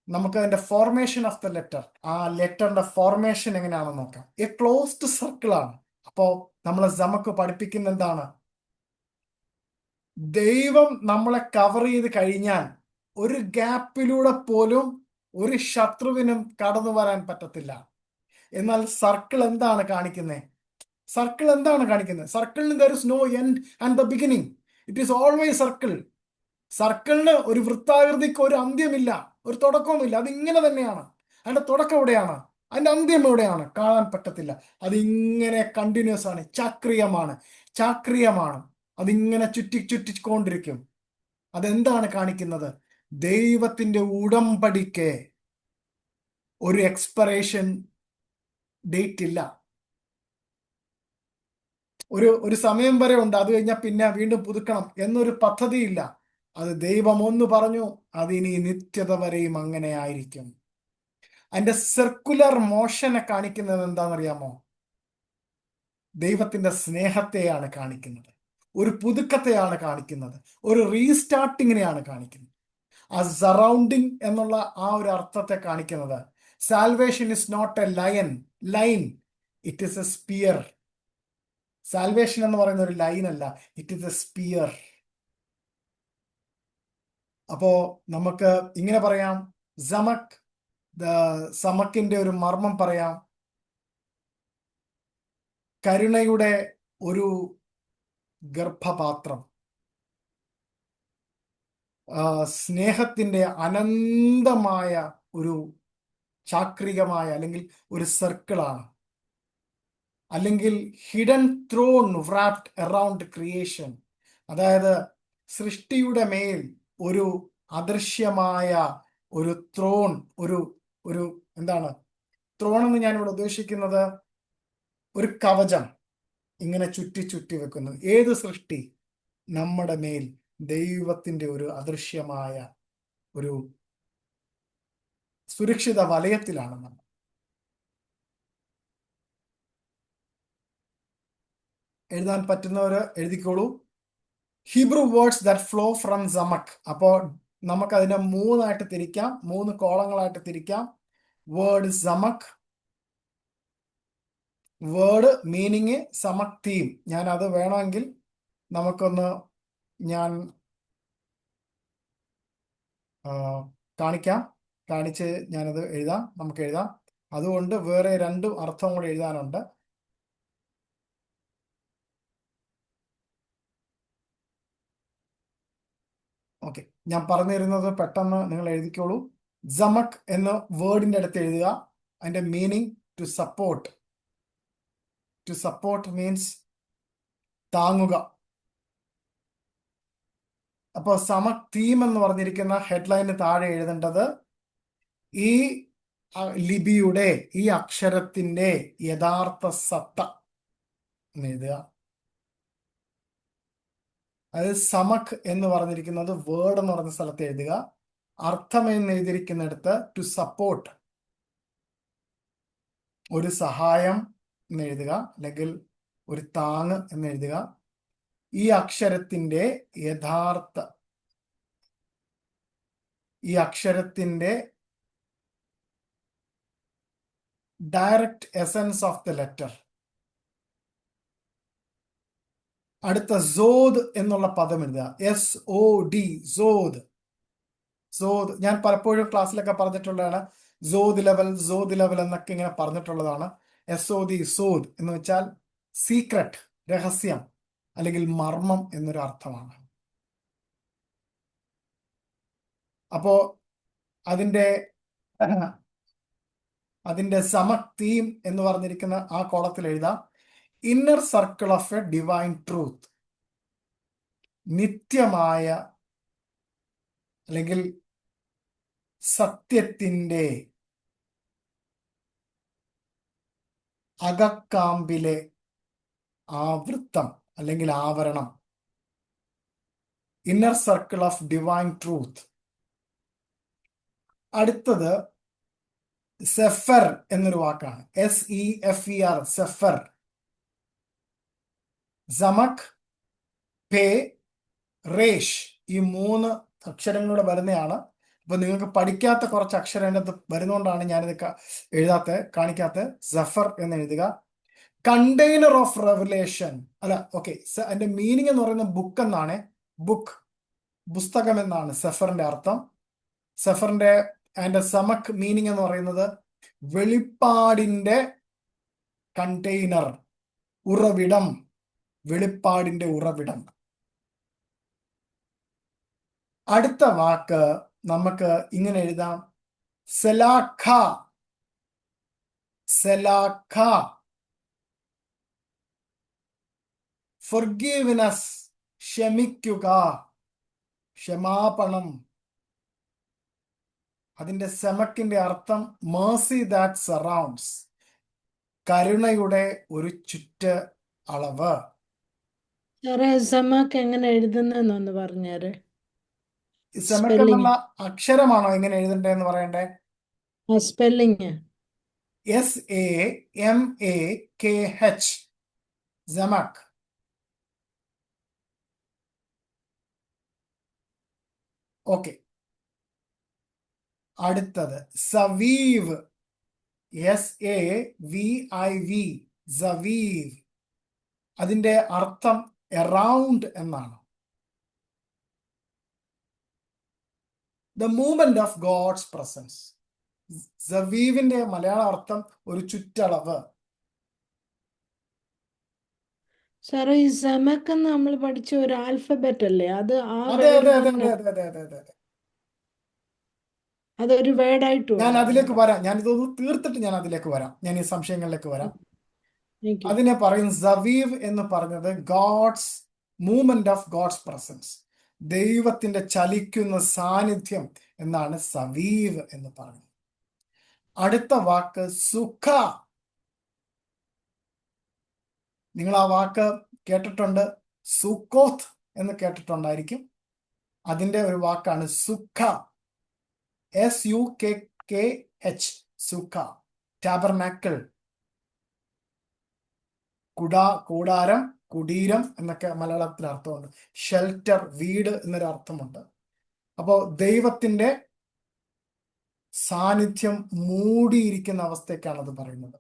നമുക്ക് അതിന്റെ ഫോർമേഷൻ ഓഫ് ദ ലെറ്റർ, ആ ലെറ്ററിന്റെ ഫോർമേഷൻ എങ്ങനെയാണെന്ന് നോക്കാം. എ ക്ലോസ്ഡ് സർക്കിൾ ആണ്. അപ്പോ നമ്മളെ സമക്ക് പഠിപ്പിക്കുന്ന എന്താണ്? ദൈവം നമ്മളെ കവർ ചെയ്ത് കഴിഞ്ഞാൽ ഒരു ഗ്യാപ്പിലൂടെ പോലും ഒരു ശത്രുവിനും കടന്നു വരാൻ പറ്റത്തില്ല. എന്നാൽ സർക്കിൾ എന്താണ് കാണിക്കുന്നത്? സർക്കിളിന് there is no end and the beginning. It is always circle. സർക്കിളിന് ഒരു വൃത്താകൃതിക്ക് ഒരു അന്ത്യമില്ല, ഒരു തുടക്കവുമില്ല. അതിങ്ങനെ തന്നെയാണ്. അതിന്റെ തുടക്കം എവിടെയാണ്? അതിന്റെ അന്ത്യം എവിടെയാണ്? കാണാൻ പറ്റത്തില്ല. അതിങ്ങനെ കണ്ടിന്യൂസ് ആണ്, ചാക്രിയമാണ്. അതിങ്ങനെ ചുറ്റിക്കൊണ്ടിരിക്കും. അതെന്താണ് കാണിക്കുന്നത്? ദൈവത്തിന്റെ ഉടമ്പടിക്ക് ഒരു എക്സ്പയറേഷൻ ഡേറ്റ് ഇല്ല. ഒരു സമയം വരെ ഉണ്ട്, അത് കഴിഞ്ഞാൽ പിന്നെ വീണ്ടും പുതുക്കണം എന്നൊരു പദ്ധതിയില്ല. അത് ദൈവം ഒന്ന് പറഞ്ഞു, അതിനി നിത്യത വരെയും അങ്ങനെ ആയിരിക്കും. അതിന്റെ സർക്കുലർ മോഷനെ കാണിക്കുന്നത് എന്താണെന്നറിയാമോ? ദൈവത്തിന്റെ സ്നേഹത്തെയാണ് കാണിക്കുന്നത്, ഒരു പുതുക്കത്തെയാണ് കാണിക്കുന്നത്, ഒരു റീസ്റ്റാർട്ടിങ്ങിനെയാണ് കാണിക്കുന്നത്. ആ സറൗണ്ടിങ് എന്നുള്ള ആ ഒരു അർത്ഥത്തെ കാണിക്കുന്നത്. Salvation is not a line, it is a sphere. Salvation എന്ന് പറയുന്ന ഒരു ലൈൻ അല്ല, ഇറ്റ് ഇസ് എ സ്പിയർ. അപ്പോ നമുക്ക് ഇങ്ങനെ പറയാം, സമക്കിന്റെ ഒരു മർമ്മം പറയാം. കരുണയുടെ ഒരു ഗർഭപാത്രം, സ്നേഹത്തിന്റെ അനന്തമായ ഒരു ചാക്രികമായ അല്ലെങ്കിൽ ഒരു സർക്കിളാണ്. അല്ലെങ്കിൽ hidden throne wrapped around creation. അതായത് സൃഷ്ടിയുടെ മേൽ ഒരു അദൃശ്യമായ ഒരു ത്രോൺ, ഒരു എന്താണ് ത്രോൺ എന്ന് ഞാൻ ഇവിടെ ഉദ്ദേശിക്കുന്നത്? ഒരു കവചം ഇങ്ങനെ ചുറ്റി വെക്കുന്നു. ഏത് സൃഷ്ടി? നമ്മുടെ മേൽ ദൈവത്തിന്റെ ഒരു അദൃശ്യമായ ഒരു സുരക്ഷിത വലയത്തിലാണ് നമ്മൾ. എഴുതാൻ പറ്റുന്നവര് എഴുതിക്കോളൂ. Hebrew words that flow from സമക്. അപ്പോൾ നമുക്ക് അതിനെ 3 തിരിക്കാം, 3 കോളങ്ങളായിട്ട് തിരിക്കാം. വേർഡ് സമക്, വേർഡ് മീനിങ്, സമക് തീം. ഞാൻ അത് വേണമെങ്കിൽ നമുക്കൊന്ന് കാണിച്ച് ഞാനത് നമുക്ക് എഴുതാം. അതുകൊണ്ട് വേറെ 2 അർത്ഥം കൂടെ എഴുതാനുണ്ട്. ഓക്കെ, ഞാൻ പറഞ്ഞു തരുന്നത് പെട്ടെന്ന് നിങ്ങൾ എഴുതിക്കോളൂ. സമക് എന്ന വേർഡിന്റെ അടുത്ത് എഴുതുക. അതിന്റെ മീനിങ് ടു സപ്പോർട്ട് മീൻസ് താങ്ങുക. അപ്പൊ സമക് തീം എന്ന് പറഞ്ഞിരിക്കുന്ന ഹെഡ്ലൈന് താഴെ എഴുതേണ്ടത് ഈ ലിപിയുടെ, ഈ അക്ഷരത്തിന്റെ യഥാർത്ഥ സത്ത എന്ന് എഴുതുക. അതായത് സമക് എന്ന് പറഞ്ഞിരിക്കുന്നത് വേർഡ് എന്ന് പറഞ്ഞ സ്ഥലത്ത് എഴുതുക. അർത്ഥം എന്ന് എഴുതിയിരിക്കുന്നിടത്ത് ടു സപ്പോർട്ട്, ഒരു സഹായം എന്ന് എഴുതുക, അല്ലെങ്കിൽ ഒരു താങ്ങ് എന്ന് എഴുതുക. ഈ അക്ഷരത്തിന്റെ direct essence of the letter. അടുത്ത സോദ് എന്നുള്ള പദം എഴുതുക. SOD, സോദ്. ഞാൻ പലപ്പോഴും ക്ലാസ്സിലൊക്കെ പറഞ്ഞിട്ടുള്ളതാണ്. സോദ് ലെവൽ എന്നൊക്കെ ഇങ്ങനെ പറഞ്ഞിട്ടുള്ളതാണ്. SOD, സോദ് എന്ന് വെച്ചാൽ സീക്രട്ട്, രഹസ്യം അല്ലെങ്കിൽ മർമ്മം എന്നൊരു അർത്ഥമാണ്. അപ്പോ അതിന്റെ സമക് തീം എന്ന് പറഞ്ഞിരിക്കുന്ന ആ കോളത്തിൽ എഴുതാം, inner circle of A divine truth. നിത്യമായ അല്ലെങ്കിൽ സത്യത്തിന്റെ അകക്കാമ്പിലെ ആവൃത്തം അല്ലെങ്കിൽ ആവരണം. Inner circle of divine truth. അടുത്തത് സെഫർ എന്നൊരു വാക്കാണ്. SEFER, zephyr. സമക്, പേ, റേഷ്, ഈ 3 അക്ഷരങ്ങളുടെ വരുന്നതാണ്. അപ്പൊ നിങ്ങൾക്ക് പഠിക്കാത്ത കുറച്ച് അക്ഷരം അതിനകത്ത് വരുന്നതുകൊണ്ടാണ് ഞാനിത് കാണിക്കാത്ത. സഫർ എന്ന് എഴുതുക. Container of revelation. അല്ല, ഓക്കെ, അതിന്റെ മീനിങ് എന്ന് പറയുന്നത് ബുക്ക് എന്നാണ്. ബുക്ക്, പുസ്തകം എന്നാണ് സെഫറിന്റെ അർത്ഥം. സെഫറിന്റെ അതിന്റെ സമക് മീനിങ് എന്ന് പറയുന്നത് വെളിപ്പാടിന്റെ കണ്ടെയ്നർ, ഉറവിടം. വെളിപ്പാടിന്റെ ഉറവിടം. അടുത്ത വാക്ക് നമുക്ക് ഇങ്ങനെ എഴുതാം, സെലാഖ. സെലാഖ. ഫൊർഗീവ്നെസ്, ക്ഷമിക്കുക, ക്ഷമാപണം. അതിന്റെ സെമക്കിന്റെ അർത്ഥം മേഴ്സി ദാറ്റ് സറൗണ്ട്സ്, കരുണയുടെ ഒരു അളവ്. സമക്ക് എങ്ങനെ എഴുതുന്നൊന്ന് പറഞ്ഞേരെ. സെമക്ക് എന്നുള്ള അക്ഷരമാണോ എങ്ങനെ എഴുതണ്ടേന്ന് പറയണ്ടേ? സ്പെല്ലിങ് SAMAKH, സമക്. ഓക്കെ. അടുത്തത് സവീവ്. SAVIV, സവീവ്. അതിന്റെ അർത്ഥം എറൗണ്ട് എന്നാണ്. The movement of God's presence. സവീവിന്റെ മലയാള അർത്ഥം ഒരു ചുറ്റളവ്. സാറേ, ഈ സമക്ക് നമ്മൾ പഠിച്ച ഒരു ആൽഫബറ്റ് അല്ലേ? അത് അതൊരു വേർഡായിട്ട് ഞാൻ അതിലേക്ക് വരാം. ഞാനിതൊന്ന് തീർത്തിട്ട് ഞാൻ അതിലേക്ക് വരാം. ഞാൻ ഈ സംശയങ്ങളിലേക്ക് വരാം. അതിനെ പറയും സവീവ് എന്ന് പറഞ്ഞത് God's movement of God's presence, ദൈവത്തിന്റെ ചലിക്കുന്ന സാന്നിധ്യം എന്നാണ് സവീവ് എന്ന് പറയുന്നത്. അടുത്ത വാക്ക് സുഖ. നിങ്ങൾ ആ വാക്ക് കേട്ടിട്ടുണ്ട്, സുക്കോത്ത് എന്ന് കേട്ടിട്ടുണ്ടായിരിക്കും. അതിന്റെ ഒരു വാക്കാണ് സുഖ. SUKKH, സുഖ. ടാബർനാക്കിൾ, കൂടാരം, കുടീരം എന്നൊക്കെ മലയാളത്തിൽ അർത്ഥമുണ്ട്. ഷെൽട്ടർ, വീട് എന്നൊരു അർത്ഥമുണ്ട്. അപ്പോ ദൈവത്തിന്റെ സാന്നിധ്യം മൂടിയിരിക്കുന്ന അവസ്ഥയ്ക്കാണ് അത് പറയുന്നത്.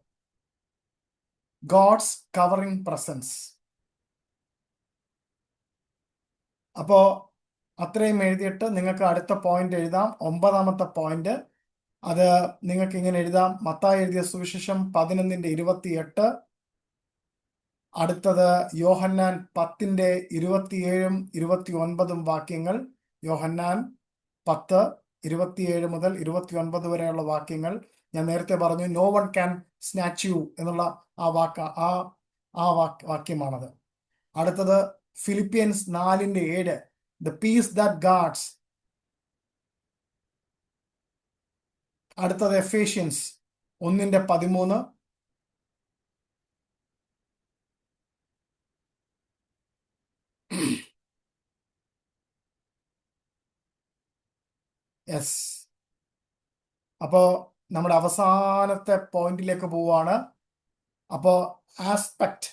God's covering presence. അപ്പോ അത്രയും എഴുതിയിട്ട് നിങ്ങൾക്ക് അടുത്ത പോയിന്റ് എഴുതാം. 9ാമത്തെ പോയിന്റ്. അത് നിങ്ങൾക്ക് ഇങ്ങനെ എഴുതാം, മത്തായി എഴുതിയ സുവിശേഷം 11:28. അടുത്തത് യോഹന്നാൻ 10:27, 29 വാക്യങ്ങൾ. യോഹന്നാൻ 10:27 മുതൽ 29 വരെയുള്ള വാക്യങ്ങൾ. ഞാൻ നേരത്തെ പറഞ്ഞു no one can snatch you എന്നുള്ള ആ വാക്യമാണത്. അടുത്തത് Philippians 4:7, the peace that guards. അടുത്തത് എഫേഷ്യൻസ് 1:13. യെസ്. അപ്പോ നമ്മുടെ അവസാനത്തെ പോയിന്റിലേക്ക് പോവാണ്. അപ്പോ ആസ്പെക്ട്,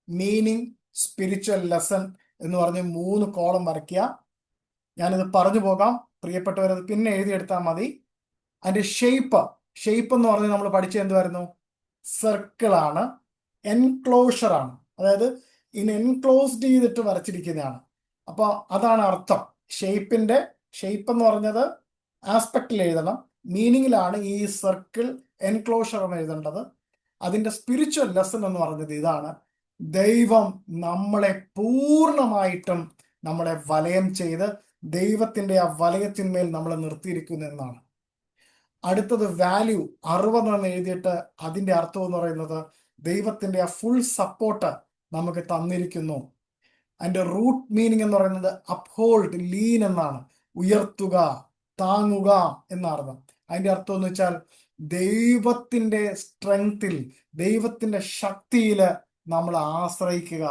മീനിങ്, സ്പിരിച്വൽ ലെസൺ എന്ന് പറഞ്ഞ് 3 കോളം വരയ്ക്കുക. ഞാനിത് പറഞ്ഞു പോകാം, പ്രിയപ്പെട്ടവരത് പിന്നെ എഴുതിയെടുത്താൽ മതി. അതിന്റെ ഷേപ്പ് എന്ന് പറഞ്ഞ് നമ്മൾ പഠിച്ചത് എന്തുവായിരുന്നു? സർക്കിളാണ്, എൻക്ലോഷർ ആണ്. അതായത് എൻക്ലോസ്ഡ് ചെയ്തിട്ട് വരച്ചിരിക്കുന്നതാണ്. അപ്പൊ അതാണ് അർത്ഥം. ഷേപ്പ് എന്ന് പറഞ്ഞത് ആസ്പെക്റ്റിൽ എഴുതണം, മീനിങ്ങിലാണ് ഈ സർക്കിൾ എൻക്ലോഷർ എന്ന് എഴുതേണ്ടത്. അതിന്റെ സ്പിരിച്വൽ ലെസൺ എന്ന് പറഞ്ഞത് ഇതാണ്: ദൈവം നമ്മളെ പൂർണ്ണമായിട്ടും നമ്മളെ വലയം ചെയ്ത് ദൈവത്തിന്റെ ആ വലയത്തിന്മേൽ നമ്മളെ നിർത്തിയിരിക്കുന്നു എന്നാണ്. അടുത്തത് വാല്യൂ 60 എന്ന് എഴുതിയിട്ട് അതിന്റെ അർത്ഥം എന്ന് പറയുന്നത് ദൈവത്തിന്റെ ആ ഫുൾ സപ്പോർട്ട് നമുക്ക് തന്നിരിക്കുന്നു. അതിന്റെ റൂട്ട് മീനിങ് എന്ന് പറയുന്നത് അപ്ഹോൾഡ്, ലീൻ എന്നാണ്, ഉയർത്തുക, താങ്ങുക എന്നർത്ഥം. അതിന്റെ അർത്ഥം എന്ന് വെച്ചാൽ ദൈവത്തിന്റെ സ്ട്രെങ്ത്തിൽ, ദൈവത്തിന്റെ ശക്തിയില് നമ്മൾ ആശ്രയിക്കുക,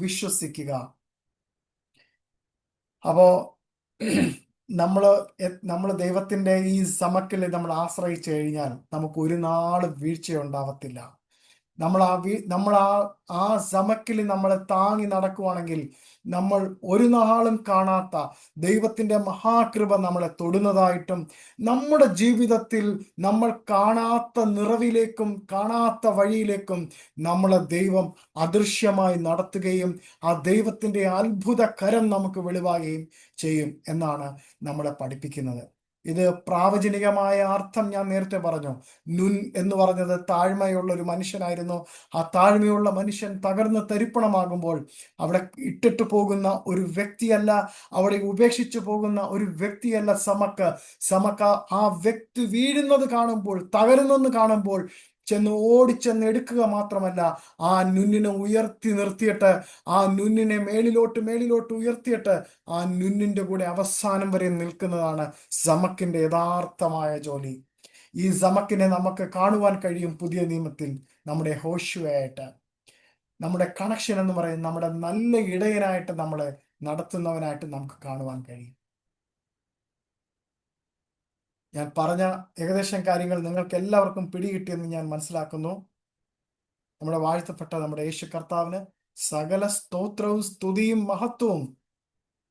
വിശ്വസിക്കുക. അപ്പോ നമ്മള് ദൈവത്തിന്റെ ഈ സമക്കിൽ നമ്മൾ ആശ്രയിച്ചു കഴിഞ്ഞാൽ നമുക്ക് ഒരു നാള് വീഴ്ചയുണ്ടാവത്തില്ല. നമ്മൾ ആ സമക്കിൽ നമ്മളെ താങ്ങി നടക്കുവാണെങ്കിൽ നമ്മൾ ഒരു നാളും കാണാത്ത ദൈവത്തിന്റെ മഹാകൃപ നമ്മളെ തൊടുന്നതായിട്ടും നമ്മുടെ ജീവിതത്തിൽ നമ്മൾ കാണാത്ത നിറവിലേക്കും കാണാത്ത വഴിയിലേക്കും നമ്മളെ ദൈവം അദൃശ്യമായി നടത്തുകയും ആ ദൈവത്തിന്റെ അത്ഭുത കരം നമുക്ക് വെളിവാകുകയും ചെയ്യും എന്നാണ് നമ്മളെ പഠിപ്പിക്കുന്നത്. ഇത് പ്രാവചനികമായ അർത്ഥം ഞാൻ നേരത്തെ പറഞ്ഞു. നുൻ എന്ന് പറഞ്ഞത് താഴ്മയുള്ള ഒരു മനുഷ്യനായിരുന്നു. ആ താഴ്മയുള്ള മനുഷ്യൻ തകർന്ന് തരിപ്പണമാകുമ്പോൾ അവിടെ ഇട്ടിട്ട് പോകുന്ന ഒരു വ്യക്തിയല്ല, അവിടെ ഉപേക്ഷിച്ചു പോകുന്ന ഒരു വ്യക്തിയല്ല സമക്ക. ആ വ്യക്തി വീഴുന്നത് കാണുമ്പോൾ, തകരുന്നെന്ന് കാണുമ്പോൾ ഓടിച്ചെന്ന് എടുക്കുക മാത്രമല്ല, ആ നുന്നിനെ ഉയർത്തി നിർത്തിയിട്ട്, ആ നുന്നിനെ മേളിലോട്ട് ഉയർത്തിയിട്ട് ആ നുന്നിന്റെ കൂടെ അവസാനം വരെ നിൽക്കുന്നതാണ് സമക്കിന്റെ യഥാർത്ഥമായ ജോലി. ഈ സമക്കിനെ നമുക്ക് കാണുവാൻ കഴിയും പുതിയ നിയമത്തിൽ നമ്മുടെ ഹോശുവയായിട്ട്. നമ്മുടെ കണക്ഷൻ എന്ന് പറയുന്നത് നമ്മുടെ നല്ല ഇടയനായിട്ട് നമ്മളെ നടത്തുന്നവനായിട്ട് നമുക്ക് കാണുവാൻ കഴിയും. ഞാൻ പറഞ്ഞ ഏകദേശം കാര്യങ്ങൾ നിങ്ങൾക്ക് എല്ലാവർക്കും പിടികിട്ടിയെന്ന് ഞാൻ മനസ്സിലാക്കുന്നു. നമ്മുടെ വാഴ്ത്തപ്പെട്ട നമ്മുടെ യേശു കർത്താവിന് സകല സ്തോത്രവും സ്തുതിയും മഹത്വവും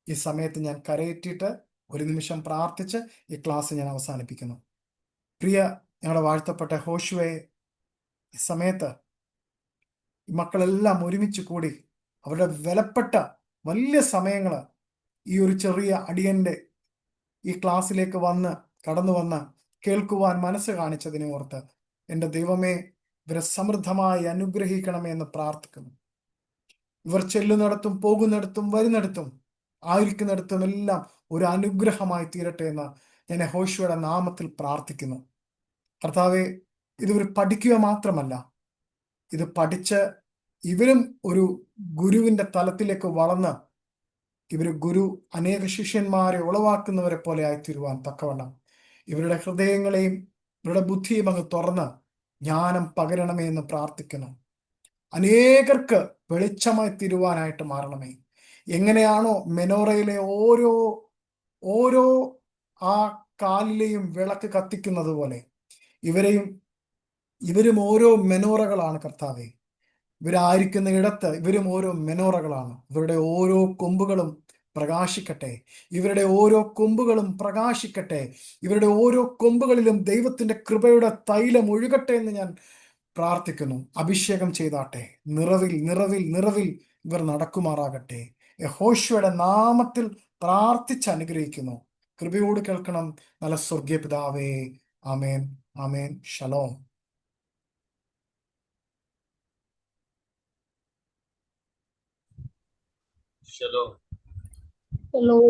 ഈ സമയത്ത് ഞാൻ കരയേറ്റിയിട്ട് ഒരു നിമിഷം പ്രാർത്ഥിച്ച് ഈ ക്ലാസ് ഞാൻ അവസാനിപ്പിക്കുന്നു. പ്രിയ ഞങ്ങളുടെ വാഴ്ത്തപ്പെട്ട ഹോശുവെ, ഈ സമയത്ത് മക്കളെല്ലാം ഒരുമിച്ച് കൂടി അവരുടെ വിലപ്പെട്ട വലിയ സമയങ്ങൾ ഈ ഒരു ചെറിയ അടിയന്റെ ഈ ക്ലാസ്സിലേക്ക് കടന്നു വന്ന് കേൾക്കുവാൻ മനസ്സ് കാണിച്ചതിനെ ഓർത്ത് എൻ്റെ ദൈവമേ, ഇവരെ സമൃദ്ധമായി അനുഗ്രഹിക്കണമേ എന്ന് പ്രാർത്ഥിക്കുന്നു. ഇവർ ചെല്ലുന്നിടത്തും പോകുന്നിടത്തും വരുന്നിടത്തും ആയിരിക്കുന്നിടത്തും എല്ലാം ഒരു അനുഗ്രഹമായി തീരട്ടെ എന്ന് ഞാൻ യഹോശുവയുടെ നാമത്തിൽ പ്രാർത്ഥിക്കുന്നു. കർത്താവെ, ഇതൊരു പഠിക്കുക മാത്രമല്ല, ഇത് പഠിച്ച് ഇവരും ഒരു ഗുരുവിന്റെ തലത്തിലേക്ക് വളർന്ന് ഗുരു അനേക ശിഷ്യന്മാരെ ഉളവാക്കുന്നവരെ പോലെ ആയിത്തീരുവാൻ തക്കവണ്ണം ഇവരുടെ ഹൃദയങ്ങളെയും ഇവരുടെ ബുദ്ധിയും അങ്ങ് തുറന്ന് ജ്ഞാനം പകരണമേ എന്ന് പ്രാർത്ഥിക്കുന്നു. അനേകർക്ക് വെളിച്ചമായി തീരുവാനായിട്ട് മാറണമേ. എങ്ങനെയാണോ മെനോറയിലെ ഓരോ ആ കാലിലെയും വിളക്ക് കത്തിക്കുന്നത് പോലെ ഇവരും ഓരോ മെനോറകളാണ് കർത്താവെ. ഇവരായിരിക്കുന്ന ഇടത്ത് ഇവരും ഓരോ മെനോറകളാണ്. ഇവരുടെ ഓരോ കൊമ്പുകളും പ്രകാശിക്കട്ടെ. ഇവരുടെ ഓരോ കൊമ്പുകളിലും ദൈവത്തിന്റെ കൃപയുടെ തൈലം ഒഴുകട്ടെ എന്ന് ഞാൻ പ്രാർത്ഥിക്കുന്നു. അഭിഷേകം ചെയ്താട്ടെ. നിറവിൽ ഇവർ നടക്കുമാറാകട്ടെ. യഹോശുവയുടെ നാമത്തിൽ പ്രാർത്ഥിച്ച് അനുഗ്രഹിക്കുന്നു. കൃപയോട് കേൾക്കണം നല്ല സ്വർഗീയ പിതാവേ. ആമേൻ, ആമേൻ. ശലോം. ശലോം. Hello.